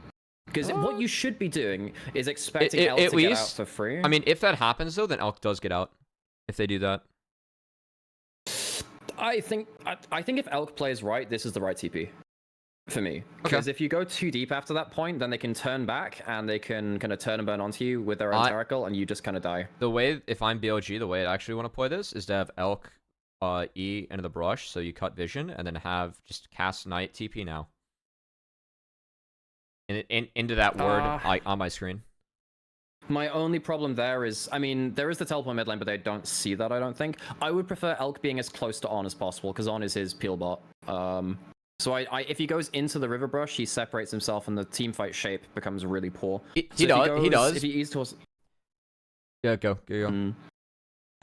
Because what you should be doing is expecting Elk to get out for free. I mean, if that happens though, then Elk does get out. If they do that. I think if Elk plays right, this is the right TP for me. Because if you go too deep after that point, then they can turn back and they can kind of turn and burn onto you with their own Tarek ult, and you just kind of die. The way, if I'm BLG, the way I actually want to play this is to have Elk E into the brush, so you cut vision, and then have just cast Knight TP now. Into that word on my screen. My only problem there is, I mean, there is the teleport mid lane, but they don't see that, I don't think. I would prefer Elk being as close to On as possible, because On is his peel bot. So if he goes into the river brush, he separates himself, and the team fight shape becomes really poor. He does. If he eats towards... Yeah, go.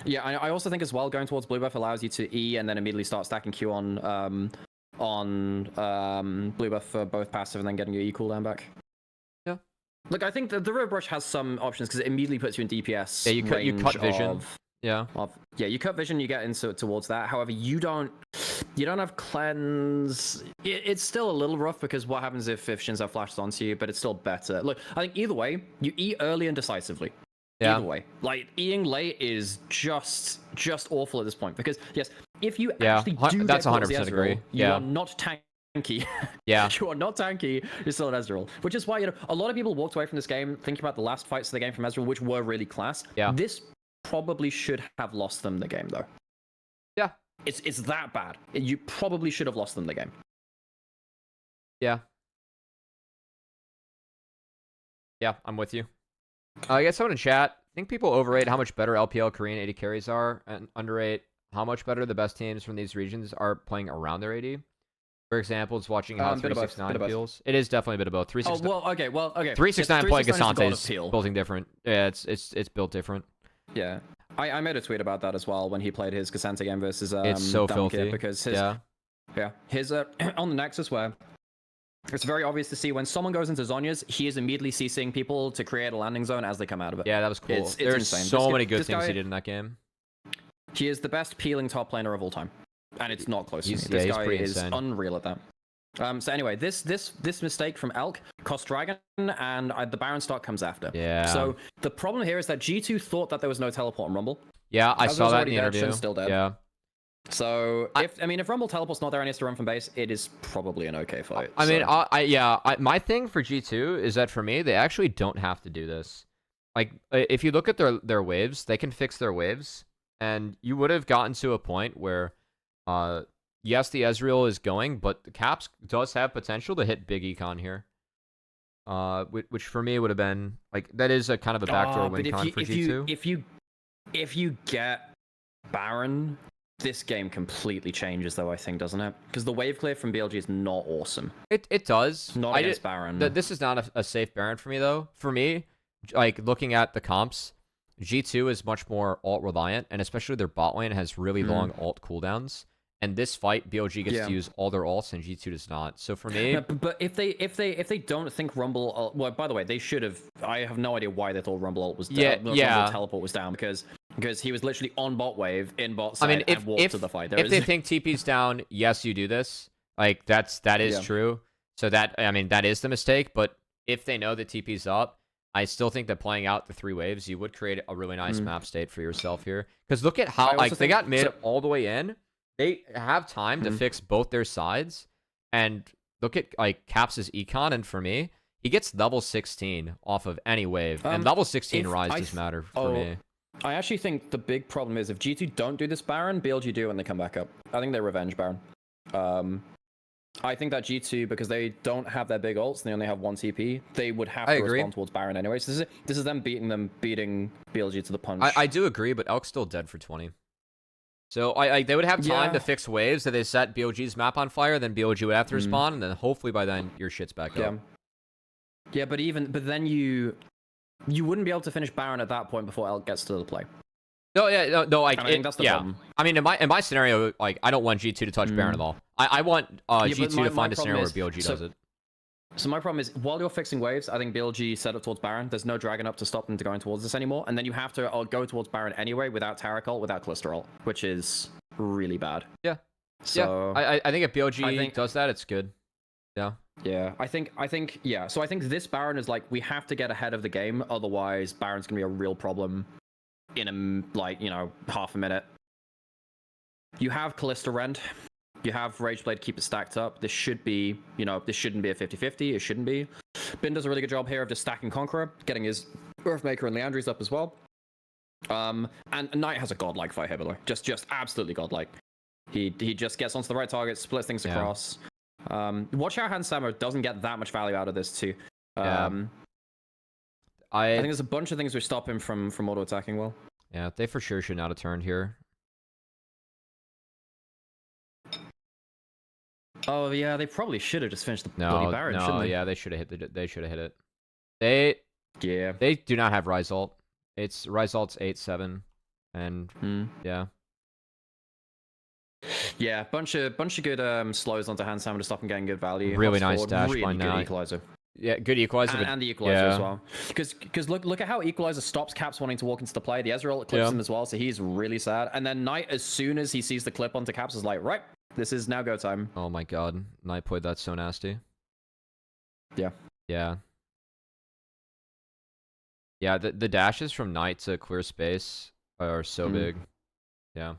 Yeah, I also think as well, going towards blue buff allows you to E and then immediately start stacking Q on blue buff for both passive and then getting your E cooldown back. Yeah. Look, I think the river brush has some options because it immediately puts you in DPS. Yeah, you cut vision. You cut vision, you get into towards that. However, you don't have cleanse. It's still a little rough because what happens if Shinzo flashes onto you, but it's still better. Look, I think either way, you E early and decisively. Yeah. Either way, like Eing late is just awful at this point because yes, if you actually do that's get 100% agree. You are not tanky. Yeah, you are not tanky. You're still an Ezreal, which is why a lot of people walked away from this game thinking about the last fights of the game from Ezreal, which were really class. Yeah, this probably should have lost them the game though. Yeah, it's that bad. You probably should have lost them the game. Yeah, I'm with you. I guess someone in chat, I think people overrate how much better LPL Korean AD carries are, and underrate how much better the best teams from these regions are playing around their AD. For example, it's watching how 369 feels. It is definitely a bit of both. 369. Okay. 369 playing Cassante is building different. Yeah, it's built different. Yeah. I made a tweet about that as well when he played his Cassante game versus it's so filthy because his his on the Nexus where it's very obvious to see when someone goes into Zhonya's, he is immediately CCing people to create a landing zone as they come out of it. Yeah, that was cool. There's insane. So many good things he did in that game. He is the best peeling top laner of all time. And it's not close to me. This guy is unreal at that. So anyway, this mistake from Elk cost Dragon, and the Baron stock comes after. Yeah. So the problem here is that G2 thought that there was no teleport on Rumble. Yeah, I saw that in the interview. Still dead. Yeah. So if Rumble teleport's not there and he has to run from base, it is probably an okay fight. I mean, my thing for G2 is that for me, they actually don't have to do this. Like, if you look at their waves, they can fix their waves. and you would have gotten to a point where, yes, the Ezreal is going, but the Caps does have potential to hit big econ here. Which for me would have been like that is a kind of a backdoor win con for G2. If you get Baron, this game completely changes though, I think, doesn't it? Because the wave clear from BLG is not awesome. It does. Not against Baron. This is not a safe Baron for me though. For me, like looking at the comps, G2 is much more ult reliant, and especially their bot lane has really long ult cooldowns. And this fight, BLG gets to use all their ults, and G2 does not. So for me, but if they don't think Rumble, well, by the way, they should have. I have no idea why they thought Rumble ult was down. Rumble teleport was down because he was literally on bot wave in bot side and walked to the fight. If they think TP's down, yes, you do this. Like that is true. So that is the mistake. But if they know that TP's up, I still think that playing out the 3 waves, you would create a really nice map state for yourself here. Because look at how they got mid all the way in. They have time to fix both their sides, and look at like Caps' econ, and for me, he gets level 16 off of any wave, and level 16 rise does matter for me. I actually think the big problem is if G2 don't do this Baron, BLG do when they come back up. I think they revenge Baron. I think that G2, because they don't have their big ults and they only have 1 TP, they would have to respond towards Baron anyway. So this is them beating BLG to the punch. I do agree, but Elk's still dead for 20. So they would have time to fix waves that they set BLG's map on fire, then BLG would have to respawn, and then hopefully by then your shit's back up. Yeah, but then you wouldn't be able to finish Baron at that point before Elk gets to the play. No, I think that's the problem. I mean, in my scenario, like I don't want G2 to touch Baron at all. I want G2 to find a scenario where BLG does it. So my problem is, while you're fixing waves, I think BLG set up towards Baron. There's no dragon up to stop them to going towards this anymore, and then you have to go towards Baron anyway without Taric ult, without Callisto ult, which is really bad. Yeah. So I think if BLG does that, it's good. Yeah. Yeah, I think yeah. So I think this Baron is like, we have to get ahead of the game, otherwise Baron's gonna be a real problem in half a minute. You have Callisto Rend. You have Rageblade, keep it stacked up. This should be, this shouldn't be a 50-50. It shouldn't be. Bin does a really good job here of just stacking Conqueror, getting his Earthmaker and Leandries up as well. And Knight has a godlike fight here, by the way. Just absolutely godlike. He just gets onto the right target, splits things across. Watch how Hans Sammer doesn't get that much value out of this too. I think there's a bunch of things which stop him from auto attacking well. Yeah, they for sure should not have turned here. Oh yeah, they probably should have just finished the bloody Baron, shouldn't they? Yeah, they should have hit it. They should have hit it. They do not have Rise ult. It's Rise ult's 8-7, and yeah, bunch of good slows onto Hans Hammer to stop him getting good value. Really nice dash really by good Knight. Equalizer. Yeah, good Equalizer, and the Equalizer as well. Because look at how Equalizer stops Caps wanting to walk into the play. The Ezreal clips him as well, so he's really sad. And then Knight, as soon as he sees the clip onto Caps, is like, right, this is now go time. Oh my god, Knight played that so nasty. Yeah. Yeah. Yeah, the dashes from Knight to clear space are so big. Yeah.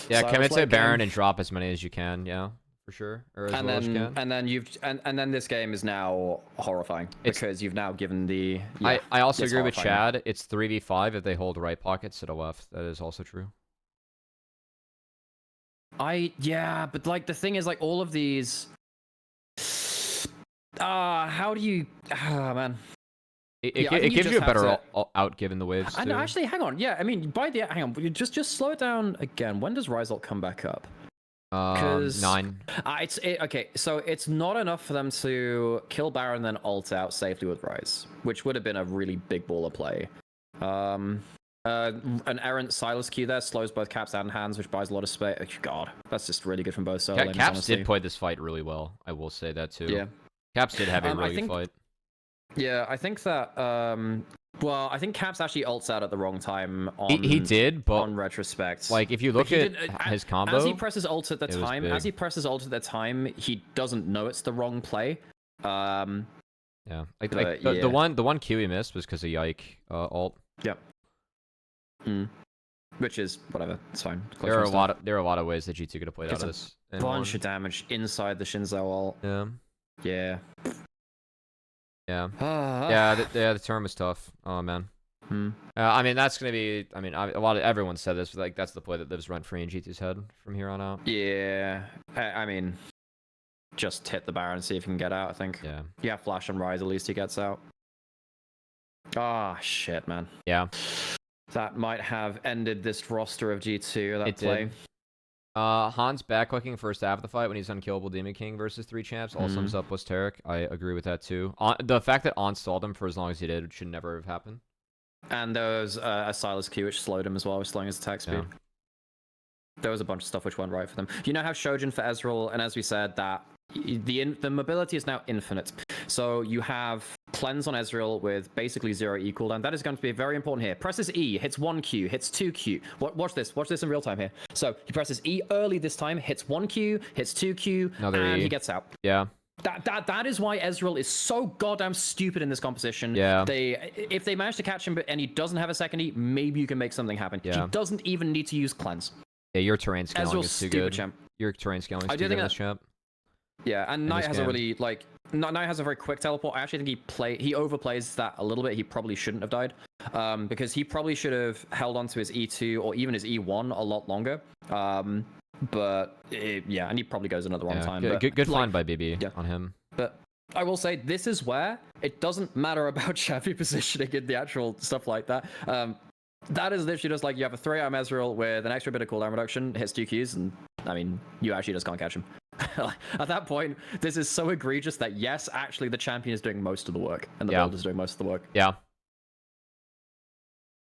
Yeah, commit to Baron and drop as many as you can, yeah. For sure. Or as well as you can. And then this game is now horrifying because you've now given the I also agree with Chad. It's 3v5 if they hold right pockets to the left. That is also true. But like the thing is, like, all of these how do you man. It gives you a better out given the waves too. Actually, hang on. Yeah, I mean, hang on. Just slow it down again. When does Rise ult come back up? 9. Okay, so it's not enough for them to kill Baron then ult out safely with Rise, which would have been a really big baller play. An errant Silas Q there slows both Caps and Hands, which buys a lot of space. Oh, God, that's just really good from both sides. Caps did play this fight really well. I will say that too. Yeah, Caps did have a really good fight. Yeah, I think that. Well, I think Caps actually ults out at the wrong time. He did, but on retrospect, like if you look at his combo, as he presses ult at the time, he doesn't know it's the wrong play. Yeah, the one Q he missed was because of Yike ult. Yep. Which is whatever. It's fine. There are a lot of ways that G2 could have played out of this. Bunch of damage inside the Shinzo ult. Yeah. Yeah. Yeah, the term is tough. Oh man. I mean, that's gonna be. I mean, a lot of everyone said this, but like that's the play that lives rent free in G2's head from here on out. Yeah, I mean, just hit the Baron and see if you can get out. I think. Yeah. Yeah, flash and rise. At least he gets out. Ah, shit, man. Yeah. That might have ended this roster of G2. That play. Did. Hans backclicking first half of the fight when he's unkillable Demon King versus 3 champs all sums up Terek. I agree with that too. The fact that On stalled him for as long as he did should never have happened. And there was a Silas Q which slowed him as well, slowing his attack speed. Yeah. There was a bunch of stuff which went right for them. You now have Shojin for Ezreal, and as we said, that the mobility is now infinite. So you have Cleanse on Ezreal with basically 0 E cooldown. That is going to be very important here. Presses E, hits 1Q, hits 2Q. Watch this in real time here. So he presses E early this time, hits 1Q, hits 2Q, Another and E. he gets out. Yeah. That is why Ezreal is so goddamn stupid in this composition. Yeah. If they manage to catch him and he doesn't have a second E, maybe you can make something happen. Yeah. He doesn't even need to use Cleanse. Yeah, your terrain scaling Ezreal's is too stupid, good. champ. Your terrain scaling is I too do good think in this champ. Yeah, and Knight this has a game. really Knight has a very quick teleport. I actually think he overplays that a little bit. He probably shouldn't have died, because he probably should have held on to his E2 or even his E1 a lot longer. Yeah, and he probably goes another one time. Good find by BB on him. But I will say this is where it doesn't matter about Chaffee positioning in the actual stuff like that. That is literally just like you have a 3-item Ezreal with an extra bit of cooldown reduction, hits 2 Qs, and I mean, you actually just can't catch him. At that point, this is so egregious that yes, actually the champion is doing most of the work, and the build is doing most of the work. Yeah.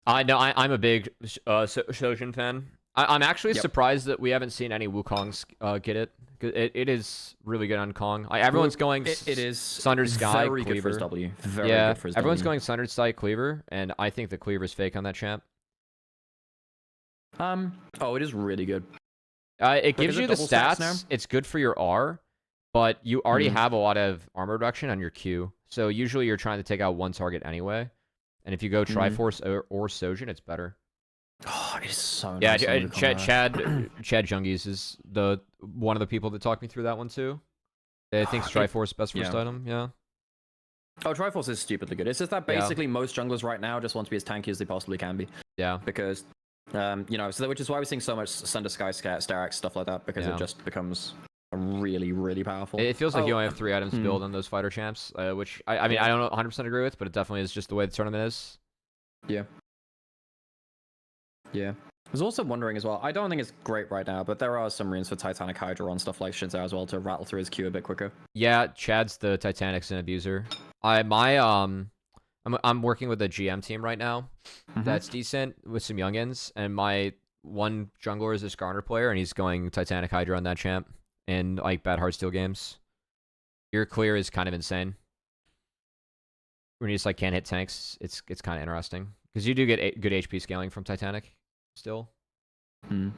I know. I'm a big Shojin fan. I'm actually surprised that we haven't seen any Wukongs get it. It is really good on Kong. Everyone's going. It is Sundered Sky very Cleaver. good for his W. Very Yeah, good for his everyone's W. going Sundered Sky Cleaver, and I think the Cleaver's fake on that champ. Oh, it is really good. It gives is it you the double stats stats. now? It's good for your R, but you already have a lot of armor reduction on your Q. So usually you're trying to take out one target anyway. And if you go Triforce or Sojin, it's better. Oh, it is so Yeah, nice. Chad Jungies is one of the people that talked me through that one too. I think Triforce best first item. Yeah. Oh, Triforce is stupidly good. It's just that basically most junglers right now just want to be as tanky as they possibly can be. Yeah. Because, which is why we're seeing so much Sunder Sky Starax stuff like that, because it just becomes really, really powerful. It feels like you only have 3 items to build on those fighter champs, which I mean I don't 100% agree with, but it definitely is just the way the tournament is. Yeah. Yeah. I was also wondering as well, I don't think it's great right now, but there are some runes for Titanic Hydra on stuff like Shinzo as well to rattle through his Q a bit quicker. Yeah, Chad's the Titanic's an abuser. I'm working with a GM team right now that's decent with some youngins, and my one jungler is a Skarner player, and he's going Titanic Hydra on that champ in like bad Heartsteel games. Your clear is kind of insane. When you just like can't hit tanks, it's kind of interesting because you do get good HP scaling from Titanic still. It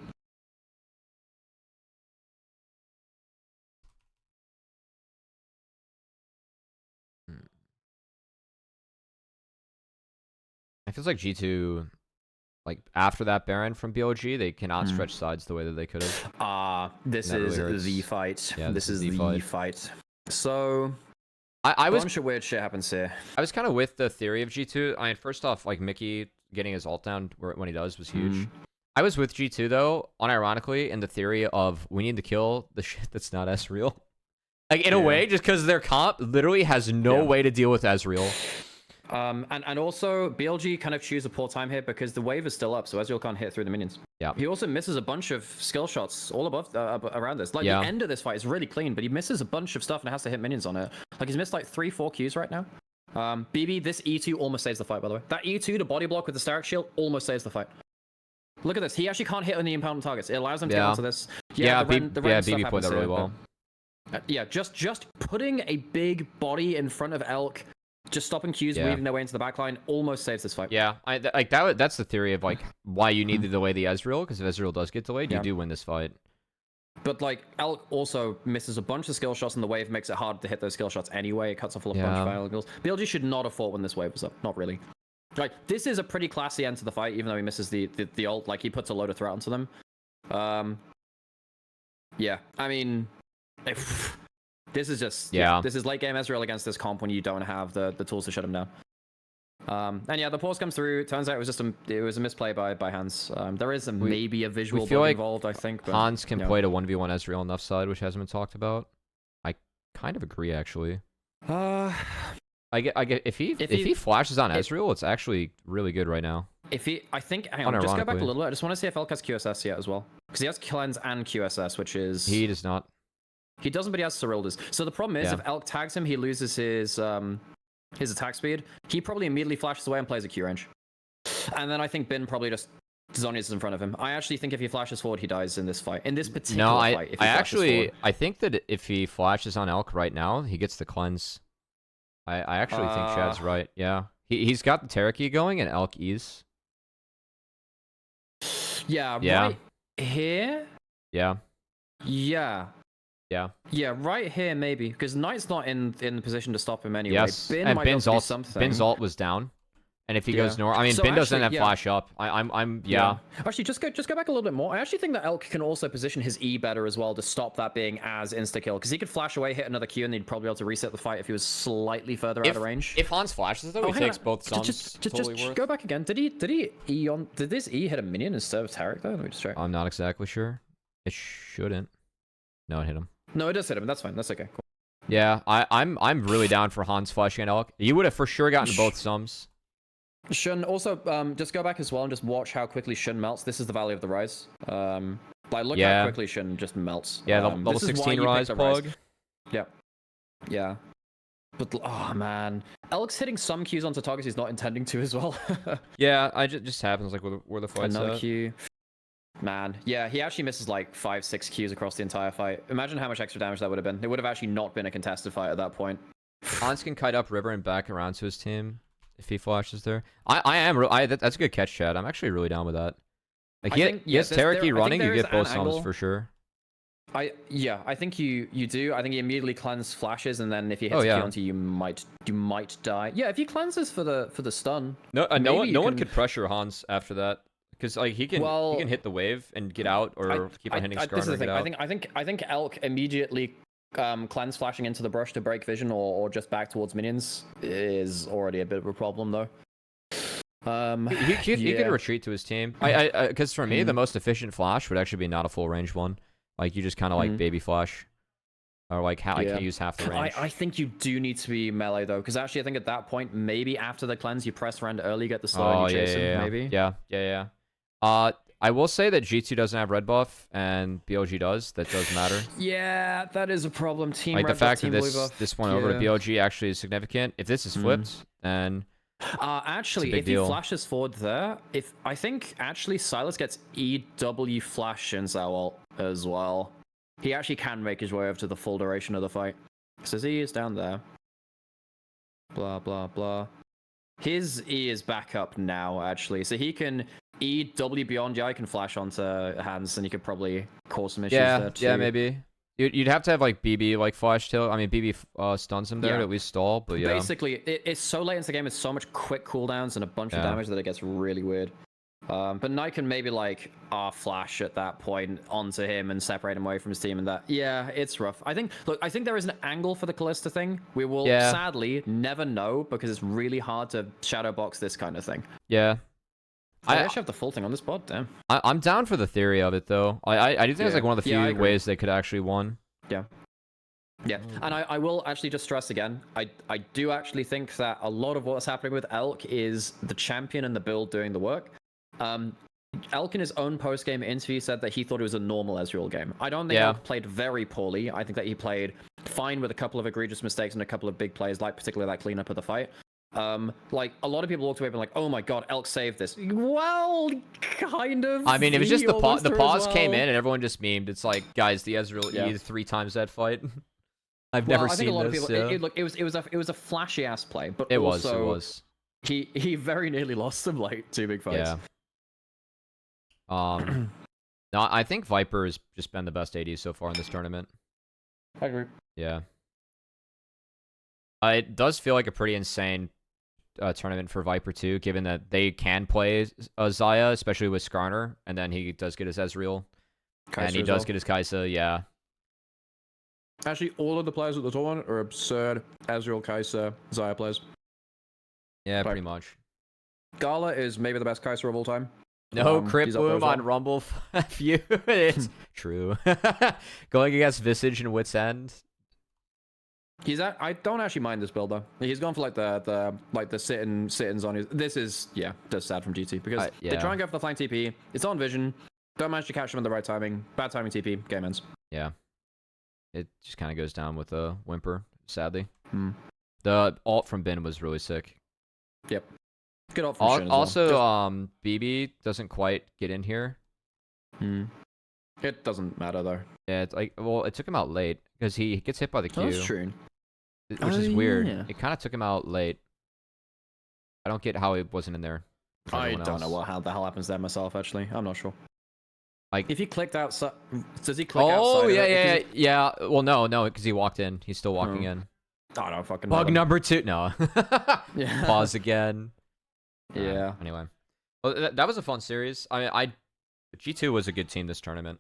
feels like G2, like after that Baron from BLG, they cannot stretch sides the way that they could have. This That is really hurts. the fight. Yeah, this is the fight. So, I a was bunch of weird shit happens here. I was kind of with the theory of G2. I mean, first off, like Mickey getting his ult down when he does was huge. I was with G2 though, unironically, in the theory of we need to kill the shit that's not Ezreal. Like in a way, just because their comp literally has no way to deal with Ezreal. And also BLG kind of choose a poor time here because the wave is still up, so Ezreal can't hit through the minions. Yeah. He also misses a bunch of skill shots all above around this. Like the end of this fight is really clean, but he misses a bunch of stuff and has to hit minions on it. Like he's missed like 3-4 Qs right now. BB, this E2 almost saves the fight, by the way. That E2 to body block with the Starak shield almost saves the fight. Look at this. He actually can't hit on the impounded targets. It allows him to get onto this. BB played that really well. Just putting a big body in front of Elk, just stopping Qs weaving their way into the backline, almost saves this fight. Yeah, that's the theory of like why you need to delay the Ezreal, because if Ezreal does get delayed, you do win this fight. But like Elk also misses a bunch of skill shots, and the wave makes it hard to hit those skill shots anyway. It cuts off a bunch of angles. BLG should not have fought when this wave was up. Not really. Like this is a pretty classy end to the fight, even though he misses the ult. Like he puts a load of threat onto them. Yeah, I mean, this is just this is late game Ezreal against this comp when you don't have the tools to shut him down. And yeah, the pause comes through. Turns out it was a misplay by Hans. There is maybe a visual feel bug like involved, I think. But, Hans can play to 1v1 Ezreal on left side, which hasn't been talked about. I kind of agree, actually. I get if he flashes on Ezreal, it's actually really good right now. I think, hang on, just go back a little bit. I just want to see if Elk has QSS yet as well, because he has cleanse and QSS, which is he does not. He doesn't, but he has Cyrilda's. So the problem is, if Elk tags him, he loses his attack speed. He probably immediately flashes away and plays a Q range. And then I think Bin probably just Zhonya's in front of him. I actually think if he flashes forward, he dies in this fight. In this particular fight, if he flashes forward. I think that if he flashes on Elk right now, he gets the cleanse. I actually think Chad's right. Yeah, he's got the Terraki going and Elk E's. Yeah. Right here. Yeah. Yeah. Yeah. Yeah, right here maybe, because Knight's not in the position to stop him anyway. Yes, Bin and might Bin's do ult, something. Bin's ult was down, and if he goes north, I mean, So Bin doesn't actually, have flash up. I'm Actually, just go back a little bit more. I actually think that Elk can also position his E better as well to stop that being as insta kill, because he could flash away, hit another Q, and he'd probably be able to reset the fight if he was slightly further out of range. If Hans flashes though, he takes both sums. Just go back again. Did this E hit a minion instead of Tarek though? Let me just check. I'm not exactly sure. It shouldn't. No, it hit him. No, it does hit him. That's fine. That's okay. Cool. Yeah, I'm really down for Hans flashing at Elk. You would have for sure gotten both sums. Shun also just go back as well and just watch how quickly Shun melts. This is the Valley of the Rise. Like look how quickly Shun just melts. Yeah, the level 16 Rise plug. Yep. Yeah. But oh man, Elk's hitting some Qs onto targets he's not intending to as well. Yeah, I just happens like where the fight's Another at. Q. Man, yeah, he actually misses like 5-6 Qs across the entire fight. Imagine how much extra damage that would have been. It would have actually not been a contested fight at that point. Hans can kite up river and back around to his team if he flashes there. That's a good catch, Chad. I'm actually really down with that. Like he has Terraki running, you get both sums for sure. I think you do. I think he immediately cleanse flashes, and then if he hits Q onto you might die. Yeah, if he cleanses for the stun. No one could pressure Hans after that. Because like he can hit the wave and get out, or keep on hitting Skarner. This is the thing. I think Elk immediately cleanse flashing into the brush to break vision, or just back towards minions is already a bit of a problem though. He could retreat to his team. Because for me, the most efficient flash would actually be not a full range one. Like you just kind of like baby flash, or like I can't use half the range. I think you do need to be melee though, because actually I think at that point maybe after the cleanse you press around early, get the slow, and you chase him. Maybe. Yeah. I will say that G2 doesn't have red buff and BLG does. That does matter. Yeah, that is a problem. Team like red the fact buff, that this went over to BLG actually is significant. If this is flipped, then actually, if he flashes forward there, I think actually Silas gets EW flash in Zawalt as well. He actually can make his way over to the full duration of the fight. So he is down there. Blah blah blah. His E is back up now, actually, so he can EW beyond. Yeah, I can flash onto Hans, and he could probably cause some issues there too. Yeah, maybe. You'd have to have like BB like flash till. I mean, BB stuns him there to at least stall, but yeah. Basically, it's so late into the game with so much quick cooldowns and a bunch of damage that it gets really weird. But Knight can maybe like flash at that point onto him and separate him away from his team, and that it's rough. I think there is an angle for the Callista thing. We will sadly never know because it's really hard to shadow box this kind of thing. Yeah. I actually have the full thing on this pod. Damn. I'm down for the theory of it though. I do think it's like one of the few ways they could actually win. Yeah. Yeah, and I will actually just stress again, I do actually think that a lot of what's happening with Elk is the champion and the build doing the work. Elk in his own post-game interview said that he thought it was a normal Ezreal game. I don't think Elk played very poorly. I think that he played fine with a couple of egregious mistakes and a couple of big plays, like particularly that cleanup of the fight. Like a lot of people walked away being like, "Oh my god, Elk saved this." Well, kind of. I mean, it was just the pause came in and everyone just memed. It's like, guys, the Ezreal E 3 times that fight. I've never seen this. I think a lot of people. It was a flashy ass play, but it was. He very nearly lost some like 2 big fights. Yeah. No, I think Viper has just been the best AD so far in this tournament. I agree. Yeah. It does feel like a pretty insane tournament for Viper too, given that they can play Xayah, especially with Skarner, and then he does get his Ezreal, and he does get his Kai'Sa. Yeah. Actually, all of the players at the tournament are absurd Ezreal, Kai'Sa, Xayah players. Yeah, pretty much. Gala is maybe the best Kaiser of all time. No crit he's up there boom as well. on Rumble Feud. It's true. Going against Visage and Wit's End. I don't actually mind this build though. He's gone for like the sit-ins on his. This is just sad from GT because they try and go for the flying TP. It's on vision. Don't manage to catch him at the right timing. Bad timing TP. Game ends. Yeah. It just kind of goes down with a whimper, sadly. Hmm. The ult from Bin was really sick. Yep. Good ult from Shin as Also, well. BB doesn't quite get in here. It doesn't matter though. Yeah, it's like, well, it took him out late because he gets hit by the Q. Oh, that's true. Which is weird. Yeah. It kind of took him out late. I don't get how he wasn't in there. I don't know how the hell happens there myself. Actually, I'm not sure. Like, if he clicked outside, does he click outside? Oh of yeah, it? yeah. Well, no, because he walked in. He's still walking in. I don't fucking. Bug know. number 2. No. Yeah. Pause again. Yeah. Anyway, well, that was a fun series. I mean, G2 was a good team this tournament.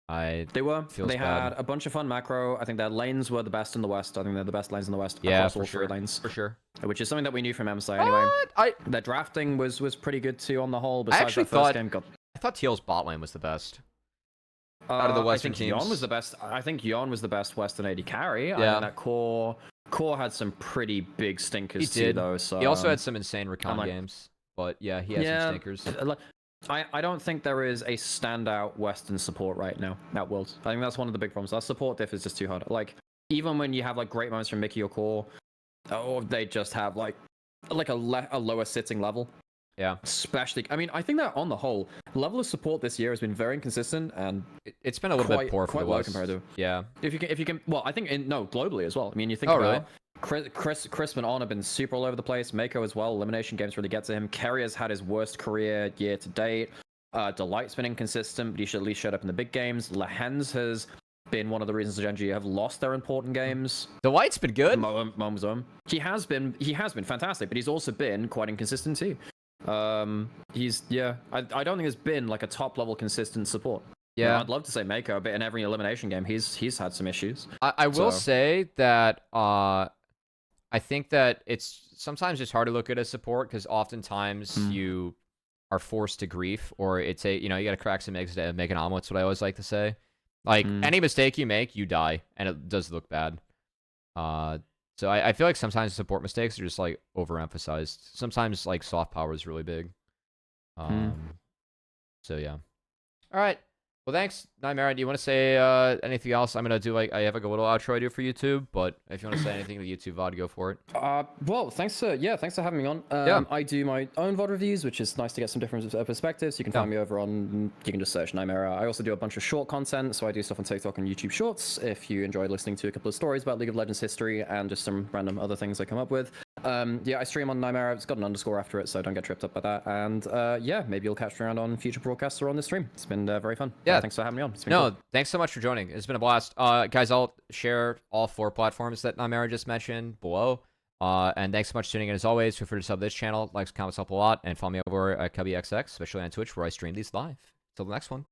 They were. They had a bunch of fun macro. I think their lanes were the best in the West. I think they're the best lanes in the West. Yeah, across for all sure. 3 lanes. For sure. Which is something that we knew from MSI anyway. Their drafting was pretty good too on the whole. Besides actually that first game, I thought TL's bot lane was the best. Out of the Western I think teams. Yon was the best. I think Yon was the best Western AD carry. Yeah. I think that core had some pretty big stinkers He did. too, though. So He also had some insane recon like- games. But yeah, he had some stinkers. I don't think there is a standout Western support right now at Worlds. I think that's one of the big problems. That support diff is just too hard. Like, even when you have like great moments from Mickey or Core, or they just have like a lower sitting level. Yeah. Especially, I mean, I think that on the whole, level of support this year has been very inconsistent and It's been a little bit poor for quite the low West. compared to. Yeah. If you can, well, I think globally as well. I mean, you think Oh, about Chris and On have been super all over the place. Mako as well. Elimination games really get to him. Kerry has had his worst career year to date. Delight's been inconsistent, but he should at least showed up in the big games. Lehens has been one of the reasons Gen G have lost their important games. The White's been good. He has been fantastic, but he's also been quite inconsistent too. I don't think there's been like a top level consistent support. Yeah. You know, I'd love to say Mako, but in every elimination game he's had some issues. I will say that I think that it's sometimes just hard to look at a support because oftentimes you are forced to grief, or it's you gotta crack some eggs to make an omelet. That's what I always like to say. Like any mistake you make, you die, and it does look bad. So I feel like sometimes support mistakes are just like overemphasized. Sometimes like soft power is really big. So yeah. All right. Well, thanks, Nymaera. Do you want to say anything else? I'm gonna do I have like a little outro I do for YouTube, but if you want to say anything to the YouTube VoD, go for it. Well, thanks for having me on. I do my own VoD reviews, which is nice to get some different perspectives. You can find me over on, you can just search Nymaera. I also do a bunch of short content, so I do stuff on TikTok and YouTube Shorts. If you enjoyed listening to a couple of stories about League of Legends history and just some random other things I come up with. I stream on Nymaera. It's got an underscore after it, so don't get tripped up by that. And maybe you'll catch me around on future broadcasts or on this stream. It's been very fun. Yeah. Thanks for having me on. It's been cool. Thanks so much for joining. It's been a blast. Guys, I'll share all 4 platforms that Nymaera just mentioned below. And thanks so much for tuning in as always. Feel free to sub this channel, likes, comments help a lot, and follow me over at Cubby XX, especially on Twitch where I stream these live. Till the next one.